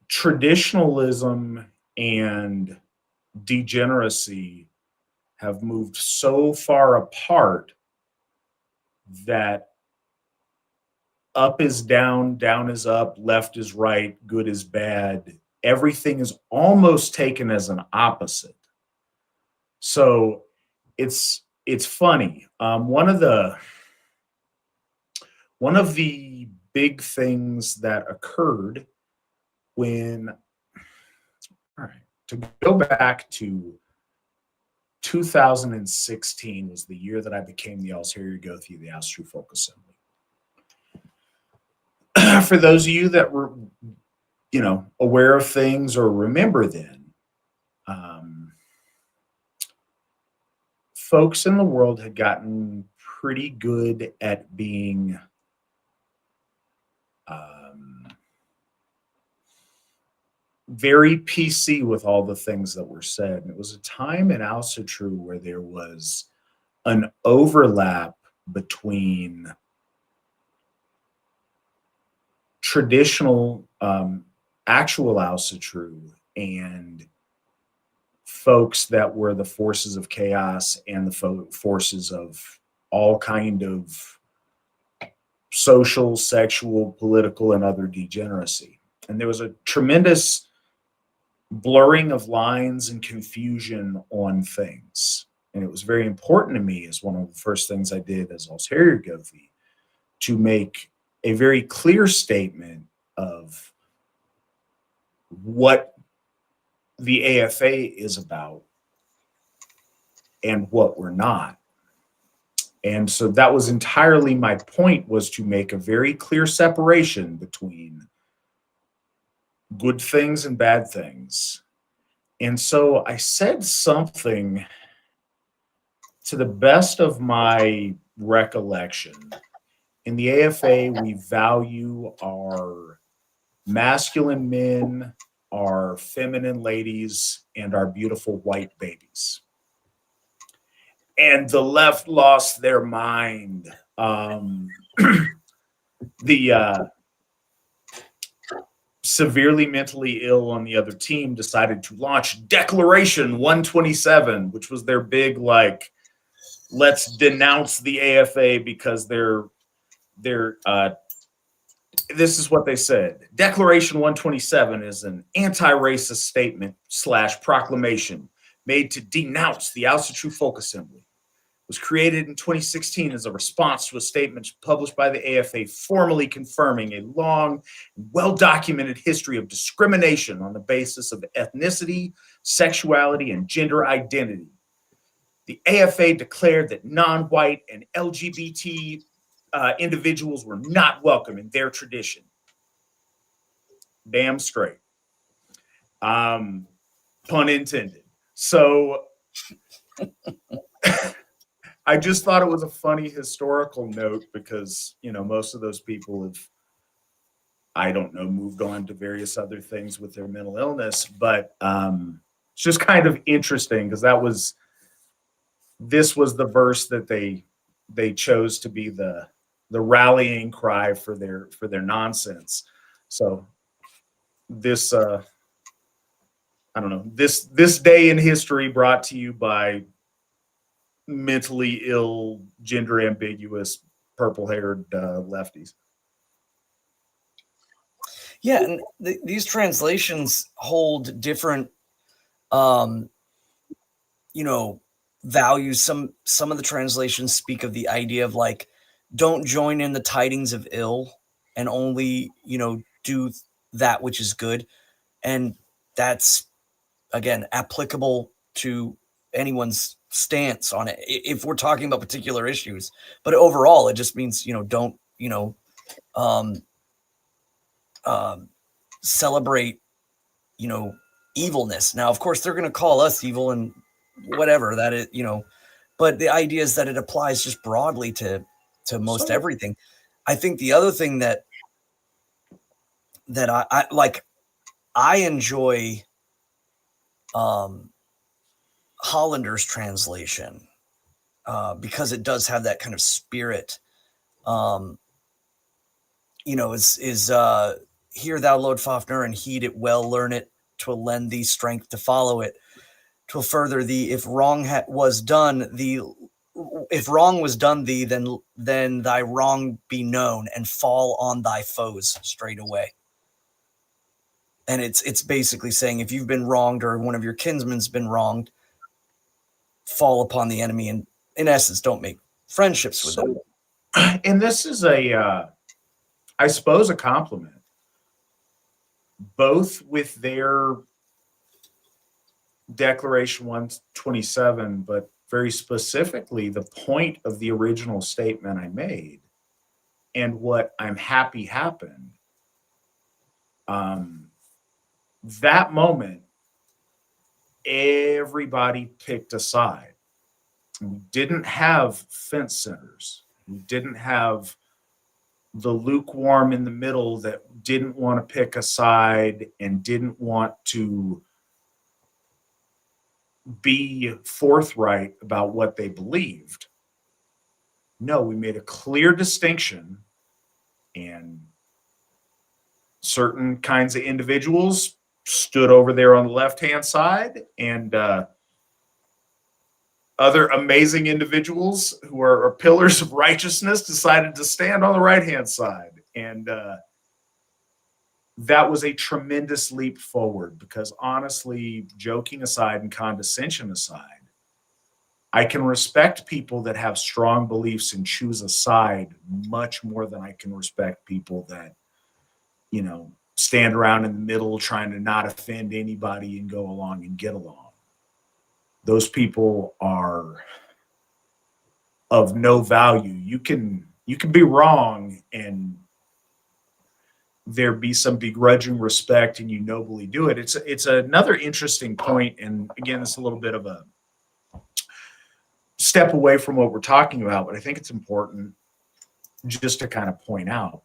traditionalism and degeneracy have moved so far apart that up is down, down is up, left is right, good is bad. Everything is almost taken as an opposite. So it's funny. One of the big things that occurred when, all right, to go back to 2016 was the year that I became the Ulterior Gothi of the Asatru Folk Assembly. For those of you that were, aware of things or remember then, folks in the world had gotten pretty good at being very PC with all the things that were said. And it was a time in Asatru where there was an overlap between traditional actual Asatru and folks that were the forces of chaos and the forces of all kind of social, sexual, political, and other degeneracy. And there was a tremendous blurring of lines and confusion on things. And it was very important to me, as one of the first things I did as Ulterior Gothi, to make a very clear statement of what the AFA is about and what we're not. And so that was entirely my point, was to make a very clear separation between good things and bad things. And so I said something, to the best of my recollection. In the AFA, we value our masculine men, our feminine ladies, and our beautiful white babies. And the left lost their mind. The severely mentally ill on the other team decided to launch Declaration 127, which was their big, like, let's denounce the AFA because this is what they said. Declaration 127 is an anti-racist statement / proclamation made to denounce the Asatru Folk Assembly. It was created in 2016 as a response to a statement published by the AFA formally confirming a long, well-documented history of discrimination on the basis of ethnicity, sexuality, and gender identity. The AFA declared that non-white and LGBT individuals were not welcome in their tradition. Damn straight. Pun intended. So I just thought it was a funny historical note because, you know, most of those people have, I don't know, moved on to various other things with their mental illness. But it's just kind of interesting because this was the verse that they chose to be the rallying cry for their nonsense. So this I don't know, this day in history brought to you by mentally ill, gender ambiguous, purple-haired lefties. Yeah, and these translations hold different values. Some of the translations speak of the idea of, like, don't join in the tidings of ill and only, do that which is good. And that's, again, applicable to anyone's stance on it if we're talking about particular issues. But overall, it just means, don't, celebrate, evilness. Now, of course, they're going to call us evil and whatever that is, but the idea is that it applies just broadly to most everything. I think the other thing that I like, I enjoy Hollander's translation because it does have that kind of spirit. Is hear thou, Lord Fafnir, and heed it well, learn it, 'twill lend thee strength to follow it, 'twill further thee. If wrong was done thee, then thy wrong be known and fall on thy foes straight away. And it's basically saying, if you've been wronged or one of your kinsmen's been wronged, fall upon the enemy, and in essence, don't make friendships with them. And this is I suppose, a compliment, both with their Declaration 127, but very specifically the point of the original statement I made and what I'm happy happened. That moment, everybody picked a side. We didn't have fence sitters. We didn't have the lukewarm in the middle that didn't want to pick a side and didn't want to be forthright about what they believed. No, we made a clear distinction, and certain kinds of individuals stood over there on the left-hand side, and other amazing individuals who are pillars of righteousness decided to stand on the right-hand side. And that was a tremendous leap forward, because honestly, joking aside and condescension aside, I can respect people that have strong beliefs and choose a side much more than I can respect people that, you know, stand around in the middle trying to not offend anybody and go along and get along. Those people are of no value. You can be wrong and there be some begrudging respect and you nobly do it. It's another interesting point, and again, it's a little bit of a step away from what we're talking about, but I think it's important just to kind of point out.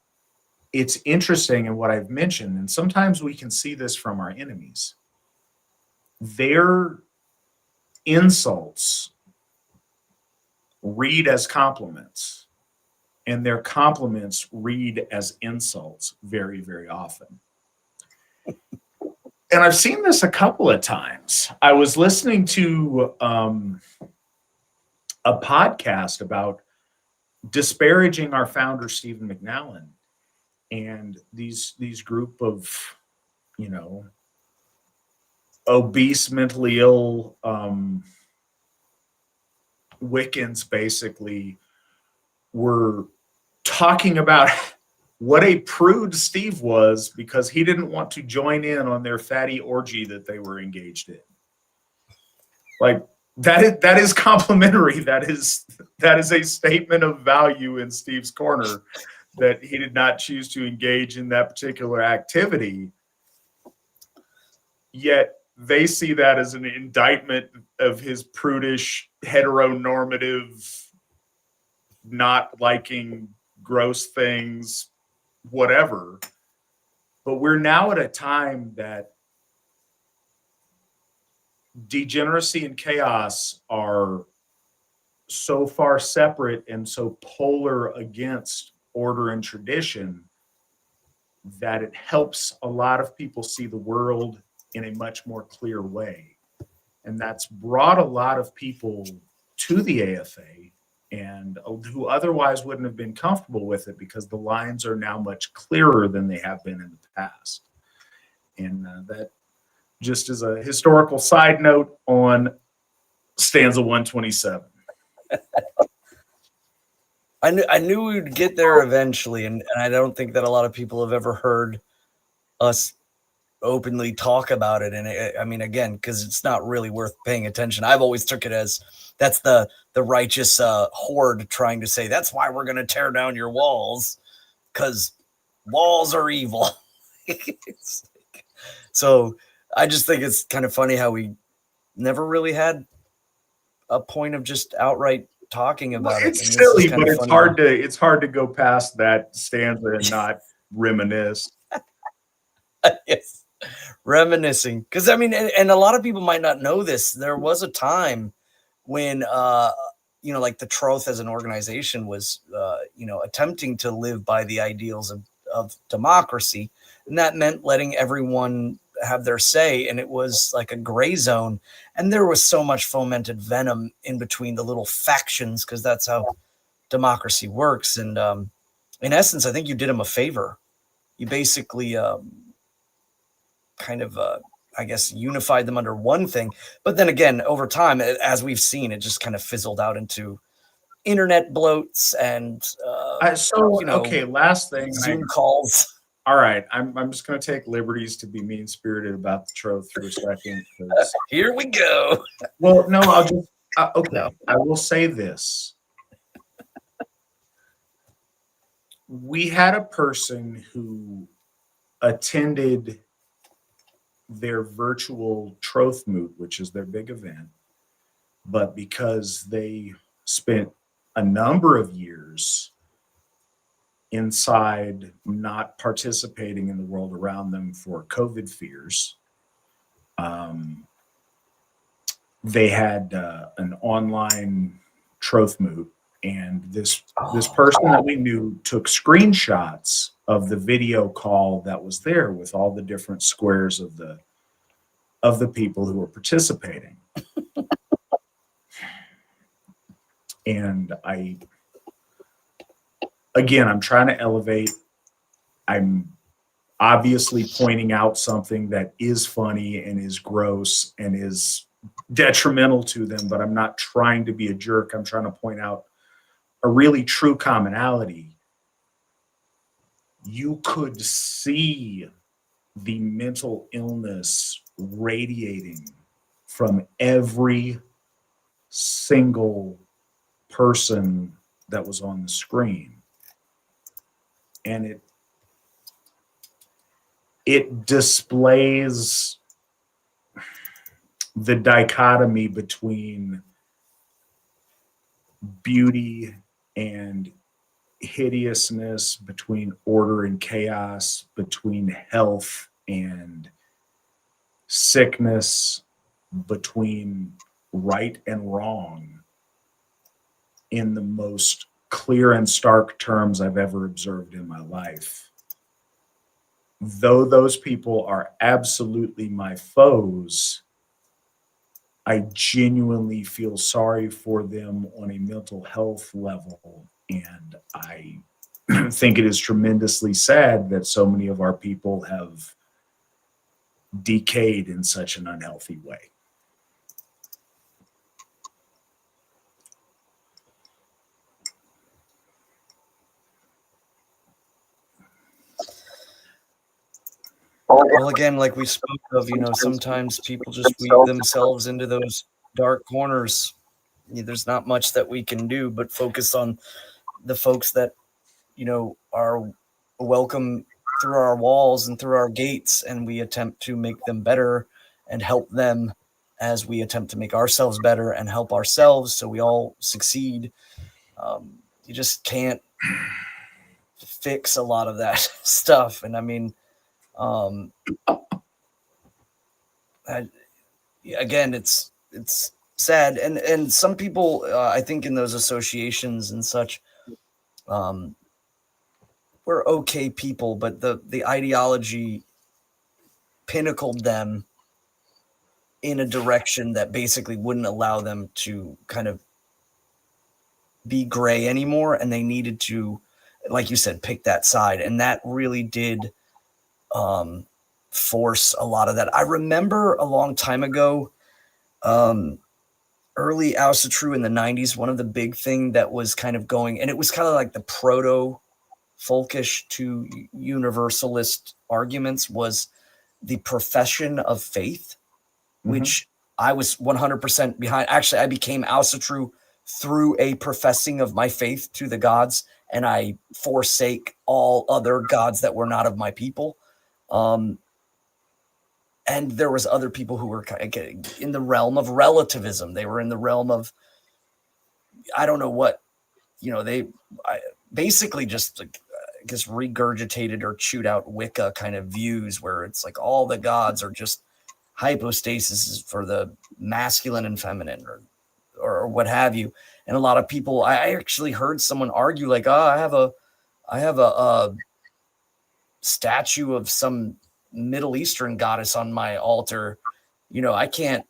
It's interesting in what I've mentioned, and sometimes we can see this from our enemies. Their insults read as compliments, and their compliments read as insults very, very often. And I've seen this a couple of times. I was listening to a podcast about disparaging our founder, Stephen McNallen, and these group of, you know, obese, mentally ill Wiccans basically were talking about what a prude Steve was because he didn't want to join in on their fatty orgy that they were engaged in. Like, that is complimentary. That is a statement of value in Steve's corner, that he did not choose to engage in that particular activity. Yet they see that as an indictment of his prudish, heteronormative, not liking gross things, whatever. But we're now at a time that degeneracy and chaos are so far separate and so polar against order and tradition that it helps a lot of people see the world in a much more clear way. And that's brought a lot of people to the AFA and who otherwise wouldn't have been comfortable with it, because the lines are now much clearer than they have been in the past. And that just as a historical side note on stanza 127. I knew we would get there eventually, and I don't think that a lot of people have ever heard us openly talk about it. And I mean, again, because it's not really worth paying attention. I've always took it as that's the righteous horde trying to say that's why we're going to tear down your walls, because walls are evil. So I just think it's kind of funny how we never really had a point of just outright talking about it. It's silly, but it's hard to go past that stanza and not reminisce. Yes, reminiscing, because I mean, and a lot of people might not know this. There was a time when you know, like the Troth as an organization was you know, attempting to live by the ideals of democracy, and that meant letting everyone have their say, and it was like a gray zone, and there was so much fomented venom in between the little factions, because that's how democracy works. And in essence, I think you did them a favor. You basically kind of I guess unified them under one thing, but then again, over time, as we've seen, it just kind of fizzled out into internet bloats and so you know, okay, last thing, Zoom calls. All right, I'm just going to take liberties to be mean-spirited about the Troth for a second. Here we go. Well, no, I'll just okay. No. I will say this: we had a person who attended their virtual Troth Moot, which is their big event, but because they spent a number of years inside, not participating in the world around them for COVID fears. They had an online troth moot, and this person that we knew took screenshots of the video call that was there with all the different squares of the people who were participating. And I'm trying to elevate. I'm obviously pointing out something that is funny and is gross and is detrimental to them, but I'm not trying to be a jerk. I'm trying to point out a really true commonality. You could see the mental illness radiating from every single person that was on the screen. And it displays the dichotomy between beauty and hideousness, between order and chaos, between health and sickness, between right and wrong, in the most clear and stark terms I've ever observed in my life. Though those people are absolutely my foes, I genuinely feel sorry for them on a mental health level. And I think it is tremendously sad that so many of our people have decayed in such an unhealthy way. Well, again, like we spoke of, sometimes people just weave themselves into those dark corners. There's not much that we can do but focus on the folks that, are welcome through our walls and through our gates, and we attempt to make them better and help them as we attempt to make ourselves better and help ourselves so we all succeed. You just can't fix a lot of that stuff. And I mean, again, it's sad, and some people, I think, in those associations and such, we're okay people, but the ideology pinnacled them in a direction that basically wouldn't allow them to kind of be gray anymore, and they needed to, like you said, pick that side, and that really did force a lot of that. I remember a long time ago, early Asatru in the 90s, one of the big thing that was kind of going, and it was kind of like the proto folkish to universalist arguments, was the profession of faith, which I was 100% behind. Actually, I became Asatru through a professing of my faith to the gods, and I forsake all other gods that were not of my people. And there was other people who were in the realm of relativism. They were in the realm of, I don't know what, they basically just regurgitated or chewed out Wicca kind of views, where it's like all the gods are just hypostasis for the masculine and feminine, or what have you. And a lot of people, I actually heard someone argue like, I have a statue of some Middle Eastern goddess on my altar. I can't,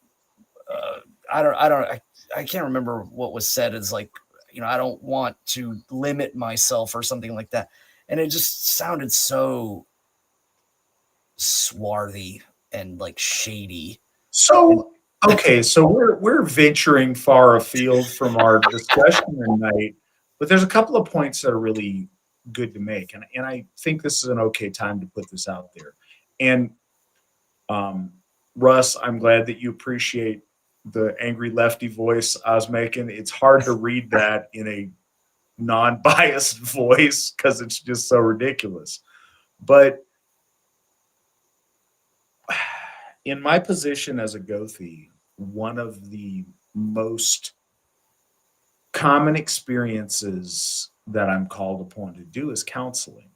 I can't remember what was said. It's like, I don't want to limit myself or something like that. And it just sounded so swarthy and like shady. So, okay, so we're venturing far afield from our discussion tonight, but there's a couple of points that are really good to make, and I think this is an okay time to put this out there. And Russ, I'm glad that you appreciate the angry lefty voice I was making. It's hard to read that in a non-biased voice because it's just so ridiculous. But in my position as a Gothi, one of the most common experiences that I'm called upon to do is counseling.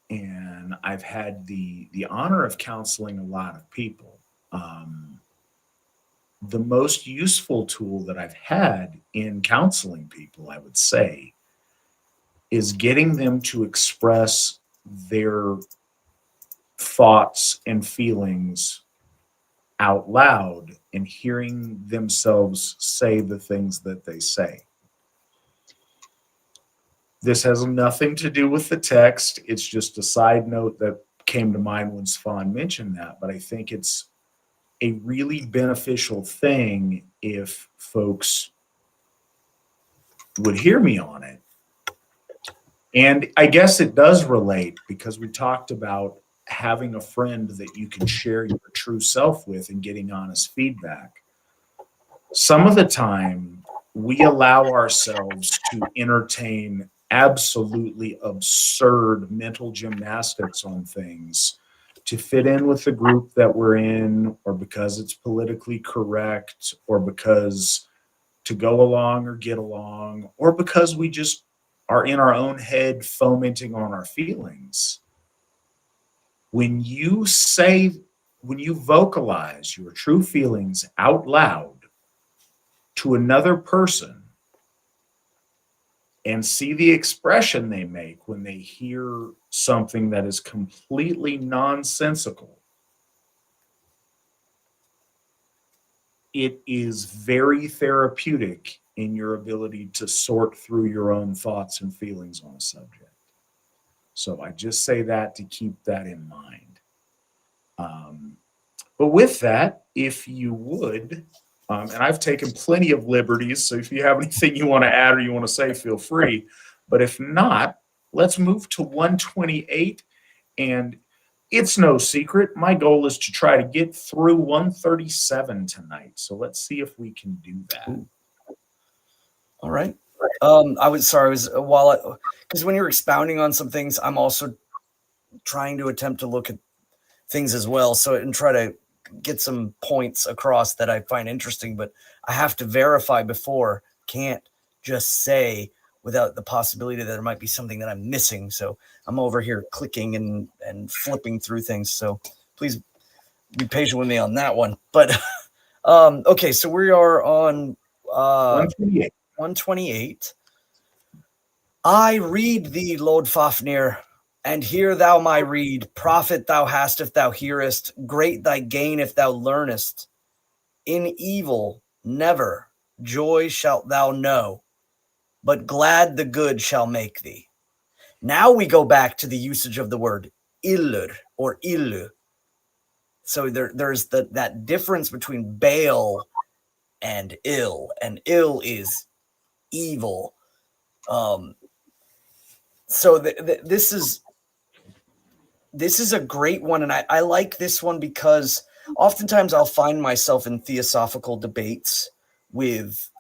And I've had the honor of counseling a lot of people. The most useful tool that I've had in counseling people, I would say, is getting them to express their thoughts and feelings out loud and hearing themselves say the things that they say. This has nothing to do with the text. It's just a side note that came to mind when Svan mentioned that, but I think it's a really beneficial thing if folks would hear me on it. And I guess it does relate because we talked about having a friend that you can share your true self with and getting honest feedback. Some of the time, we allow ourselves to entertain absolutely absurd mental gymnastics on things to fit in with the group that we're in, or because it's politically correct, or because to go along or get along, or because we just are in our own head fomenting on our feelings. When you vocalize your true feelings out loud to another person and see the expression they make when they hear something that is completely nonsensical, it is very therapeutic in your ability to sort through your own thoughts and feelings on a subject. So I just say that to keep that in mind. But with that, if you would, and I've taken plenty of liberties, so if you have anything you want to add or you want to say, feel free. But if not, let's move to 128. And it's no secret, my goal is to try to get through 137 tonight. So let's see if we can do that. Ooh. All right. Because when you're expounding on some things, I'm also trying to attempt to look at things as well. So and try to get some points across that I find interesting, but I have to verify before. Can't just say without the possibility that there might be something that I'm missing. So I'm over here clicking and flipping through things. So please be patient with me on that one. But okay, so we are on 128. 128. I read thee, Lord Fafnir, and hear thou my reed. Profit thou hast if thou hearest, great thy gain if thou learnest. In evil never joy shalt thou know, but glad the good shall make thee. Now we go back to the usage of the word illur or illu. So there's that difference between bale and ill is evil. So this is a great one, and I like this one because oftentimes I'll find myself in theosophical debates with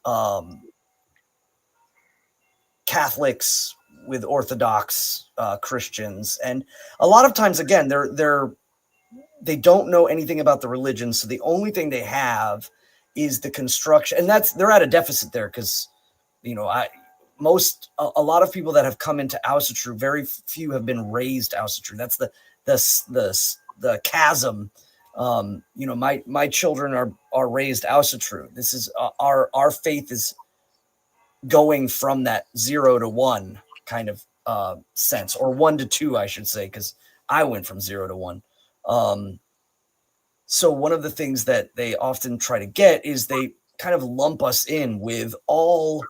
Catholics, with Orthodox Christians, and a lot of times, again, they don't know anything about the religion, so the only thing they have is the construction, and they're at a deficit there because a lot of people that have come into Asatru, very few have been raised Asatru. That's the chasm. My children are raised Asatru. This is our faith is going from that 0 to 1 kind of sense, or 1 to 2, I should say, because I went from 0 to 1. So one of the things that they often try to get is they kind of lump us in with all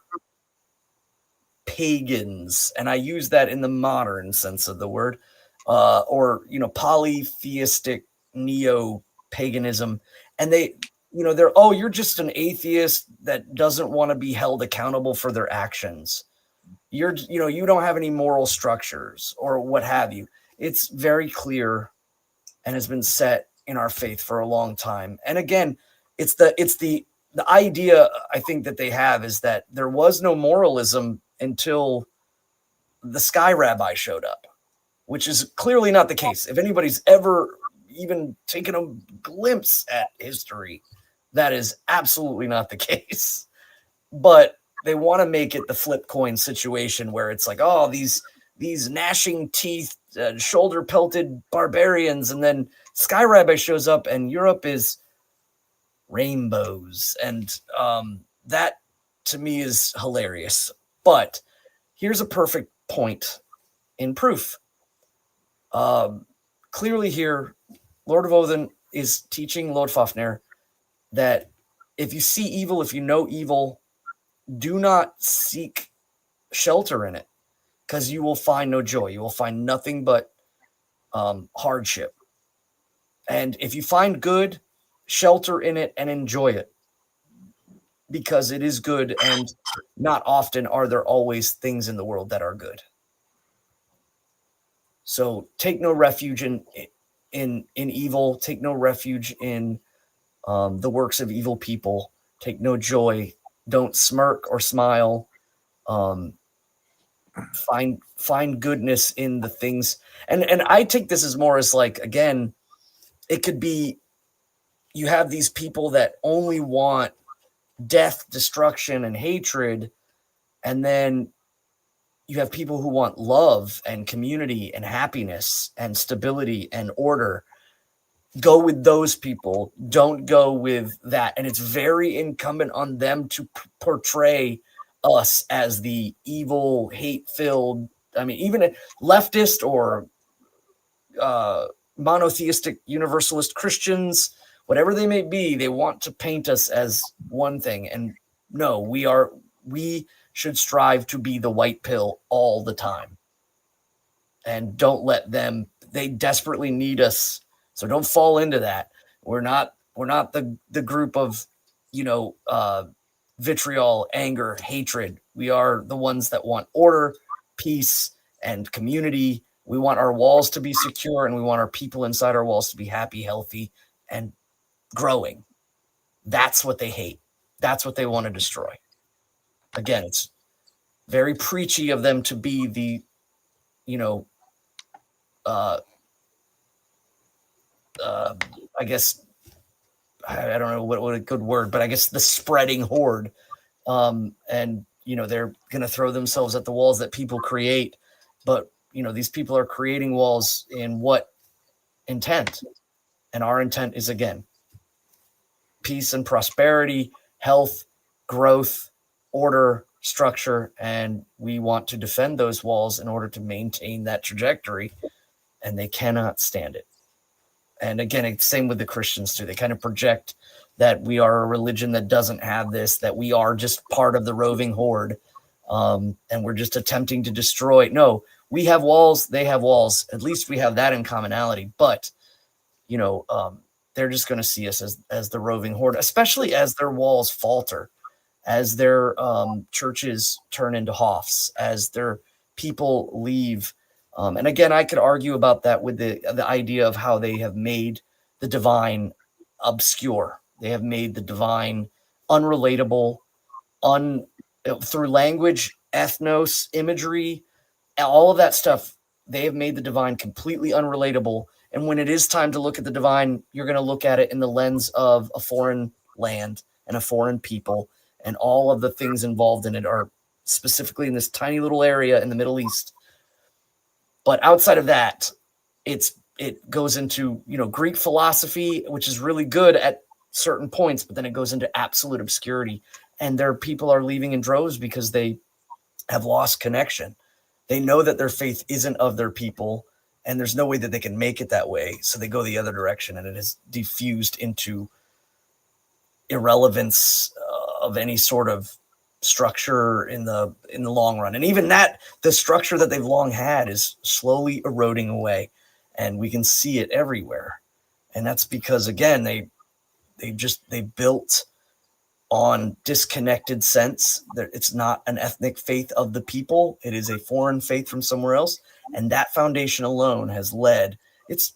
pagans, and I use that in the modern sense of the word, or polytheistic neo-paganism, and they're you're just an atheist that doesn't want to be held accountable for their actions. You don't have any moral structures or what have you. It's very clear and has been set in our faith for a long time. And again, it's the idea I think that they have is that there was no moralism until the Sky Rabbi showed up, which is clearly not the case. If anybody's ever even taken a glimpse at history, that is absolutely not the case. But want to make it the flip coin situation where it's like, oh, these gnashing teeth, shoulder pelted barbarians, and then Sky Rabbi shows up and Europe is rainbows, and that to me is hilarious. But here's a perfect point in proof. Clearly here, Lord of Odin is teaching Lodfafnir that if you see evil, if you know evil, do not seek shelter in it, because you will find no joy. You will find nothing but hardship. And if you find good, shelter in it and enjoy it, because it is good, and not often are there always things in the world that are good. So take no refuge in evil. Take no refuge in the works of evil people. Take no joy. Don't smirk or smile. Find goodness in the things. And I take this as more as like, again, it could be you have these people that only want death, destruction, and hatred, and then you have people who want love and community and happiness and stability and order. Go with those people. Don't go with that. And it's very incumbent on them to portray us as the evil, hate-filled, I mean, even a leftist or monotheistic universalist Christians, whatever they may be, they want to paint us as one thing. And no, we should strive to be the white pill all the time. And don't let them, they desperately need us. So don't fall into that. We're not the group of, vitriol, anger, hatred. We are the ones that want order, peace, and community. We want our walls to be secure, and we want our people inside our walls to be happy, healthy, and growing. That's what they hate. That's what they want to destroy. Again, it's very preachy of them to be the, I guess, I don't know what a good word, but I guess the spreading horde. And, they're going to throw themselves at the walls that people create. But, these people are creating walls in what intent? And our intent is, again, peace and prosperity, health, growth, order, structure. And we want to defend those walls in order to maintain that trajectory. And they cannot stand it. And again, it's same with the Christians too. They kind of project that we are a religion that doesn't have this, that we are just part of the roving horde, and we're just attempting to destroy. No, we have walls, they have walls. At least we have that in commonality. But, they're just going to see us as the roving horde, especially as their walls falter, as their churches turn into Hoffs, as their people leave. And again, I could argue about that with the idea of how they have made the divine obscure. They have made the divine unrelatable, through language, ethnos, imagery, all of that stuff. They have made the divine completely unrelatable. And when it is time to look at the divine, you're going to look at it in the lens of a foreign land and a foreign people, and all of the things involved in it are specifically in this tiny little area in the Middle East. But outside of that, it goes into, Greek philosophy, which is really good at certain points, but then it goes into absolute obscurity. And their people are leaving in droves because they have lost connection. They know that their faith isn't of their people, and there's no way that they can make it that way. So they go the other direction, and it is diffused into irrelevance of any sort of structure in the long run. And even that, the structure that they've long had is slowly eroding away, and we can see it everywhere. And that's because, again, they built on disconnected sense. It's not an ethnic faith of the people. It is a foreign faith from somewhere else. And that foundation alone has led, it's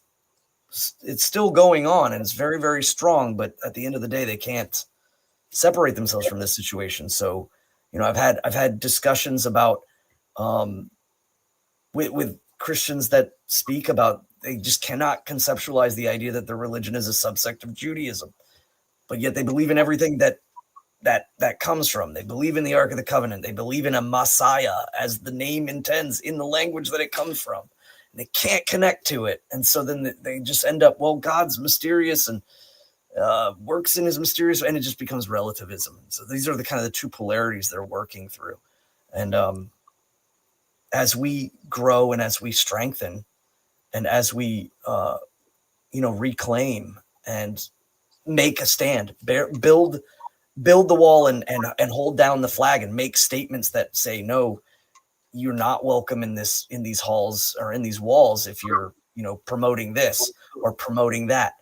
still going on, and it's very, very strong, but at the end of the day, they can't separate themselves from this situation. So, I've had discussions about with Christians that speak about, they just cannot conceptualize the idea that their religion is a subsect of Judaism, but yet they believe in everything that that comes from. They believe in the Ark of the Covenant. They believe in a Messiah, as the name intends, in the language that it comes from. And they can't connect to it. And so then they just end up, well, God's mysterious and works in his mysterious, and it just becomes relativism. So these are the kind of the two polarities they're working through. And as we grow and as we strengthen and as we, reclaim and make a stand, build the wall and hold down the flag and make statements that say, no, you're not welcome in these halls or in these walls if you're, promoting this or promoting that.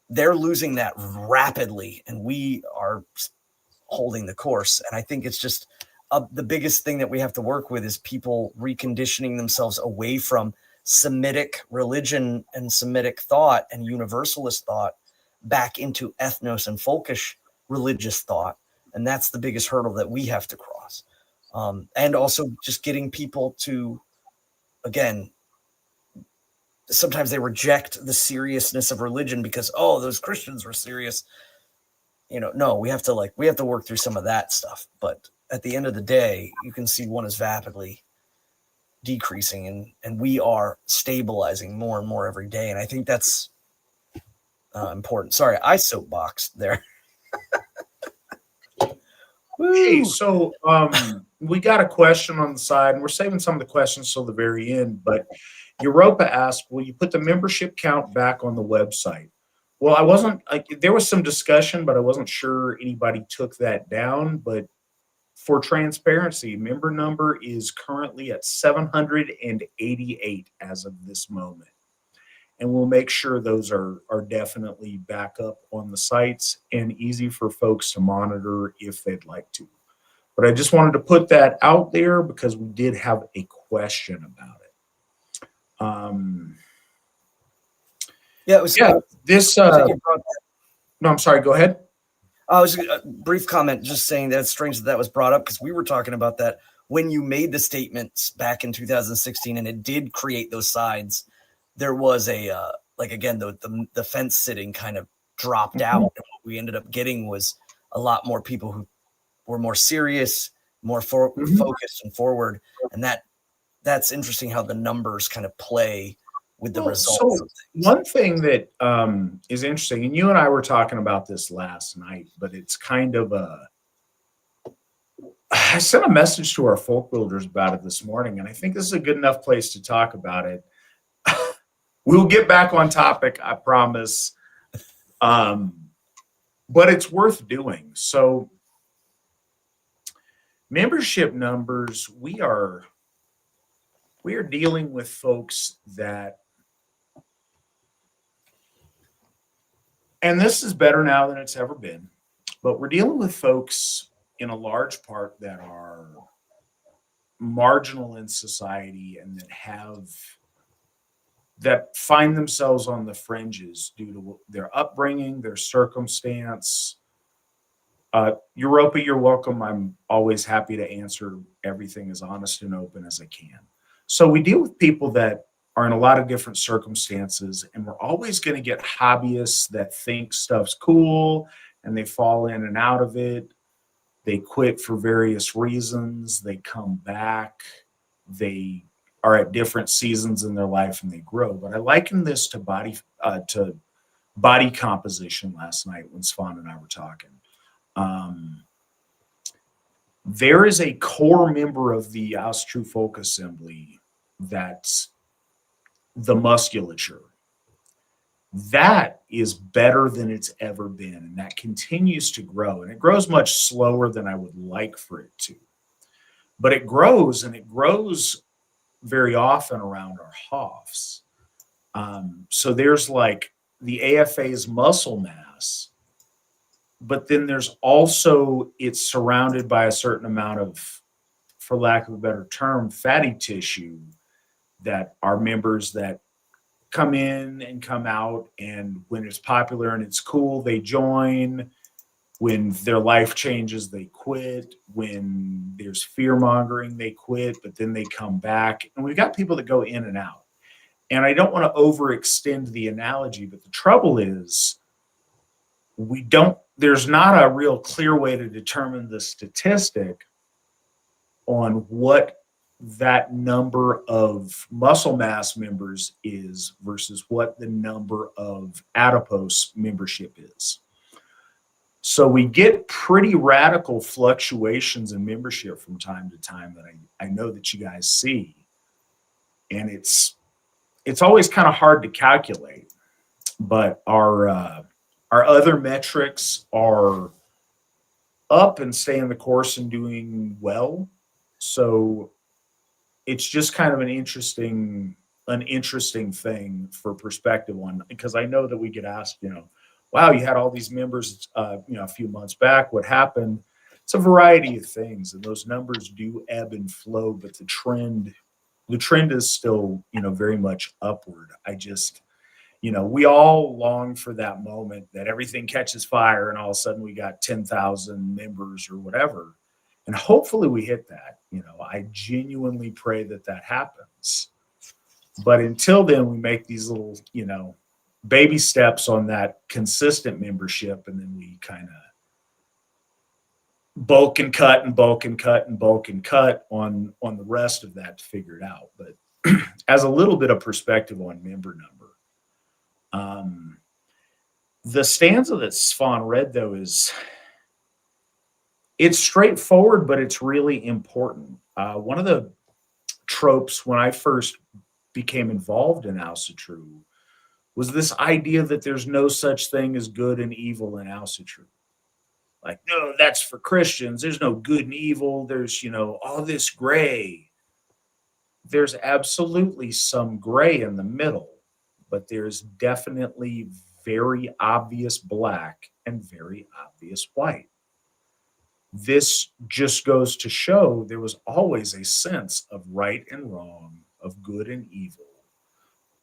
They're losing that rapidly, and we are holding the course. And I think it's just the biggest thing that we have to work with is people reconditioning themselves away from Semitic religion and Semitic thought and universalist thought back into ethnos and folkish religious thought. And that's the biggest hurdle that we have to cross. And also just getting people to, again, sometimes they reject the seriousness of religion because, oh, those Christians were serious. No, we have to work through some of that stuff. But at the end of the day, you can see one is rapidly decreasing, and we are stabilizing more and more every day. And I think that's important. Sorry, I soapboxed there. Hey, so we got a question on the side, and we're saving some of the questions till the very end. But Europa asked, will you put the membership count back on the website? Well, there was some discussion, but I wasn't sure anybody took that down. But for transparency, member number is currently at 788 as of this moment. And we'll make sure those are definitely back up on the sites and easy for folks to monitor if they'd like to. But I just wanted to put that out there because we did have a question about it. This. No, I'm sorry. Go ahead. I was a brief comment, just saying that it's strange that was brought up because we were talking about that when you made the statements back in 2016, and it did create those sides. There was a the fence sitting kind of dropped out. And what we ended up getting was a lot more people who were more serious, more focused and forward, and that's interesting how the numbers kind of play with the results. So one thing that is interesting, and you and I were talking about this last night, but it's kind of I sent a message to our folk builders about it this morning, and I think this is a good enough place to talk about it. We'll get back on topic, I promise. But it's worth doing. So membership numbers, we are dealing with folks that, and this is better now than it's ever been, but we're dealing with folks in a large part that are marginal in society and that find themselves on the fringes due to their upbringing, their circumstance. Europa, you're welcome. I'm always happy to answer everything as honest and open as I can. So we deal with people that are in a lot of different circumstances, and we're always going to get hobbyists that think stuff's cool, and they fall in and out of it. They quit for various reasons. They come back. They are at different seasons in their life and they grow. But I liken this to body composition last night when Svan and I were talking. There is a core member of the Asatru Folk Assembly that's the musculature. That is better than it's ever been, and that continues to grow. And it grows much slower than I would like for it to. But it grows, and it grows very often around our Hoffs. So there's like the AFA's muscle mass, but then there's also, it's surrounded by a certain amount of, for lack of a better term, fatty tissue that are members that come in and come out, and when it's popular and it's cool, they join. When their life changes, they quit. When there's fear mongering, they quit, but then they come back. And we've got people that go in and out. And I don't want to overextend the analogy, but the trouble is there's not a real clear way to determine the statistic on what that number of muscle mass members is versus what the number of adipose membership is. So we get pretty radical fluctuations in membership from time to time that I know that you guys see. And it's always kind of hard to calculate, but our other metrics are up and staying the course and doing well. So it's just kind of an interesting thing for perspective on, because I know that we get asked, wow, you had all these members, a few months back. What happened? It's a variety of things, and those numbers do ebb and flow, but the trend is still, very much upward. I just, we all long for that moment that everything catches fire and all of a sudden we got 10,000 members or whatever. And hopefully we hit that. I genuinely pray that happens. But until then, we make these little, baby steps on that consistent membership, and then we kind of bulk and cut and bulk and cut and bulk and cut on the rest of that to figure it out. But as a little bit of perspective on member number, the stanza that Svan read, though, it's straightforward, but it's really important. One of the tropes when I first became involved in Asatru was this idea that there's no such thing as good and evil in Asatru. Like, no, that's for Christians. There's no good and evil. There's, all this gray. There's absolutely some gray in the middle, but there's definitely very obvious black and very obvious white. This just goes to show there was always a sense of right and wrong, of good and evil,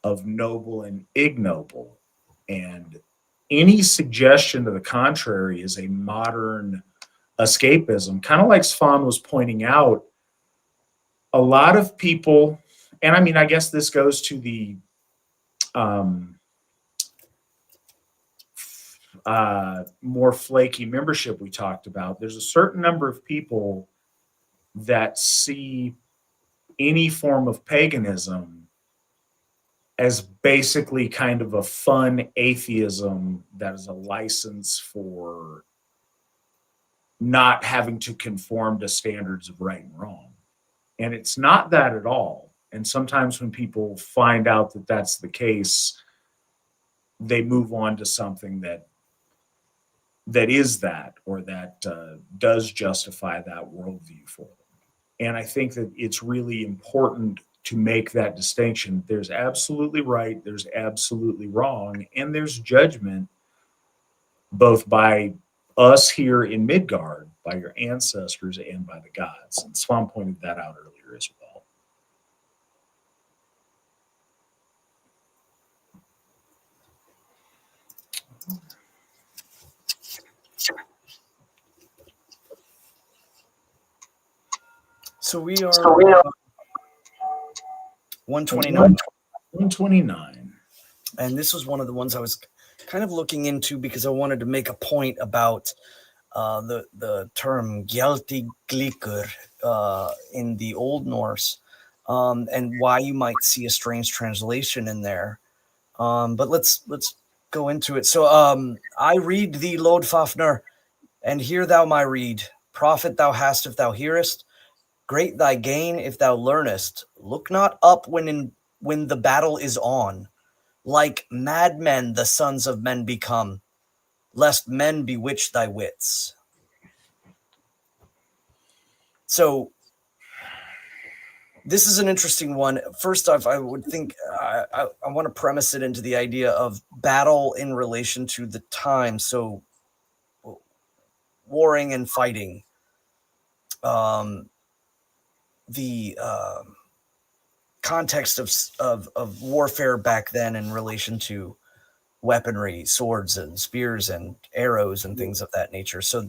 of noble and ignoble. And any suggestion to the contrary is a modern escapism. Kind of like Svan was pointing out, a lot of people, and I mean, I guess this goes to the more flaky membership we talked about. There's a certain number of people that see any form of paganism as basically kind of a fun atheism that is a license for not having to conform to standards of right and wrong. And it's not that at all. And sometimes when people find out that that's the case, they move on to something that is that, or that does justify that worldview for them. And I think that it's really important to make that distinction. There's absolutely right, there's absolutely wrong, and there's judgment both by us here in Midgard, by your ancestors, and by the gods. And Svan pointed that out earlier as well. So we are 129. 129. And this was one of the ones I was kind of looking into because I wanted to make a point about the term Gjaltiglikur in the Old Norse, and why you might see a strange translation in there. But let's go into it. So I read thee, Lodfafner, and hear thou my reed. Profit thou hast if thou hearest. Great thy gain if thou learnest. Look not up when the battle is on. Like madmen the sons of men become, lest men bewitch thy wits. So this is an interesting one. First off, I would think I want to premise it into the idea of battle in relation to the time. So warring and fighting. The context of warfare back then in relation to weaponry, swords and spears and arrows and things of that nature. So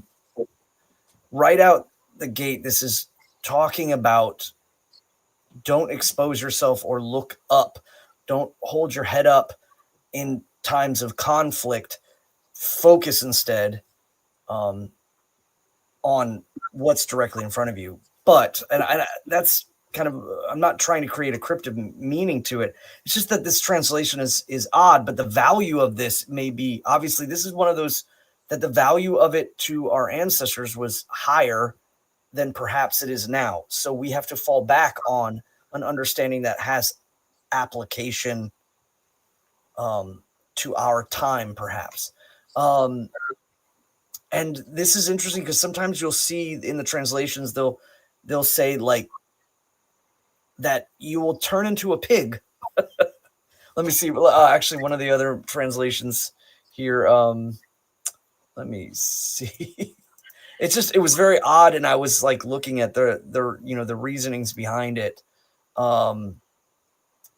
right out the gate, this is talking about don't expose yourself or look up. Don't hold your head up in times of conflict focus instead on what's directly in front of you. But and that's kind of, I'm not trying to create a cryptic meaning to it. It's just that this translation is odd, but the value of this may be, obviously this is one of those that the value of it to our ancestors was higher than perhaps it is now. So we have to fall back on an understanding that has application to our time, perhaps. And this is interesting because sometimes you'll see in the translations, they'll say like that you will turn into a pig. Let me see. Actually, one of the other translations here. Let me see. It was very odd, and I was like looking at the the reasonings behind it.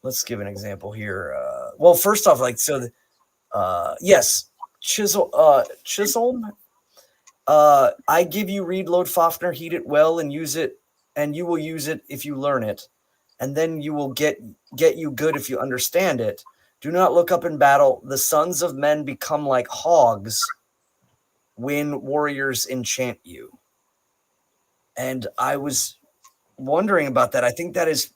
Let's give an example here. Well, first off, like so, yes, Chisholm. I give you reed load Fafner, heed it well, and use it, and you will use it if you learn it, and then you will get you good if you understand it. Do not look up in battle. The sons of men become like hogs when warriors enchant you. And I was wondering about that. I think that is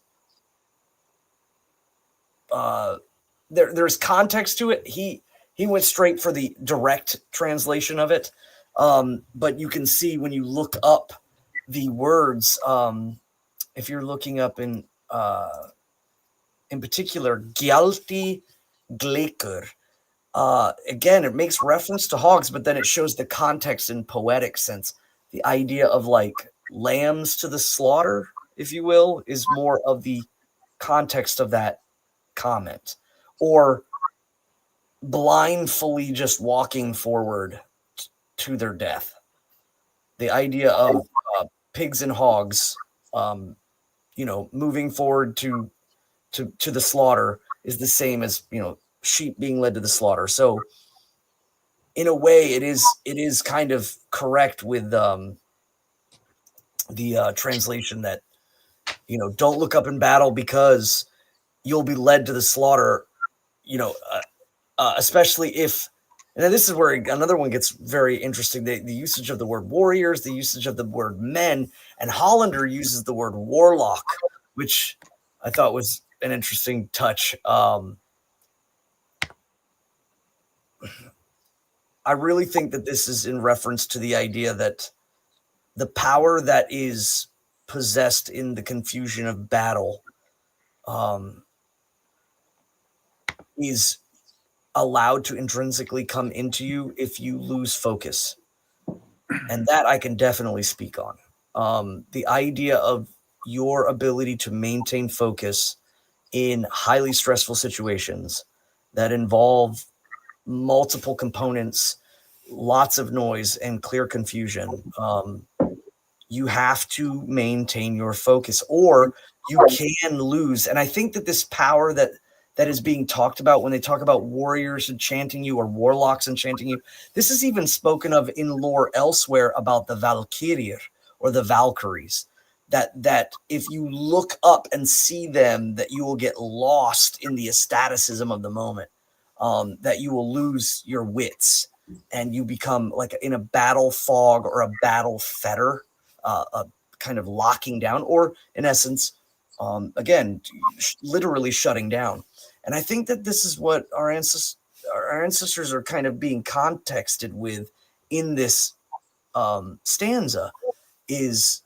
there's context to it. He went straight for the direct translation of it. But you can see when you look up the words, if you're looking up in particular, Gjalti Gleikur. Again, it makes reference to hogs, but then it shows the context in poetic sense. The idea of like lambs to the slaughter, if you will, is more of the context of that comment. Or blindly just walking forward to their death. The idea of pigs and hogs, moving forward to the slaughter is the same as, sheep being led to the slaughter. So in a way it is kind of correct with the translation that, don't look up in battle because you'll be led to the slaughter, especially if, and this is where another one gets very interesting. The usage of the word warriors, the usage of the word men, and Hollander uses the word warlock, which I thought was an interesting touch. I really think that this is in reference to the idea that the power that is possessed in the confusion of battle is allowed to intrinsically come into you if you lose focus. And that I can definitely speak on. The idea of your ability to maintain focus in highly stressful situations that involve multiple components, lots of noise and clear confusion. You have to maintain your focus or you can lose. And I think that this power that is being talked about when they talk about warriors enchanting you or warlocks enchanting you, this is even spoken of in lore elsewhere about the Valkyrier or the Valkyries, that if you look up and see them, that you will get lost in the ecstaticism of the moment, that you will lose your wits and you become like in a battle fog or a battle fetter, a kind of locking down, or in essence, again, literally shutting down. And I think that this is what our ancestors are kind of being contexted with in this stanza, is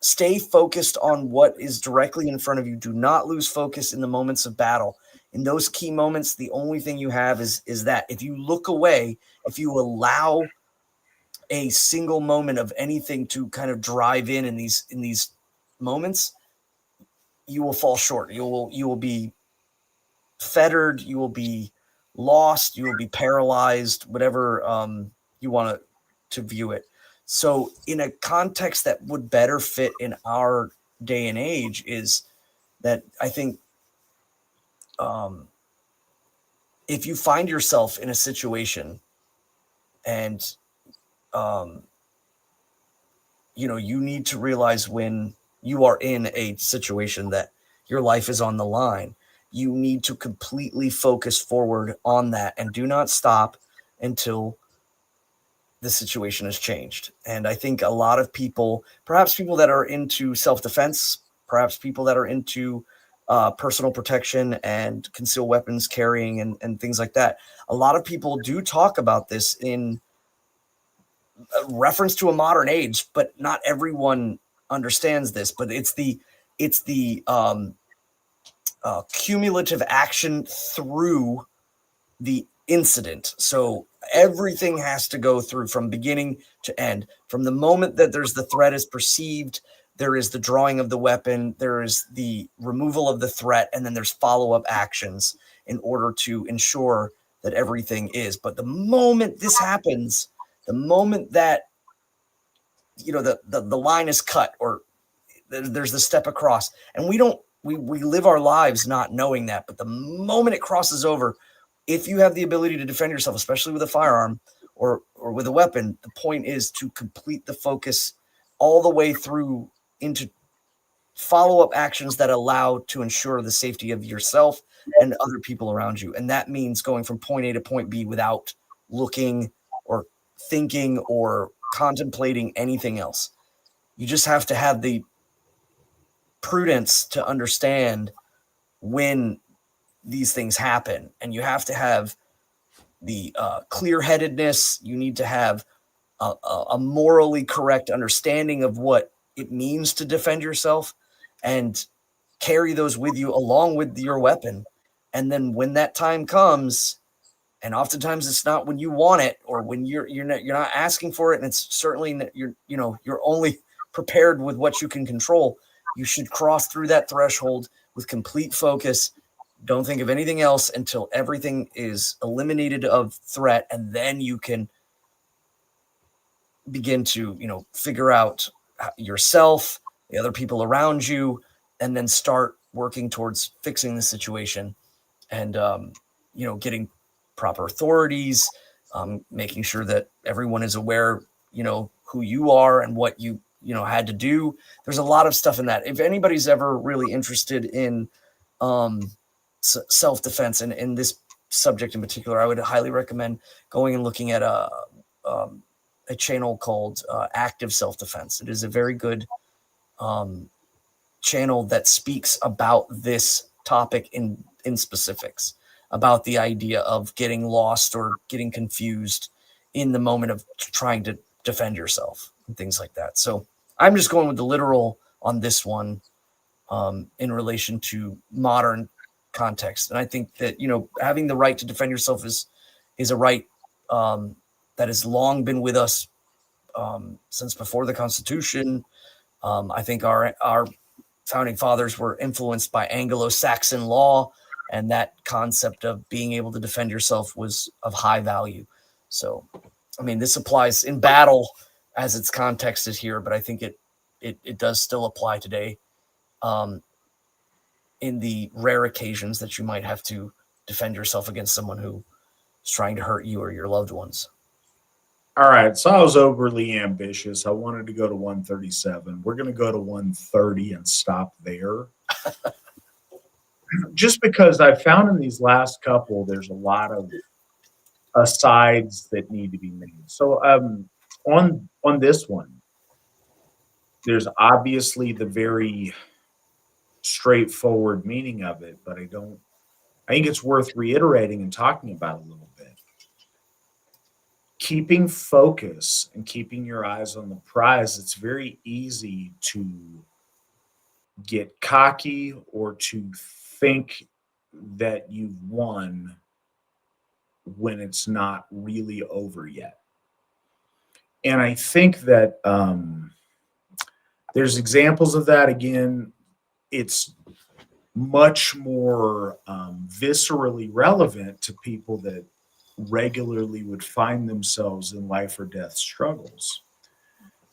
stay focused on what is directly in front of you. Do not lose focus in the moments of battle. In those key moments, the only thing you have is that if you look away, if you allow a single moment of anything to kind of drive in these moments, you will fall short. You will be fettered. You will be lost. You will be paralyzed. Whatever you want to view it. So, in a context that would better fit in our day and age, is that I think if you find yourself in a situation and you need to realize when you are in a situation that your life is on the line, you need to completely focus forward on that and do not stop until the situation has changed. And I think a lot of people, perhaps people that are into self-defense, perhaps people that are into personal protection and concealed weapons carrying and things like that, a lot of people do talk about this in reference to a modern age, but not everyone understands this. But it's the cumulative action through the incident. So everything has to go through from beginning to end. From the moment that there's the threat is perceived, there is the drawing of the weapon, there is the removal of the threat, and then there's follow-up actions in order to ensure that everything is. But the moment this happens, the moment that the line is cut or there's the step across, and we live our lives not knowing that, but the moment it crosses over, if you have the ability to defend yourself, especially with a firearm or with a weapon, the point is to complete the focus all the way through into follow-up actions that allow to ensure the safety of yourself and other people around you. And that means going from point A to point B without looking or thinking or contemplating anything else. You just have to have the prudence to understand when these things happen, and you have to have the clear-headedness. You need to have a morally correct understanding of what it means to defend yourself and carry those with you along with your weapon. And then when that time comes, and oftentimes it's not when you want it or when you're not asking for it, and it's certainly you're only prepared with what you can control, you should cross through that threshold with complete focus. Don't think of anything else until everything is eliminated of threat, and then you can begin to figure out yourself, the other people around you, and then start working towards fixing the situation and getting proper authorities, making sure that everyone is aware who you are and what you had to do. There's a lot of stuff in that. If anybody's ever really interested in self-defense and in this subject in particular, I would highly recommend going and looking at a channel called Active Self-Defense. It is a very good channel that speaks about this topic in specifics, about the idea of getting lost or getting confused in the moment of trying to defend yourself and things like that. So I'm just going with the literal on this one in relation to modern context. And I think that, having the right to defend yourself is a right that has long been with us since before the Constitution. I think our founding fathers were influenced by Anglo-Saxon law, and that concept of being able to defend yourself was of high value. So, I mean, this applies in battle as its context is here, but I think it does still apply today in the rare occasions that you might have to defend yourself against someone who is trying to hurt you or your loved ones. All right, so I was overly ambitious. I wanted to go to 137. We're going to go to 130 and stop there. Just because I found in these last couple, there's a lot of asides that need to be made. So on this one, there's obviously the very straightforward meaning of it, but I think it's worth reiterating and talking about a little bit. Keeping focus and keeping your eyes on the prize, it's very easy to get cocky or to think that you've won when it's not really over yet. And I think that there's examples of that. Again, it's much more viscerally relevant to people that regularly would find themselves in life or death struggles.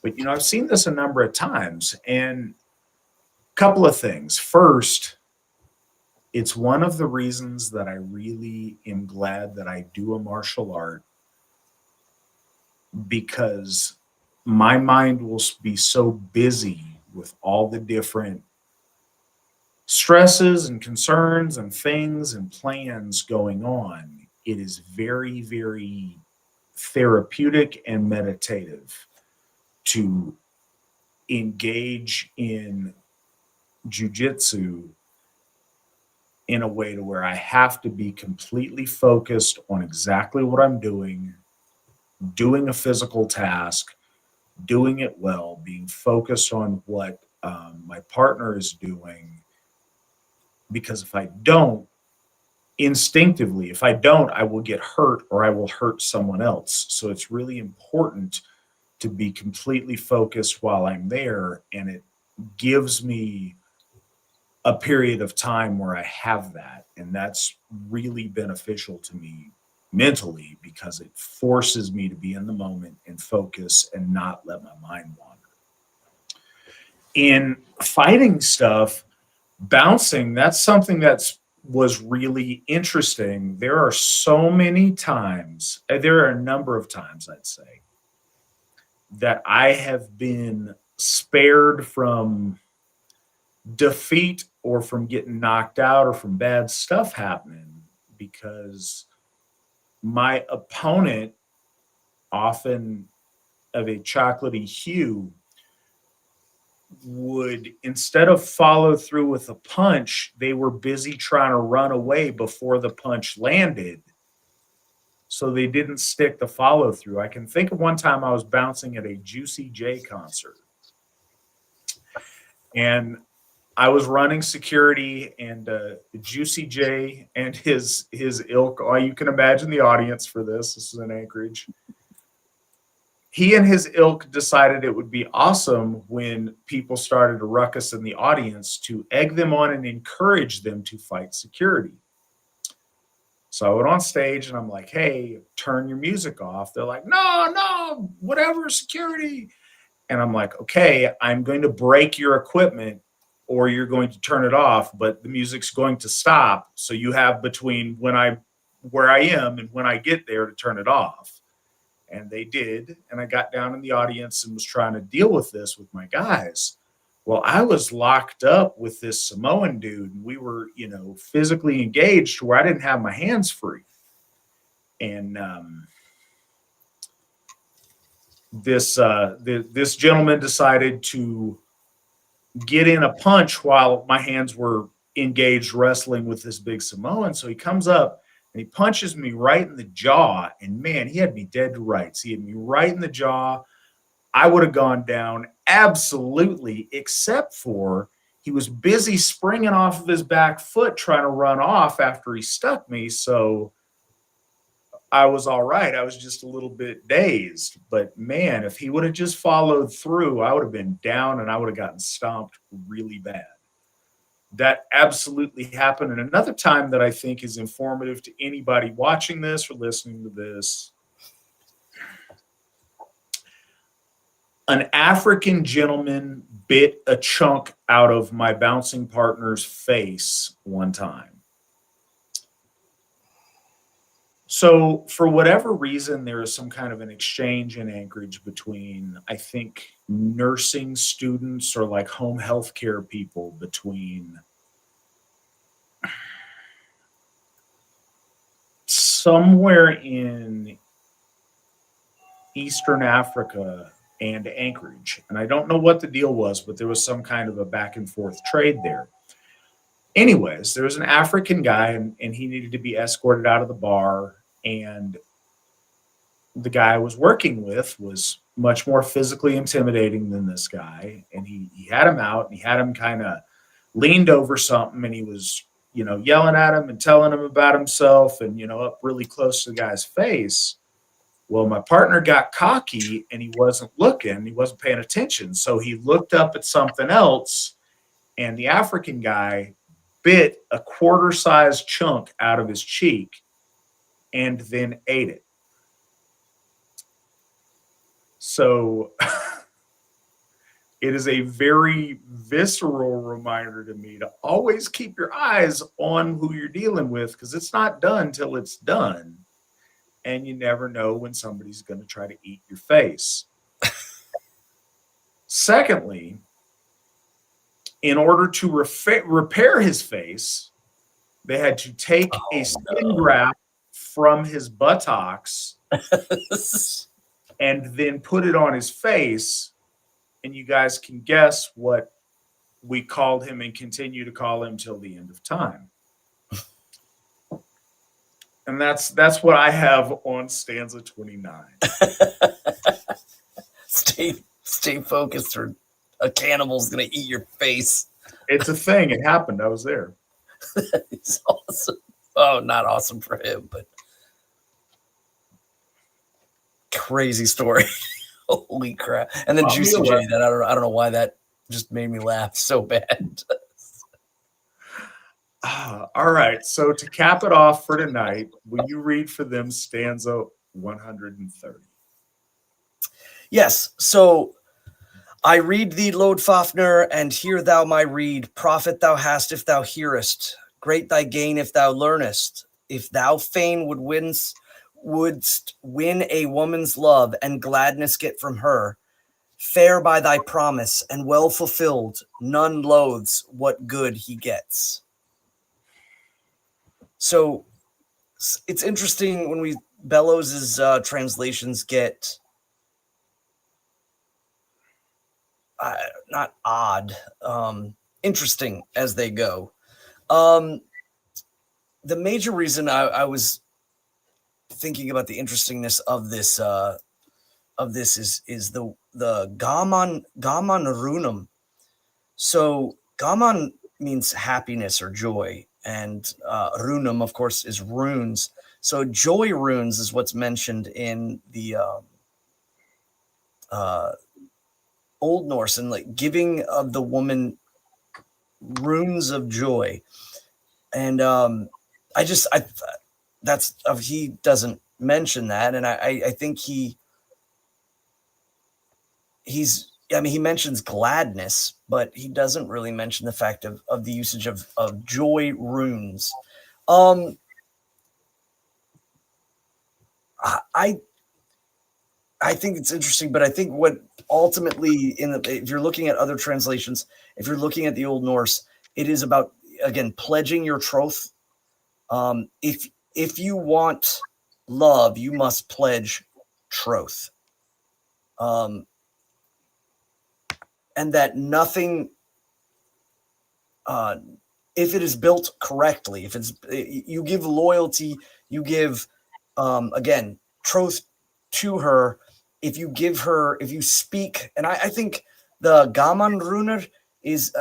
But, I've seen this a number of times, and a couple of things. First, it's one of the reasons that I really am glad that I do a martial art, because my mind will be so busy with all the different stresses and concerns and things and plans going on. It is very, very therapeutic and meditative to engage in jujitsu in a way to where I have to be completely focused on exactly what I'm doing a physical task, doing it well, being focused on what my partner is doing. Because if I don't, instinctively, if I don't, I will get hurt or I will hurt someone else. So it's really important to be completely focused while I'm there. And it gives me a period of time where I have that. And that's really beneficial to me mentally because it forces me to be in the moment and focus and not let my mind wander. In fighting stuff, bouncing, that's something was really interesting. There are so many times, there are a number of times, I'd say, that I have been spared from defeat or from getting knocked out or from bad stuff happening because my opponent, often of a chocolatey hue, would, instead of follow through with a punch, they were busy trying to run away before the punch landed. So they didn't stick the follow through. I can think of one time I was bouncing at a Juicy J concert. And I was running security, and Juicy J and his ilk, oh, you can imagine the audience for this. This is in Anchorage. He and his ilk decided it would be awesome when people started a ruckus in the audience to egg them on and encourage them to fight security. So I went on stage and I'm like, hey, turn your music off. They're like, no, whatever, security. And I'm like, okay, I'm going to break your equipment or you're going to turn it off, but the music's going to stop. So you have between where I am and when I get there to turn it off. And they did. And I got down in the audience and was trying to deal with this with my guys. Well, I was locked up with this Samoan dude, and we were, physically engaged to where I didn't have my hands free. And this gentleman decided to get in a punch while my hands were engaged wrestling with this big Samoan. So he comes up and he punches me right in the jaw. And man, he had me dead to rights. He had me right in the jaw. I would have gone down absolutely, except for he was busy springing off of his back foot trying to run off after he stuck me. So I was all right. I was just a little bit dazed. But man, if he would have just followed through, I would have been down and I would have gotten stomped really bad. That absolutely happened. And another time that I think is informative to anybody watching this or listening to this, an African gentleman bit a chunk out of my bouncing partner's face one time. So for whatever reason, there is some kind of an exchange in Anchorage between, I think, nursing students or like home health care people between somewhere in Eastern Africa and Anchorage. And I don't know what the deal was, but there was some kind of a back and forth trade there. Anyways, there was an African guy and he needed to be escorted out of the bar. And the guy I was working with was much more physically intimidating than this guy. And he had him out and he had him kind of leaned over something and he was, yelling at him and telling him about himself and, up really close to the guy's face. Well, my partner got cocky and he wasn't looking, he wasn't paying attention. So he looked up at something else and the African guy bit a quarter-sized chunk out of his cheek and then ate it. So it is a very visceral reminder to me to always keep your eyes on who you're dealing with because it's not done till it's done. And you never know when somebody's going to try to eat your face. Secondly, in order to repair his face, they had to take a skin graft from his buttocks and then put it on his face. And you guys can guess what we called him and continue to call him till the end of time. And that's what I have on stanza 29. Stay focused, or a cannibal's gonna eat your face. It's a thing. It happened. I was there. It's awesome. Oh, not awesome for him, but crazy story. Holy crap! And then Juicy J, that I don't know why that just made me laugh so bad. All right. So to cap it off for tonight, will you read for them stanza 130? Yes. So I read thee, Lode Fafnir, and hear thou my reed. Profit thou hast if thou hearest. Great thy gain if thou learnest. If thou fain wouldst win a woman's love and gladness get from her, fair by thy promise and well fulfilled, none loathes what good he gets. So it's interesting when Bellows's translations get not odd, interesting as they go. The major reason I was thinking about the interestingness of this is the Gaman Runum. So Gaman means happiness or joy, and Runum, of course, is runes. So joy runes is what's mentioned in the Old Norse, and like giving of the woman runes of joy. And he doesn't mention that, and I think he mentions gladness, but he doesn't really mention the fact of the usage of joy runes. I think it's interesting, but I think what ultimately, if you're looking at other translations, if you're looking at the Old Norse, it is about, again, pledging your troth. If you want love, you must pledge troth. And that nothing, if it is built correctly, you give loyalty, you give, again, troth to her. If you speak, and I think the Gaman Runer is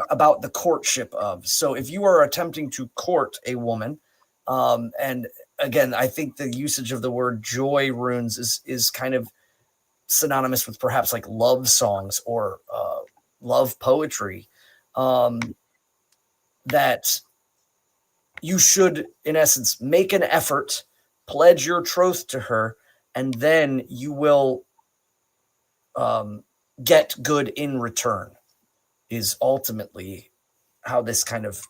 about the courtship of. So if you are attempting to court a woman, and again, I think the usage of the word joy runes is kind of synonymous with perhaps like love songs or love poetry, that you should, in essence, make an effort, pledge your troth to her, and then you will get good in return, is ultimately how this kind of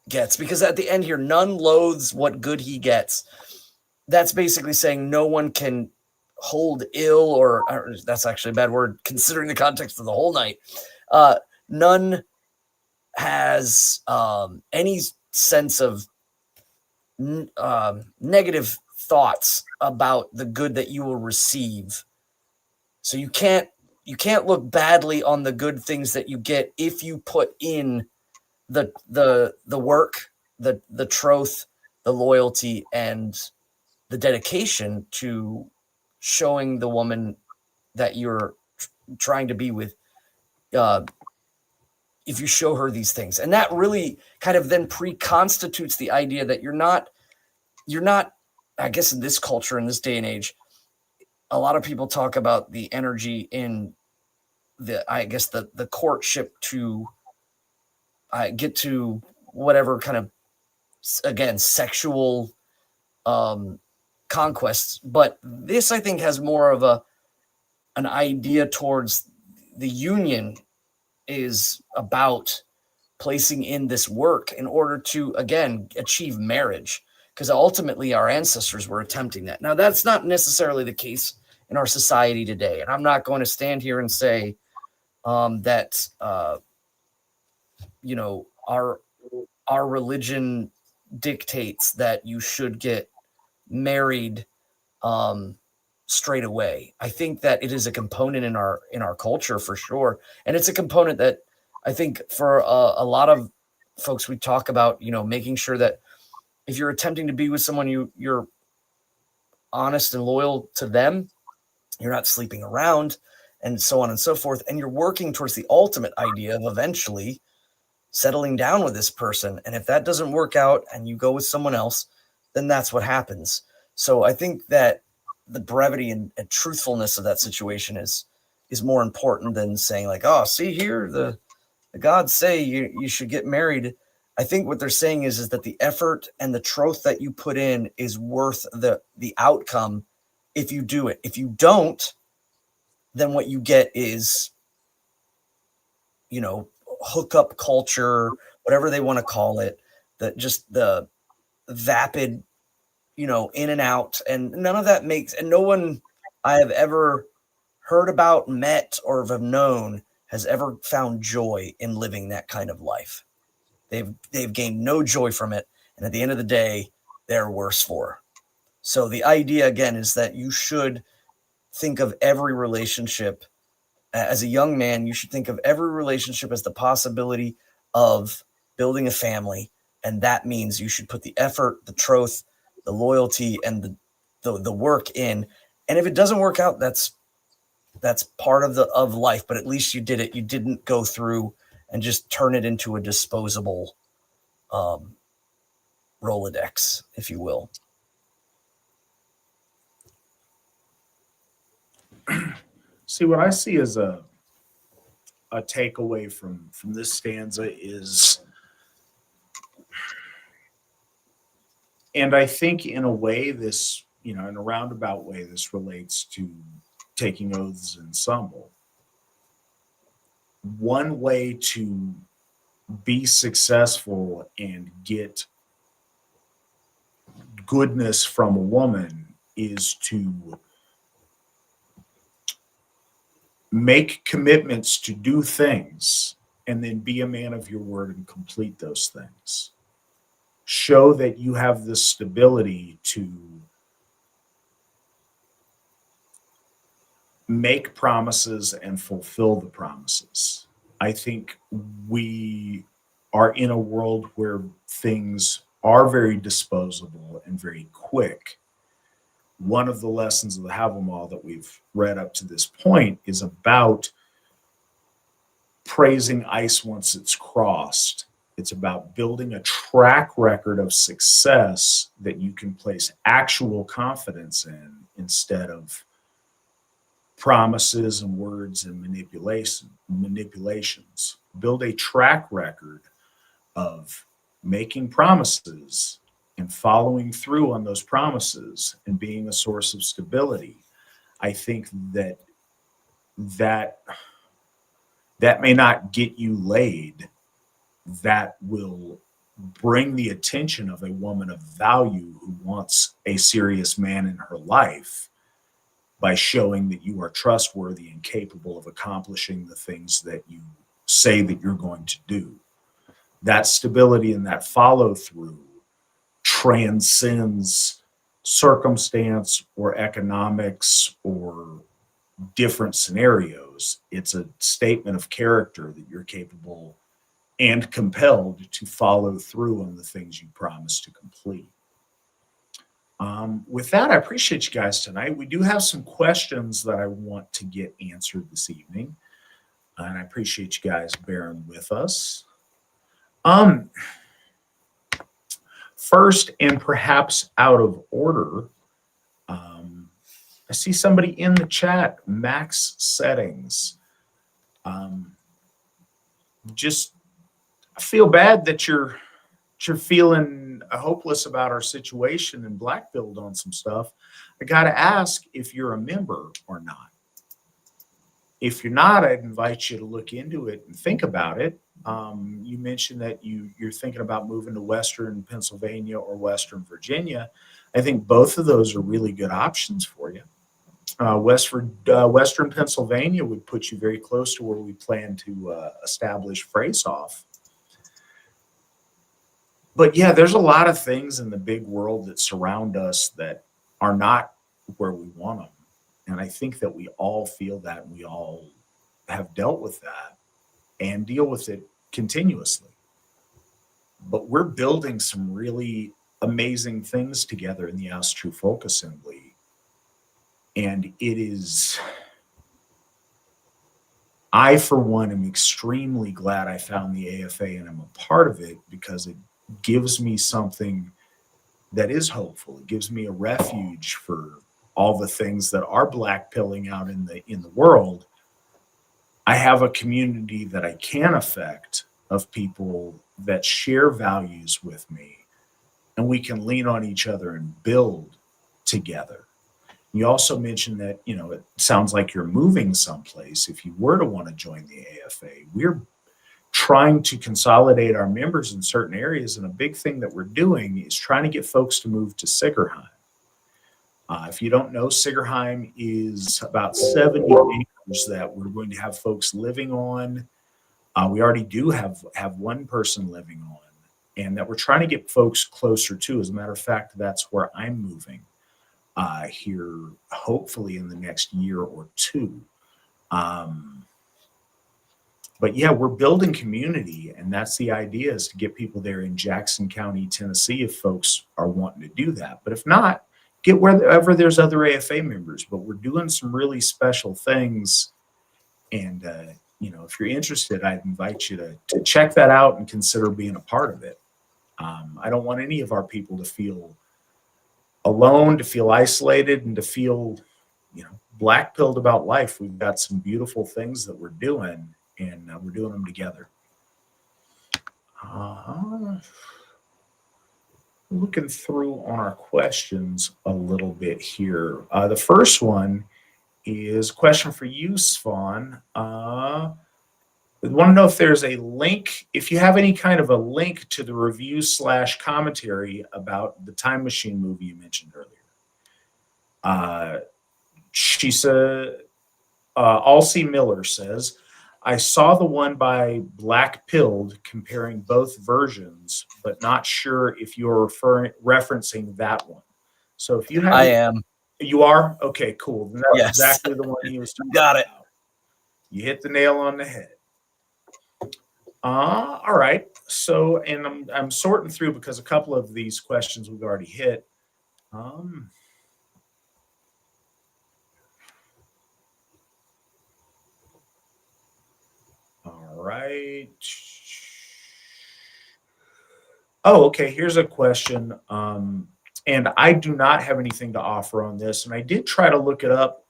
gets. Because at the end here, none loathes what good he gets. That's basically saying no one can hold ill, or that's actually a bad word considering the context of the whole night. None has any sense of negative thoughts about the good that you will receive. So you can't look badly on the good things that you get if you put in the work, the troth, the loyalty, and the dedication to showing the woman that you're trying to be with. If you show her these things, and that really kind of then pre-constitutes the idea that you're not, I guess in this culture, in this day and age, a lot of people talk about the energy in the courtship to get to whatever kind of, again, sexual conquests. But this, I think, has more of an idea towards the union is about placing in this work in order to, again, achieve marriage, because ultimately our ancestors were attempting that. Now, that's not necessarily the case in our society today, and I'm not going to stand here and say that our religion dictates that you should get married straight away. I think that it is a component in our culture for sure, and it's a component that I think for a lot of folks we talk about, making sure that if you're attempting to be with someone, you're honest and loyal to them, you're not sleeping around, and so on and so forth, and you're working towards the ultimate idea of eventually settling down with this person. And if that doesn't work out and you go with someone else, then that's what happens. So I think that the brevity and truthfulness of that situation is more important than saying like, oh, see here, the gods say you should get married. I think what they're saying is that the effort and the troth that you put in is worth the outcome if you do it. If you don't, then what you get is, hookup culture, whatever they want to call it, the vapid, in and out, and none of that makes, and no one I have ever heard about, met, or have known has ever found joy in living that kind of life. They've gained no joy from it, and at the end of the day, they're worse for. So the idea again is that you should think of every relationship as a young man. You should think of every relationship as the possibility of building a family, and that means you should put the effort, the troth, the loyalty, and the work in. And if it doesn't work out, that's part of life. But at least you did it. You didn't go through and just turn it into a disposable Rolodex, if you will. See, what I see as a takeaway from this stanza is, and I think in a way this, in a roundabout way, this relates to taking oaths ensemble. One way to be successful and get goodness from a woman is to make commitments to do things and then be a man of your word and complete those things. Show that you have the stability to make promises and fulfill the promises. I think we are in a world where things are very disposable and very quick. One of the lessons of the Hávamál that we've read up to this point is about praising ice once it's crossed. It's about building a track record of success that you can place actual confidence in instead of promises and words and manipulations. Build a track record of making promises and following through on those promises and being a source of stability. I think that may not get you laid. That will bring the attention of a woman of value who wants a serious man in her life by showing that you are trustworthy and capable of accomplishing the things that you say that you're going to do. That stability and that follow through transcends circumstance or economics or different scenarios. It's a statement of character that you're capable and compelled to follow through on the things you promise to complete. With that, I appreciate you guys tonight. We do have some questions that I want to get answered this evening, and I appreciate you guys bearing with us. First, and perhaps out of order, I see somebody in the chat, max settings. Just I feel bad that you're feeling hopeless about our situation and black-billed on some stuff. I got to ask if you're a member or not. If you're not, I'd invite you to look into it and think about it. You mentioned that you're thinking about moving to Western Pennsylvania or Western Virginia. I think both of those are really good options for you. Western Pennsylvania would put you very close to where we plan to establish Face Off. but yeah, there's a lot of things in the big world that surround us that are not where we want them. And I think that we all feel that, and we all have dealt with that and deal with it continuously. But we're building some really amazing things together in the Asatru Folk Assembly. And it is, I, for one, am extremely glad I found the AFA and I'm a part of it, because it gives me something that is hopeful. It gives me a refuge for all the things that are black pilling out in the world. I have a community that I can affect, of people that share values with me, and we can lean on each other and build together. You also mentioned that, it sounds like you're moving someplace. If you were to want to join the AFA, we're trying to consolidate our members in certain areas. And a big thing that we're doing is trying to get folks to move to Sigerheim. If you don't know, Sigerheim is about 70 acres that we're going to have folks living on. We already do have one person living on, and that we're trying to get folks closer to. As a matter of fact, that's where I'm moving here, hopefully in the next year or two. But yeah, we're building community, and that's the idea, is to get people there in Jackson County, Tennessee, if folks are wanting to do that. But if not, get wherever there's other AFA members. But we're doing some really special things, and if you're interested, I'd invite you to check that out and consider being a part of it. I don't want any of our people to feel alone, to feel isolated, and to feel, black pilled about life. We've got some beautiful things that we're doing, and we're doing them together. Looking through on our questions a little bit here. The first one is a question for you, Svan. I want to know if there's a link, if you have any kind of a link to the review / commentary about the Time Machine movie you mentioned earlier. She said, Alcy Miller says, I saw the one by Black Pilled comparing both versions, but not sure if you're referencing that one. So if you have, I am. You are? Okay, cool. That's Yes. exactly the one he was talking Got it. about. You hit the nail on the head. All right. So, and I'm sorting through because a couple of these questions we've already hit. All right. Oh, okay. Here's a question. And I do not have anything to offer on this. And I did try to look it up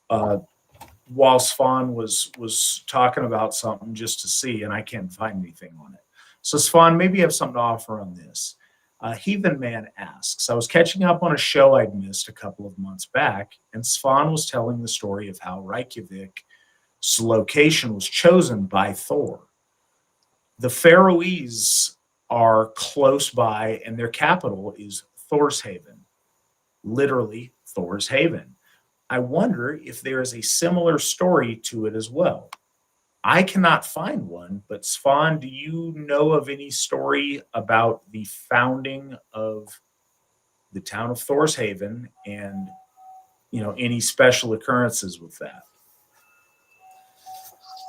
while Svan was talking about something just to see, and I can't find anything on it. So Svan, maybe you have something to offer on this. Heathen Man asks, I was catching up on a show I'd missed a couple of months back, and Svan was telling the story of how Reykjavik's location was chosen by Thor. The Faroese are close by, and their capital is Thorshaven, literally Thor's Haven. I wonder if there is a similar story to it as well. I cannot find one, but Svan, do you know of any story about the founding of the town of Thorshaven and, any special occurrences with that?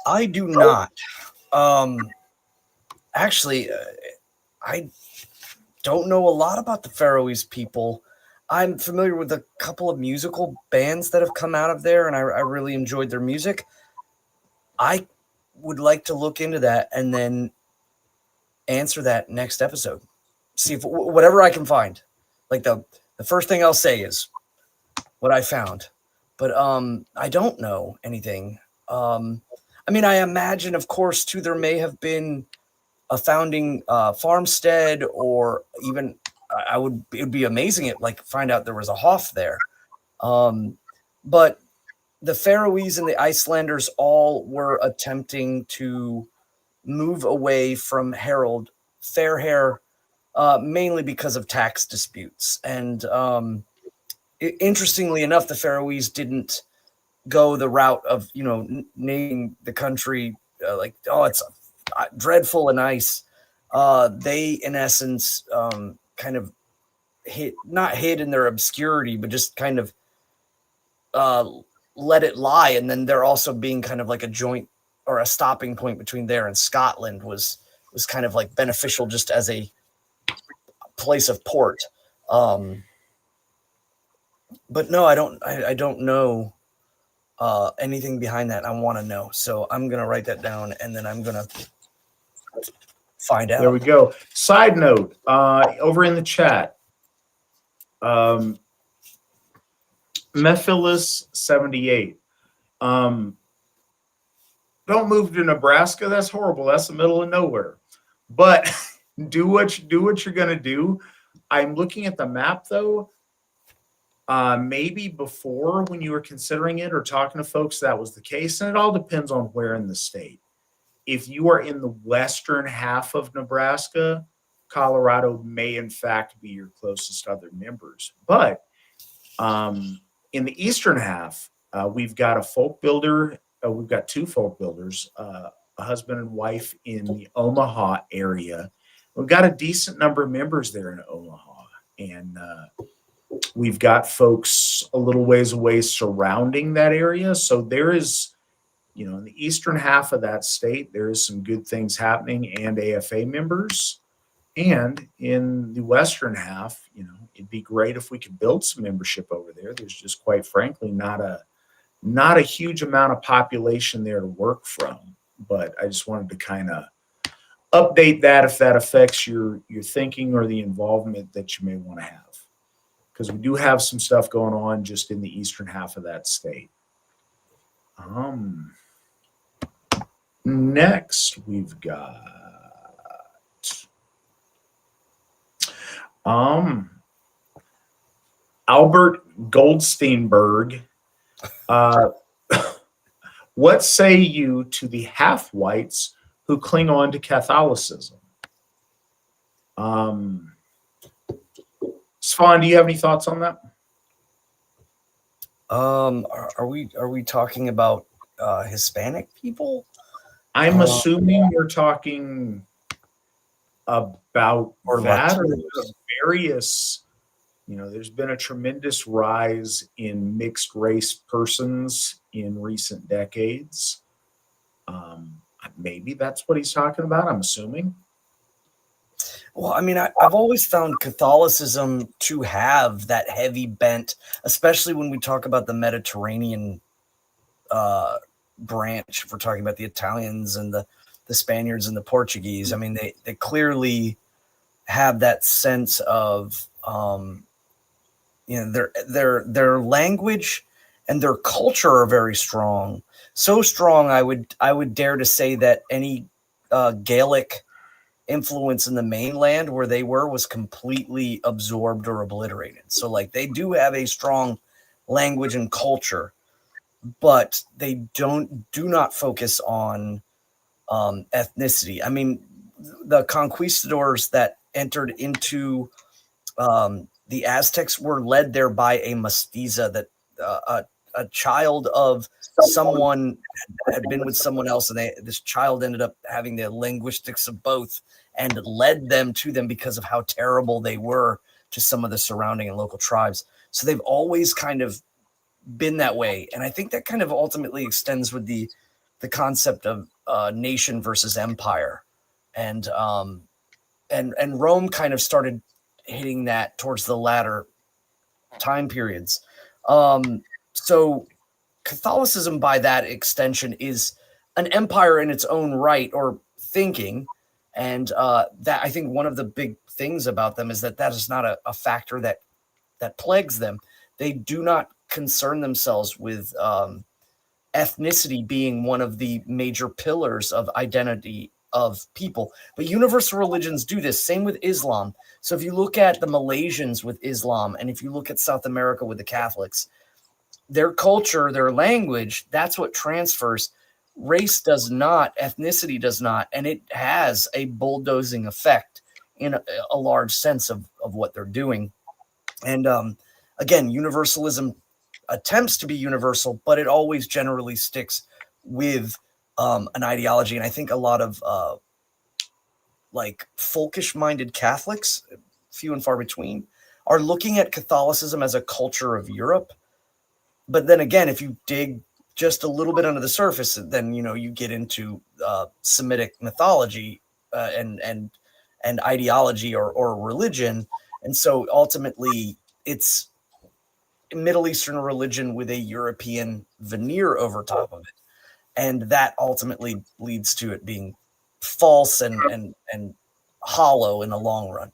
I do not. Actually, I don't know a lot about the Faroese people. I'm familiar with a couple of musical bands that have come out of there, and I really enjoyed their music. I would like to look into that and then answer that next episode. See if whatever I can find. Like the first thing I'll say is what I found. But I don't know anything. I mean, I imagine, of course, too, there may have been a founding farmstead, or even it would be amazing it find out there was a Hoff there. But the Faroese and the Icelanders all were attempting to move away from Harold Fairhair, mainly because of tax disputes. And interestingly enough, the Faroese didn't go the route of, naming the country it's dreadful and nice. they in essence kind of not hid in their obscurity, but just kind of let it lie. And then they're also being kind of like a joint or a stopping point between there and Scotland was kind of like beneficial just as a place of port. But no, I don't know anything behind that. I want to know. So I'm going to write that down and then I'm going to find out. There we go. Side note, over in the chat, Mephilis78. Don't move to Nebraska. That's horrible. That's the middle of nowhere. But do what you're gonna do. I'm looking at the map though. Maybe before when you were considering it or talking to folks, that was the case, and it all depends on where in the state. If you are in the western half of Nebraska, Colorado may in fact be your closest other members. But in the eastern half, we've got a folk builder. We've got two folk builders, a husband and wife in the Omaha area. We've got a decent number of members there in Omaha. And we've got folks a little ways away surrounding that area. So there is, in the eastern half of that state, there is some good things happening and AFA members. And in the western half, it'd be great if we could build some membership over there. There's just quite frankly not a huge amount of population there to work from. But I just wanted to kind of update that if that affects your thinking or the involvement that you may want to have. Because we do have some stuff going on just in the eastern half of that state. Next, we've got Albert Goldsteinberg. What say you to the half-whites who cling on to Catholicism? Svan, do you have any thoughts on that? Are we talking about Hispanic people? I'm assuming we're talking about or that, or Latinos. various. There's been a tremendous rise in mixed race persons in recent decades. Maybe that's what he's talking about. I'm assuming. Well, I mean, I've always found Catholicism to have that heavy bent, especially when we talk about the Mediterranean branch. If we're talking about the Italians and the Spaniards and the Portuguese, I mean, they clearly have that sense of their language and their culture are very strong. So strong, I would dare to say that any Gaelic influence in the mainland where they were was completely absorbed or obliterated. So like they do have a strong language and culture, but they do not focus on ethnicity. I mean, the conquistadors that entered into the Aztecs were led there by a mestiza, that a child of someone had been with someone else, and this child ended up having the linguistics of both and led them to them because of how terrible they were to some of the surrounding and local tribes. So they've always kind of been that way. And I think that kind of ultimately extends with the concept of nation versus empire. And Rome kind of started hitting that towards the latter time periods. So Catholicism, by that extension, is an empire in its own right, or thinking. And that, I think, one of the big things about them is that is not a factor that plagues them. They do not concern themselves with ethnicity being one of the major pillars of identity of people. But universal religions do this. Same with Islam. So if you look at the Malaysians with Islam, and if you look at South America with the Catholics, their culture, their language, that's what transfers. Race does not, ethnicity does not, and it has a bulldozing effect in a large sense of what they're doing. And again, universalism attempts to be universal, but it always generally sticks with an ideology. And I think a lot of like folkish-minded Catholics, few and far between, are looking at Catholicism as a culture of Europe. But then again, if you dig just a little bit under the surface, then you get into Semitic mythology and ideology or religion, and so ultimately it's Middle Eastern religion with a European veneer over top of it, and that ultimately leads to it being false and hollow in the long run.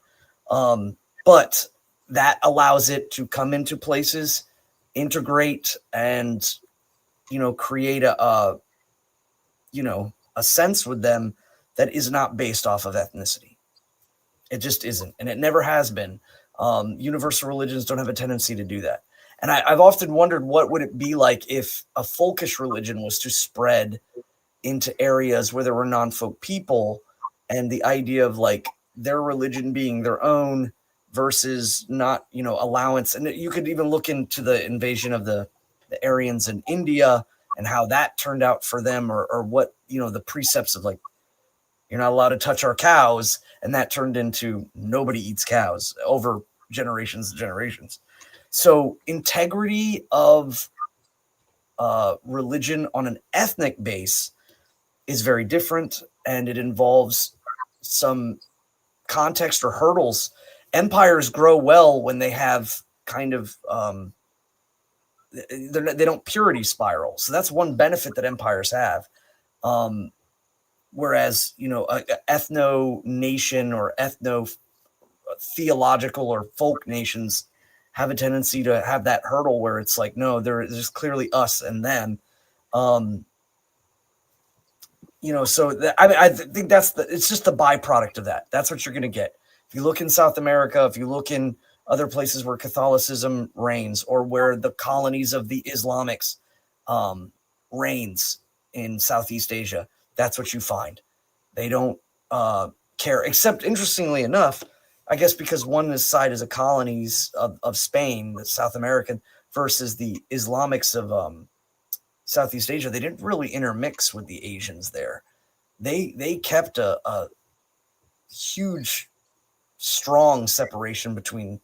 But that allows it to come into places, integrate, and create a sense with them that is not based off of ethnicity. It just isn't, and it never has been. Universal religions don't have a tendency to do that. And I've often wondered, what would it be like if a folkish religion was to spread into areas where there were non-folk people, and the idea of like their religion being their own versus not, allowance. And you could even look into the invasion of the Aryans in India and how that turned out for them, or what, the precepts of like, you're not allowed to touch our cows. And that turned into nobody eats cows over generations and generations. So integrity of religion on an ethnic base is very different, and it involves some context or hurdles. Empires grow well when they have kind of they don't purity spiral. So that's one benefit that empires have. Whereas a ethno nation or ethno theological or folk nations have a tendency to have that hurdle where it's like, no, there's clearly us and them. So I think it's just the byproduct of that. That's what you're going to get. If you look in South America, if you look in other places where Catholicism reigns, or where the colonies of the Islamics reigns in Southeast Asia, that's what you find. They don't care, except, interestingly enough, I guess because one side is a colonies of Spain, the South American, versus the Islamics of Southeast Asia. They didn't really intermix with the Asians there. They kept a huge, strong separation between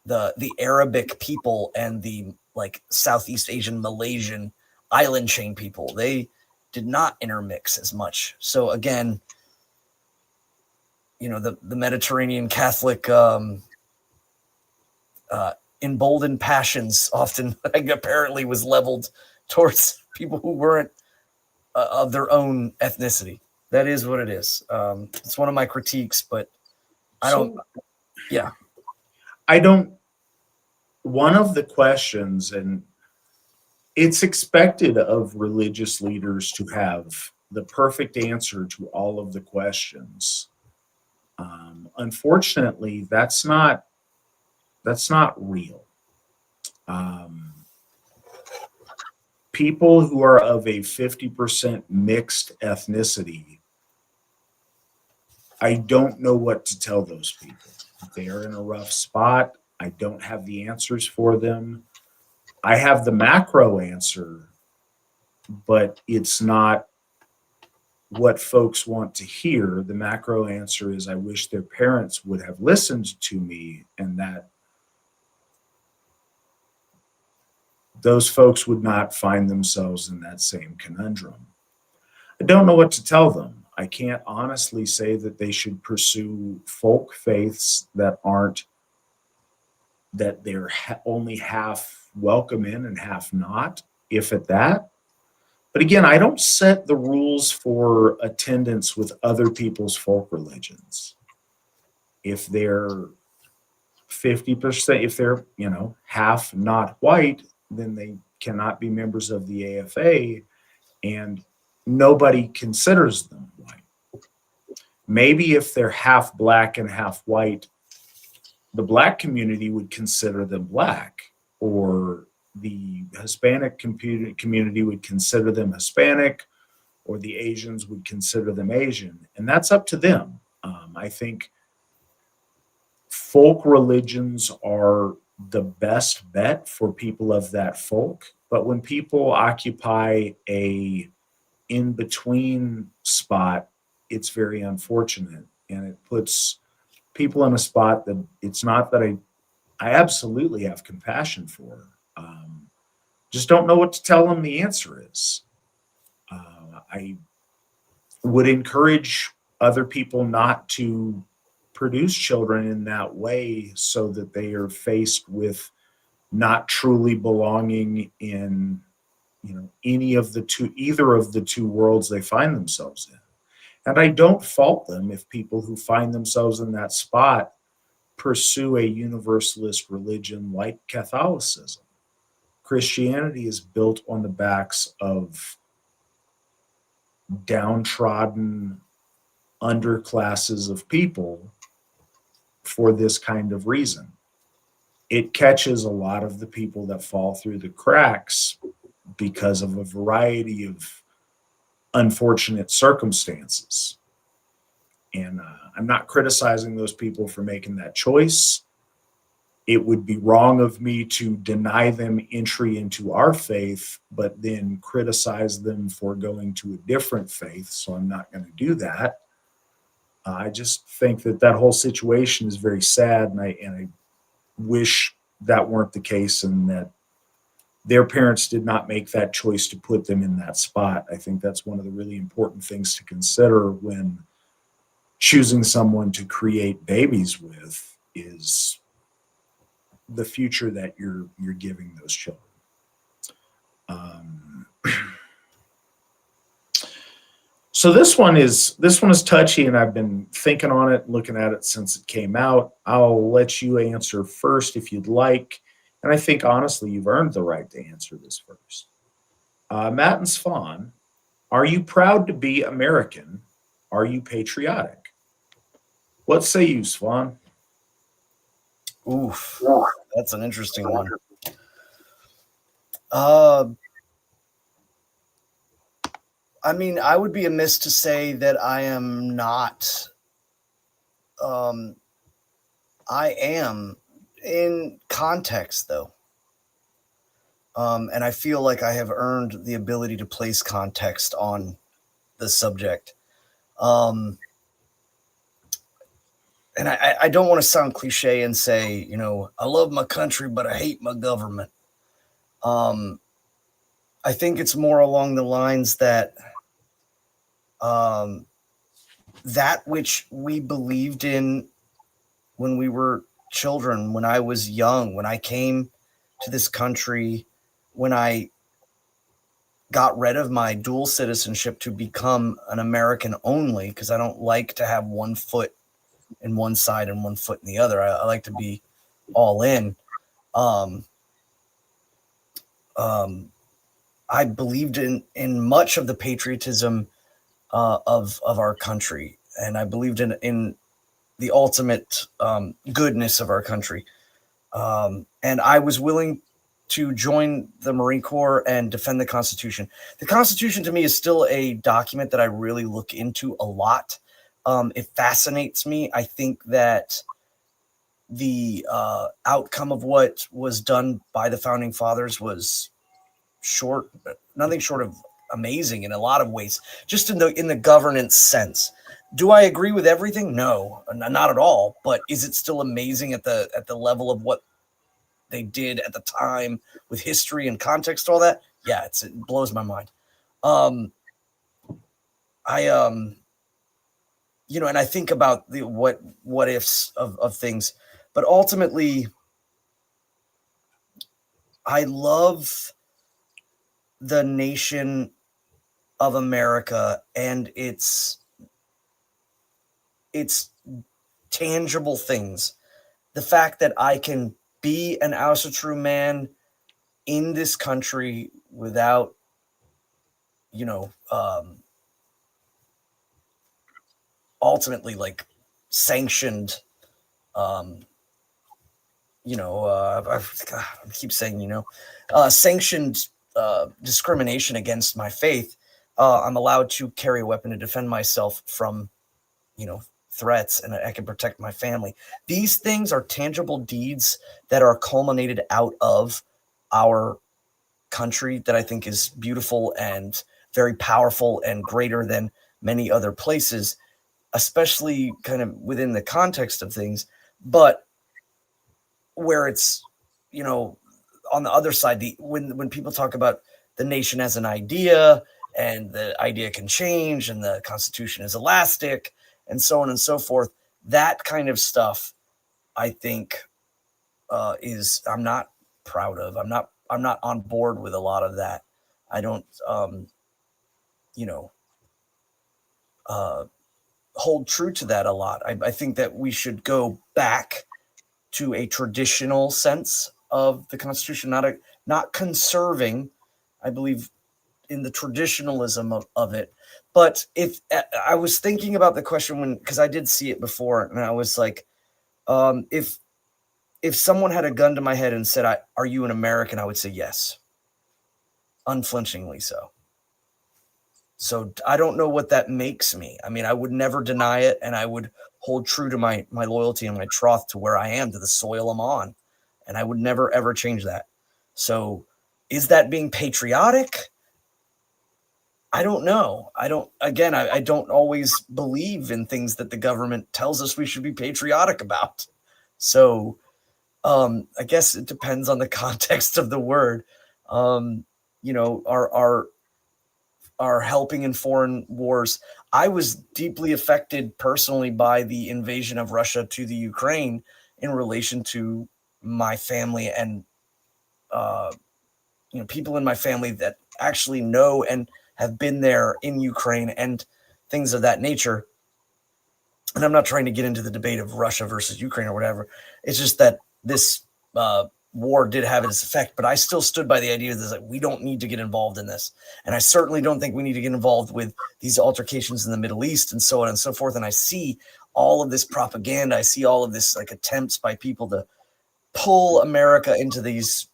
the Arabic people and the like Southeast Asian, Malaysian island chain people. They did not intermix as much. So again, the Mediterranean Catholic emboldened passions often apparently was leveled towards people who weren't of their own ethnicity. That is what it is. It's one of my critiques, but one of the questions, and it's expected of religious leaders to have the perfect answer to all of the questions. Unfortunately, that's not real. People who are of a 50% mixed ethnicity, I don't know what to tell those people. They are in a rough spot. I don't have the answers for them. I have the macro answer, but it's not what folks want to hear. The macro answer is, I wish their parents would have listened to me, and that those folks would not find themselves in that same conundrum. I don't know what to tell them. I can't honestly say that they should pursue folk faiths that they're only half welcome in and half not, if at that. But again, I don't set the rules for attendance with other people's folk religions. If they're 50%, if they're, half not white, then they cannot be members of the AFA, and nobody considers them white. Maybe if they're half black and half white, the black community would consider them black, or the Hispanic community would consider them Hispanic, or the Asians would consider them Asian, and that's up to them. I think folk religions are the best bet for people of that folk, but when people occupy a in-between spot, it's very unfortunate. and it puts people in a spot that it's not that I absolutely have compassion for. Just don't know what to tell them the answer is. I would encourage other people not to produce children in that way so that they are faced with not truly belonging in either of the two worlds they find themselves in. And I don't fault them if people who find themselves in that spot pursue a universalist religion like Catholicism. Christianity is built on the backs of downtrodden underclasses of people for this kind of reason. It catches a lot of the people that fall through the cracks because of a variety of unfortunate circumstances. And I'm not criticizing those people for making that choice. It would be wrong of me to deny them entry into our faith, but then criticize them for going to a different faith. So I'm not going to do that. I just think that whole situation is very sad, and I wish that weren't the case and that their parents did not make that choice to put them in that spot. I think that's one of the really important things to consider when choosing someone to create babies with is the future that you're giving those children. So this one is touchy, and I've been thinking on it, looking at it since it came out. I'll let you answer first if you'd like, and I think honestly you've earned the right to answer this first. Matt and Svan, are you proud to be American? Are you patriotic? What say you, Svan? Oof, that's an interesting one. I mean, I would be amiss to say that I am not. I am in context, though. And I feel like I have earned the ability to place context on the subject. And I don't want to sound cliche and say, I love my country, but I hate my government. I think it's more along the lines that that which we believed in when we were children, when I was young, when I came to this country, when I got rid of my dual citizenship to become an American only, because I don't like to have one foot in one side and one foot in the other. I like to be all in. I believed in much of the patriotism of our country, and I believed in the ultimate goodness of our country. And I was willing to join the Marine Corps and defend the Constitution. The Constitution to me is still a document that I really look into a lot. It fascinates me. I think that the outcome of what was done by the founding fathers was nothing short of amazing in a lot of ways, just in the governance sense. Do I agree with everything? No, not at all. But is it still amazing at the level of what they did at the time with history and context, all that? Yeah, it blows my mind. And I think about the what ifs of things, but ultimately, I love the nation of America and its tangible things. The fact that I can be an Asatru man in this country without, ultimately like sanctioned, I keep saying, sanctioned discrimination against my faith. I'm allowed to carry a weapon to defend myself from, threats, and I can protect my family. These things are tangible deeds that are culminated out of our country that I think is beautiful and very powerful and greater than many other places. especially kind of within the context of things, but where it's, you know, on the other side, when people talk about the nation as an idea, and the idea can change, and the Constitution is elastic, and so on and so forth, that kind of stuff, I think, is I'm not proud of. I'm not on board with a lot of that. I don't, you know, hold true to that a lot. I think that we should go back to a traditional sense of the Constitution, not conserving. I believe in the traditionalism of it. But if I was thinking about the question because I did see it before, and I was like, if someone had a gun to my head and said, "Are you an American?" I would say yes, unflinchingly so. So I don't know what that makes me. I mean, I would never deny it, and I would hold true to my loyalty and my troth to where I am, to the soil I'm on, and I would never ever change that. So, is that being patriotic? I don't know. I don't always believe in things that the government tells us we should be patriotic about. So, I guess it depends on the context of the word. You know, our helping in foreign wars. I was deeply affected personally by the invasion of Russia to the Ukraine in relation to my family and you know, people in my family that actually know and have been there in Ukraine and things of that nature. And I'm not trying to get into the debate of Russia versus Ukraine or whatever. It's just that this war did have its effect, but I still stood by the idea that we don't need to get involved in this. And I certainly don't think we need to get involved with these altercations in the Middle East and so on and so forth. And I see all of this propaganda. I see all of this like attempts by people to pull America into these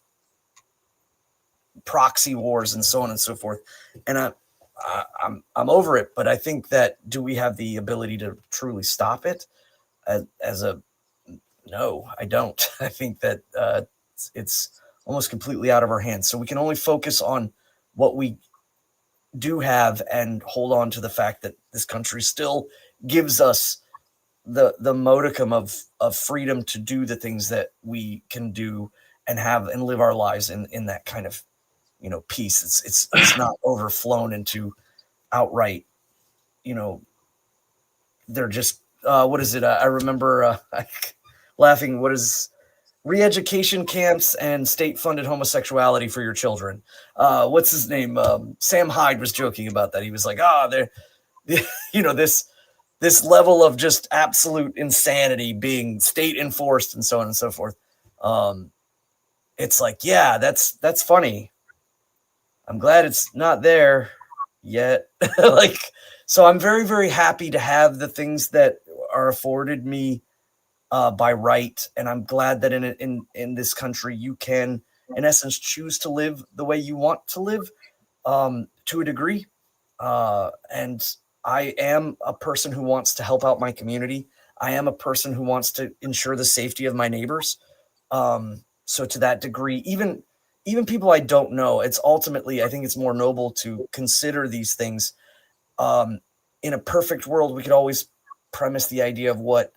proxy wars and so on and so forth. And I'm over it, but I think that, do we have the ability to truly stop it? No, I don't. I think that it's almost completely out of our hands. So we can only focus on what we do have and hold on to the fact that this country still gives us the modicum of freedom to do the things that we can do and have and live our lives in that kind of, you know, peace. It's not overflown into outright, you know, they're just what is it? I remember laughing. What is re-education camps and state-funded homosexuality for your children? What's his name? Sam Hyde was joking about that. He was like, they're, you know, this level of just absolute insanity being state enforced and so on and so forth. It's like, yeah, that's funny. I'm glad it's not there yet. Like, so I'm very, very happy to have the things that are afforded me by right, and I'm glad that in this country you can, in essence, choose to live the way you want to live, to a degree. And I am a person who wants to help out my community. I am a person who wants to ensure the safety of my neighbors. So to that degree, even people I don't know, it's ultimately, I think it's more noble to consider these things. In a perfect world, we could always premise the idea of what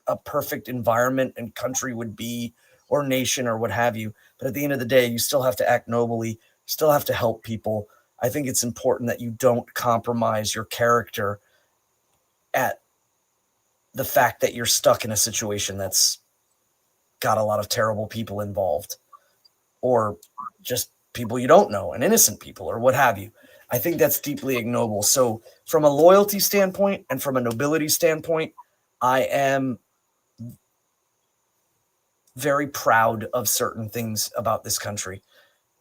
a perfect environment and country would be, or nation, or what have you. But at the end of the day, you still have to act nobly. You still have to help people. I think it's important that you don't compromise your character at the fact that you're stuck in a situation that's got a lot of terrible people involved, or just people you don't know, and innocent people, or what have you. I think that's deeply ignoble. So from a loyalty standpoint and from a nobility standpoint, I am very proud of certain things about this country.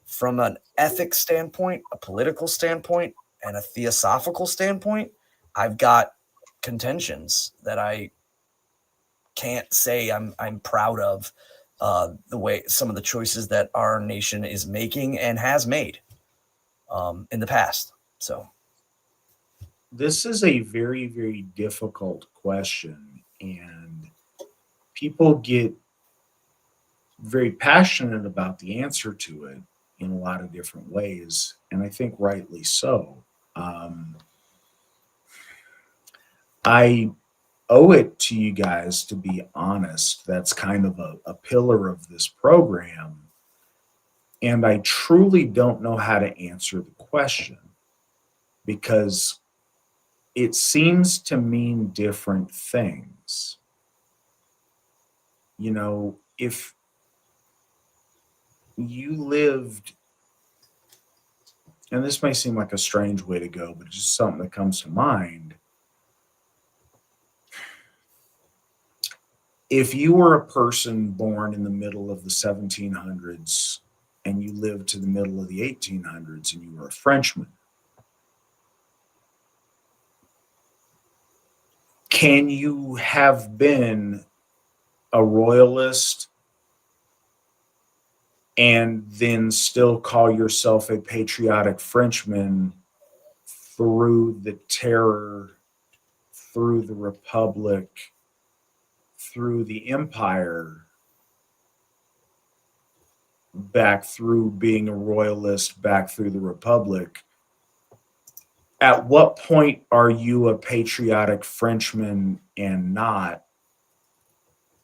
From an ethics standpoint, a political standpoint, and a theosophical standpoint, I've got contentions that I can't say I'm proud of, the way some of the choices that our nation is making and has made in the past. So This is a very, very difficult question, and people get very passionate about the answer to it in a lot of different ways, and I think rightly so. Um, I owe it to you guys to be honest. That's kind of a pillar of this program. And I truly don't know how to answer the question because it seems to mean different things. You know, if you lived, and this may seem like a strange way to go, but it's just something that comes to mind. If you were a person born in the middle of the 1700s and you lived to the middle of the 1800s and you were a Frenchman, can you have been a royalist and then still call yourself a patriotic Frenchman through the terror, through the Republic, through the Empire, back through being a royalist, back through the Republic? At what point are you a patriotic Frenchman and not?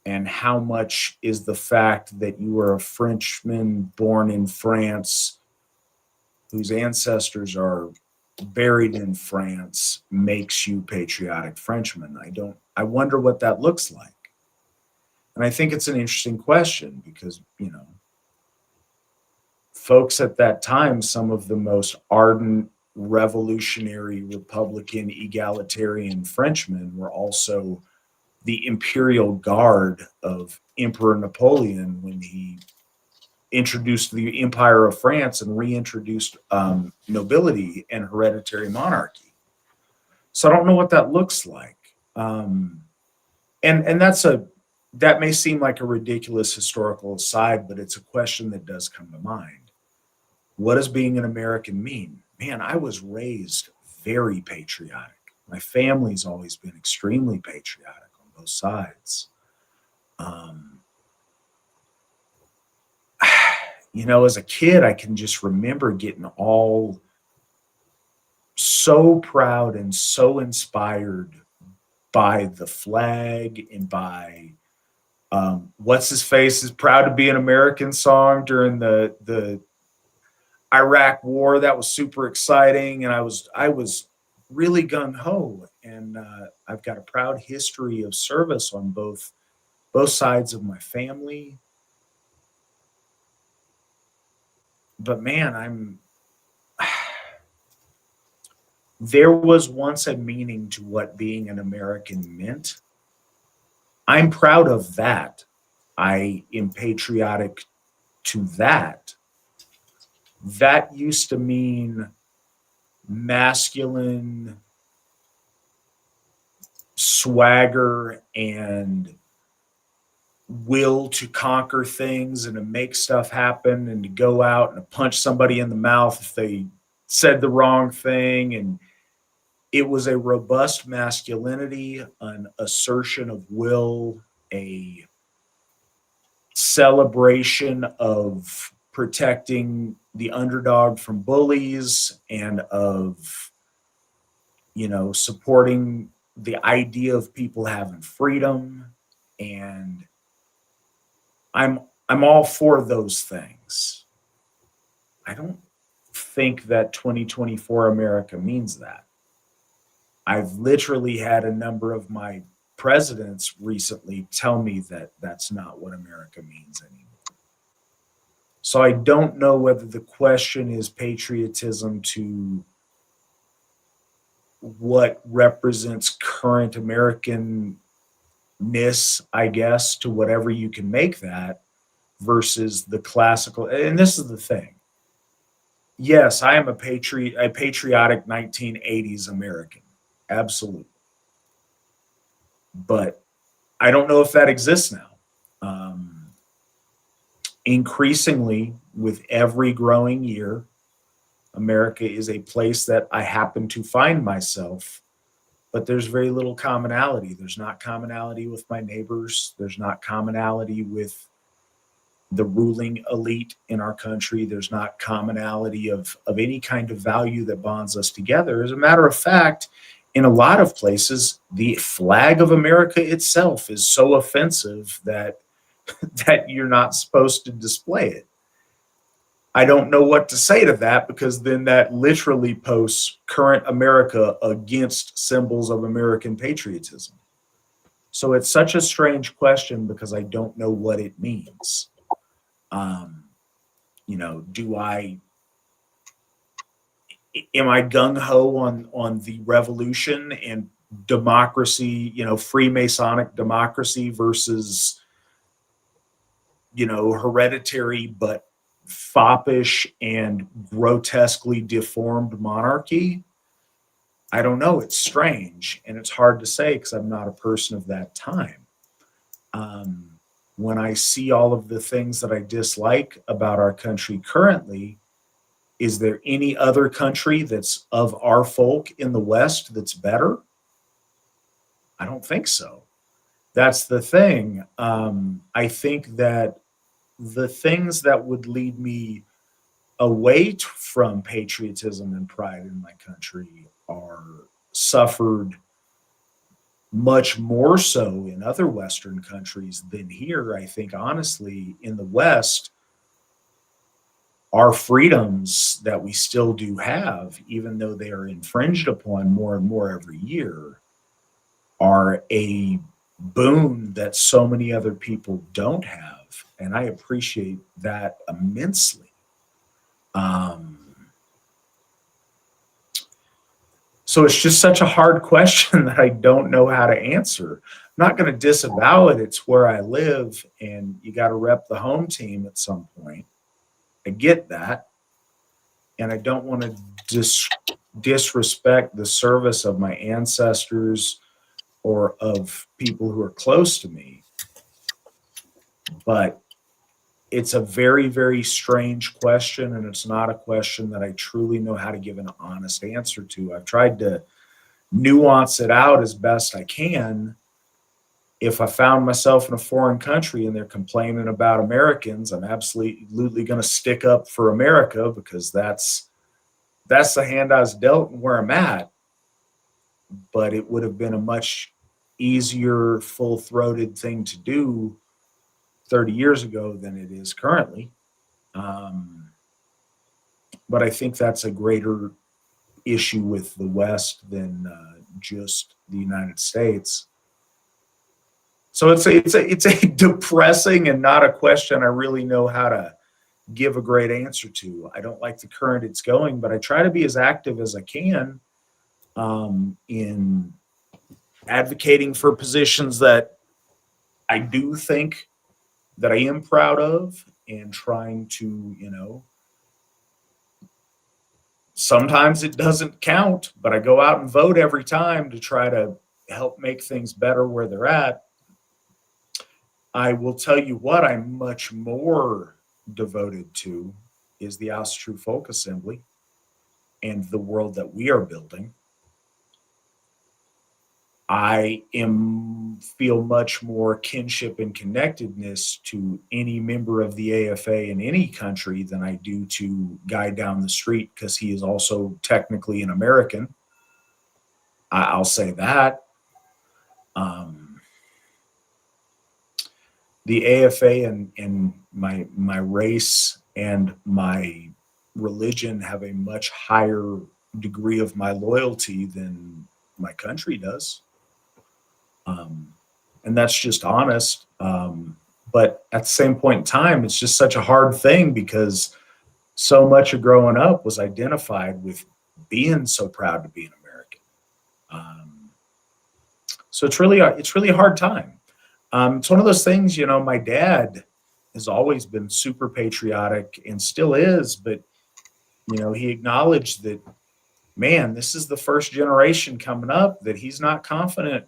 And how much is the fact that you are a Frenchman born in France, whose ancestors are buried in France, makes you patriotic Frenchman? I wonder what that looks like. And I think it's an interesting question because, you know, folks at that time, some of the most ardent, revolutionary, Republican, egalitarian Frenchmen were also the imperial guard of Emperor Napoleon when he introduced the Empire of France and reintroduced nobility and hereditary monarchy. So I don't know what that looks like. And that may seem like a ridiculous historical aside, but it's a question that does come to mind. What does being an American mean? Man, I was raised very patriotic. My family's always been extremely patriotic on both sides. You know, as a kid, I can just remember getting all so proud and so inspired by the flag and by what's his face is proud to be an American song during the Iraq War. That was super exciting, and I was really gung ho. And I've got a proud history of service on both sides of my family. But man, there was once a meaning to what being an American meant. I'm proud of that. I am patriotic to that. That used to mean masculine swagger and will to conquer things and to make stuff happen and to go out and to punch somebody in the mouth if they said the wrong thing. And it was a robust masculinity, an assertion of will, a celebration of protecting the underdog from bullies and of, you know, supporting the idea of people having freedom. And I'm all for those things. I don't think that 2024 America means that. I've literally had a number of my presidents recently tell me that that's not what America means anymore. So I don't know whether the question is patriotism to what represents current Americanness, I guess, to whatever you can make that, versus the classical. And this is the thing. Yes, I am a patriotic 1980s American. Absolutely. But I don't know if that exists now. Increasingly, with every growing year, America is a place that I happen to find myself, but there's very little commonality. There's not commonality with my neighbors. There's not commonality with the ruling elite in our country. There's not commonality of any kind of value that bonds us together. As a matter of fact, in a lot of places, the flag of America itself is so offensive that that you're not supposed to display it. I don't know what to say to that, because then that literally posts current America against symbols of American patriotism. So it's such a strange question because I don't know what it means. You know, am I gung ho on the revolution and democracy, you know, Freemasonic democracy versus, you know, hereditary but foppish and grotesquely deformed monarchy? I don't know. It's strange, and it's hard to say because I'm not a person of that time. When I see all of the things that I dislike about our country currently, is there any other country that's of our folk in the West that's better? I don't think so. That's the thing. I think that the things that would lead me away from patriotism and pride in my country are suffered much more so in other Western countries than here. I think, honestly, in the West, our freedoms that we still do have, even though they are infringed upon more and more every year, are a boon that so many other people don't have. And I appreciate that immensely. So it's just such a hard question that I don't know how to answer. I'm not going to disavow it. It's where I live, and you got to rep the home team at some point. I get that. And I don't want to disrespect the service of my ancestors or of people who are close to me. But it's a very, very strange question, and it's not a question that I truly know how to give an honest answer to. I've tried to nuance it out as best I can. If I found myself in a foreign country and they're complaining about Americans, I'm absolutely going to stick up for America, because that's the hand I was dealt and where I'm at. But it would have been a much easier, full-throated thing to do 30 years ago than it is currently. But I think that's a greater issue with the West than just the United States. So it's a depressing and not a question I really know how to give a great answer to. I don't like the current it's going, but I try to be as active as I can in advocating for positions that I do think that I am proud of, and trying to, you know, sometimes it doesn't count, but I go out and vote every time to try to help make things better where they're at. I will tell you what I'm much more devoted to is the Asatru Folk Assembly and the world that we are building. I feel much more kinship and connectedness to any member of the AFA in any country than I do to guy down the street, because he is also technically an American. I'll say that. The AFA and my race and my religion have a much higher degree of my loyalty than my country does. And that's just honest. But at the same point in time, it's just such a hard thing, because so much of growing up was identified with being so proud to be an American. So it's really a hard time. It's one of those things, you know, my dad has always been super patriotic and still is, but, you know, he acknowledged that, man, this is the first generation coming up that he's not confident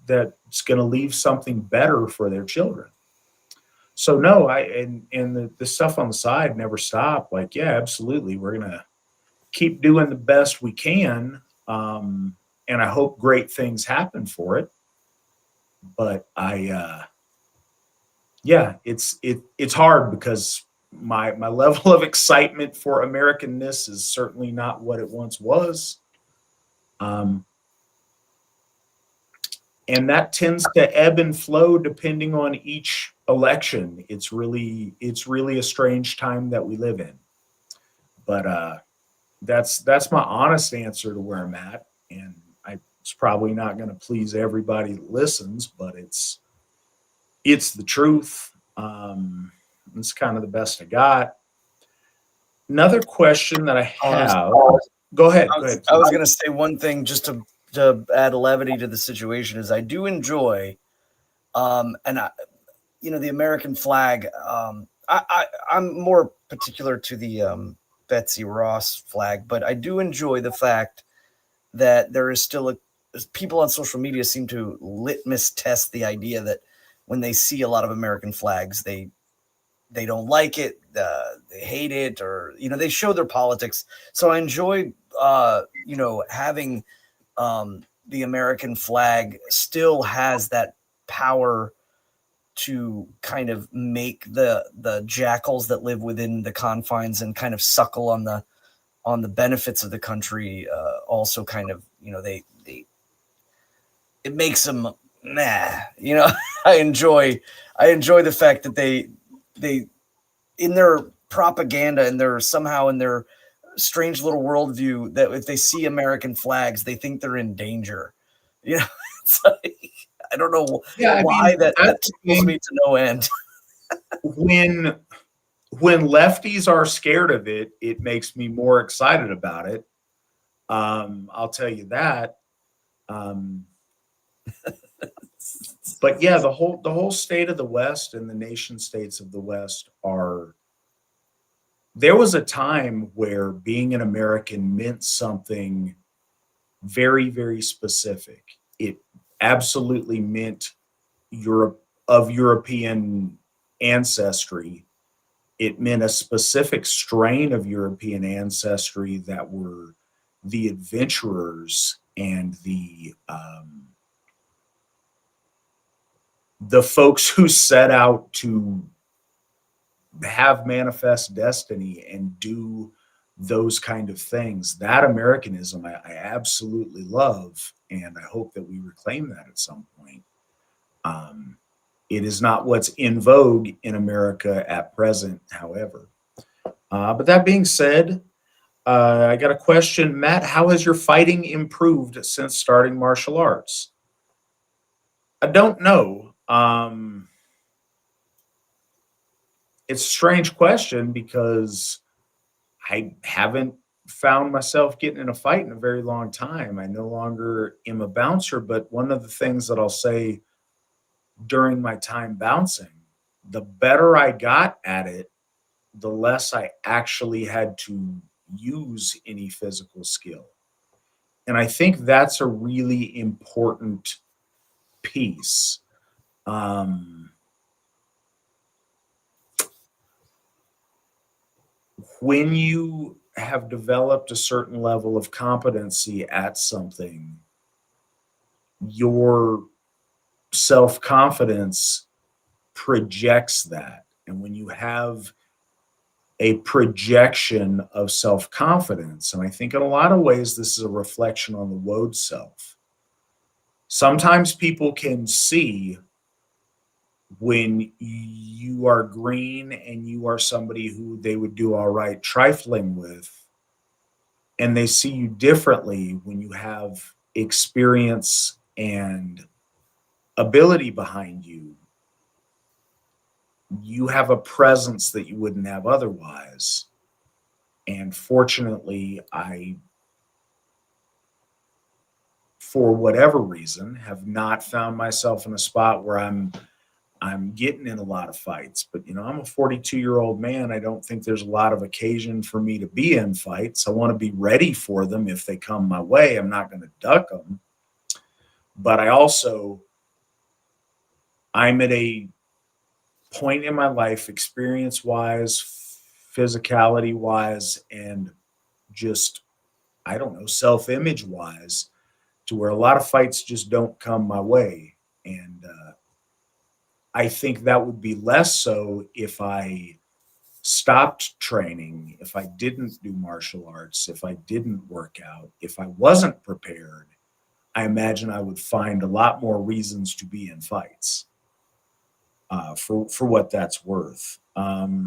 that's going to leave something better for their children. So no, the stuff on the side never stopped. Like, yeah, absolutely, we're going to keep doing the best we can, and I hope great things happen for it. But it's hard, because my level of excitement for Americanness is certainly not what it once was. And that tends to ebb and flow depending on each election. It's really a strange time that we live in. But that's my honest answer to where I'm at. And it's probably not going to please everybody that listens, but it's the truth. It's kind of the best I got. Another question that I have. Go ahead. I was going to say one thing just to add levity to the situation is I do enjoy, the American flag. I'm more particular to the Betsy Ross flag, but I do enjoy the fact that there is still people on social media seem to litmus test the idea that when they see a lot of American flags, they don't like it, they hate it, or they show their politics. So I enjoy having the American flag still has that power to kind of make the jackals that live within the confines and kind of suckle on the benefits of the country. Also, kind of it makes them I enjoy the fact that they in their propaganda and they're somehow in their strange little worldview that if they see American flags, they think they're in danger. It's like, I don't know why that tickles me to no end. When lefties are scared of it, it makes me more excited about it. I'll tell you that. But yeah, the whole state of the West and the nation states of the West there was a time where being an American meant something very, very specific. It absolutely meant European ancestry. It meant a specific strain of European ancestry that were the adventurers and the folks who set out to have manifest destiny and do those kind of things. That Americanism I absolutely love, and I hope that we reclaim that at some point. It is not what's in vogue in America at present, however. But that being said, I got a question. Matt, how has your fighting improved since starting martial arts? I don't know. It's a strange question because I haven't found myself getting in a fight in a very long time. I no longer am a bouncer, but one of the things that I'll say during my time bouncing, the better I got at it, the less I actually had to use any physical skill. And I think that's a really important piece. When you have developed a certain level of competency at something, your self-confidence projects that. And when you have a projection of self-confidence, and I think in a lot of ways this is a reflection on the woad self. Sometimes people can see when you are green and you are somebody who they would do all right trifling with, and they see you differently when you have experience and ability behind you. You have a presence that you wouldn't have otherwise. And fortunately, I, for whatever reason, have not found myself in a spot where I'm getting in a lot of fights. But, I'm a 42-year-old man. I don't think there's a lot of occasion for me to be in fights. I want to be ready for them if they come my way. I'm not going to duck them. But I'm at a point in my life, experience-wise, physicality-wise, and just, I don't know, self-image-wise, to where a lot of fights just don't come my way. And I think that would be less so if I stopped training, if I didn't do martial arts, if I didn't work out, if I wasn't prepared. I imagine I would find a lot more reasons to be in fights. For what that's worth. All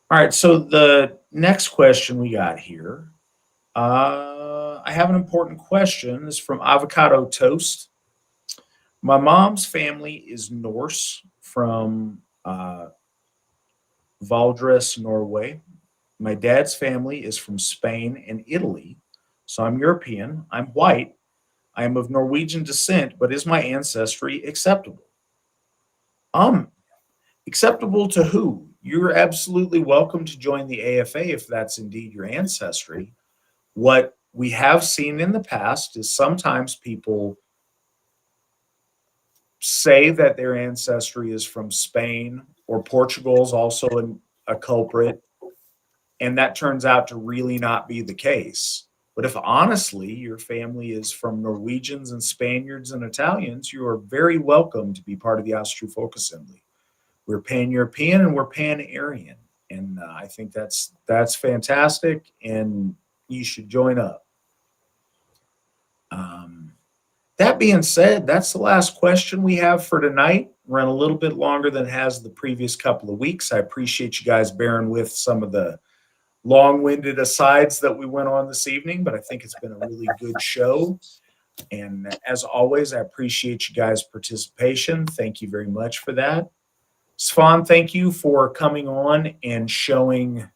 right, so the next question we got here, I have an important question. This is from Avocado Toast. My mom's family is Norse from Valdres, Norway. My dad's family is from Spain and Italy. So I'm European. I'm white. I am of Norwegian descent, but is my ancestry acceptable? Acceptable to who? You're absolutely welcome to join the AFA if that's indeed your ancestry. What we have seen in the past is sometimes people say that their ancestry is from Spain, or Portugal is also a culprit, and that turns out to really not be the case. But if honestly your family is from Norwegians and Spaniards and Italians, you are very welcome to be part of the Asatru Folk Assembly. We're pan-European and we're pan-Aryan, and I think that's fantastic, and you should join up. That being said, that's the last question we have for tonight. Run a little bit longer than it has the previous couple of weeks. I appreciate you guys bearing with some of the long-winded asides that we went on this evening, but I think it's been a really good show. And as always, I appreciate you guys' participation. Thank you very much for that. Svan, thank you for coming on and showing,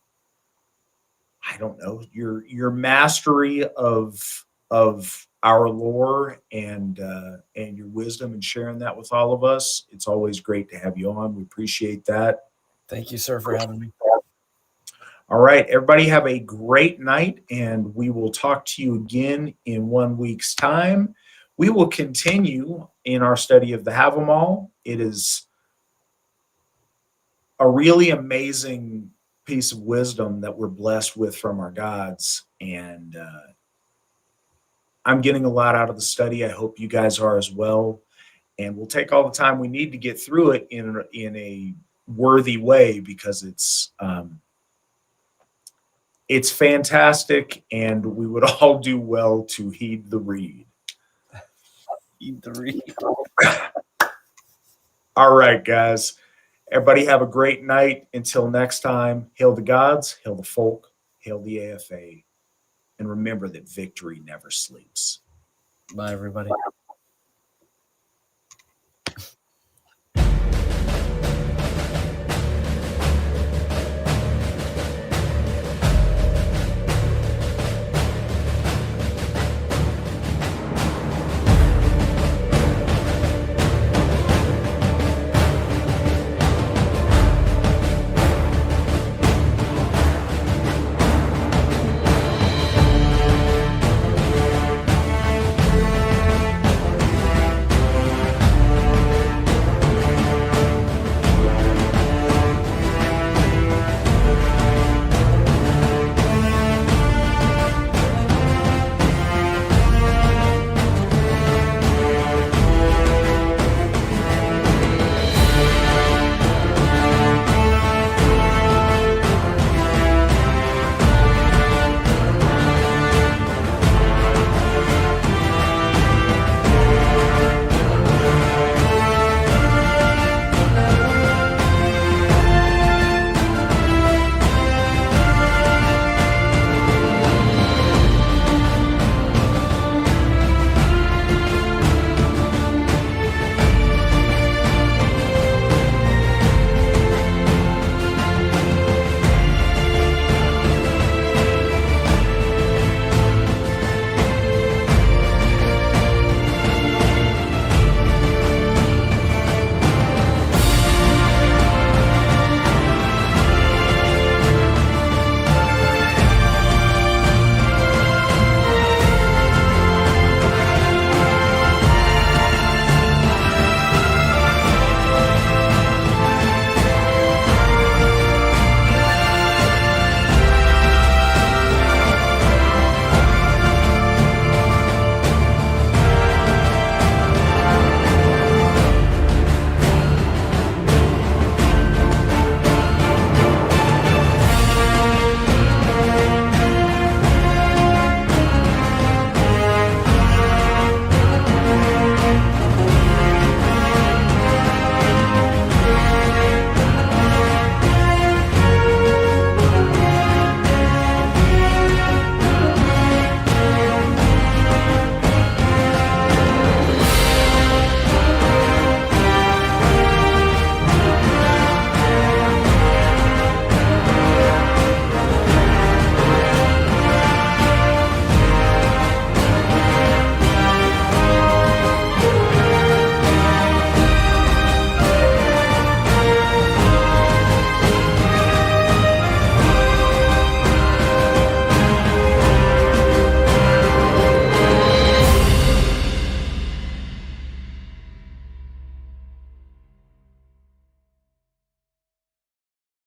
I don't know, your mastery of our lore and your wisdom, and sharing that with all of us. It's always great to have you on. We appreciate that. Thank you, sir, for having me. All right, everybody have a great night, and we will talk to you again in 1 week's time. We will continue in our study of the Hávamál. It is a really amazing piece of wisdom that we're blessed with from our gods, and I'm getting a lot out of the study. I hope you guys are as well, and we'll take all the time we need to get through it in a worthy way, because it's fantastic, and we would all do well to heed the read. Heed the read. All right, guys. Everybody have a great night. Until next time, hail the gods, hail the folk, hail the AFA, and remember that victory never sleeps. Bye, everybody.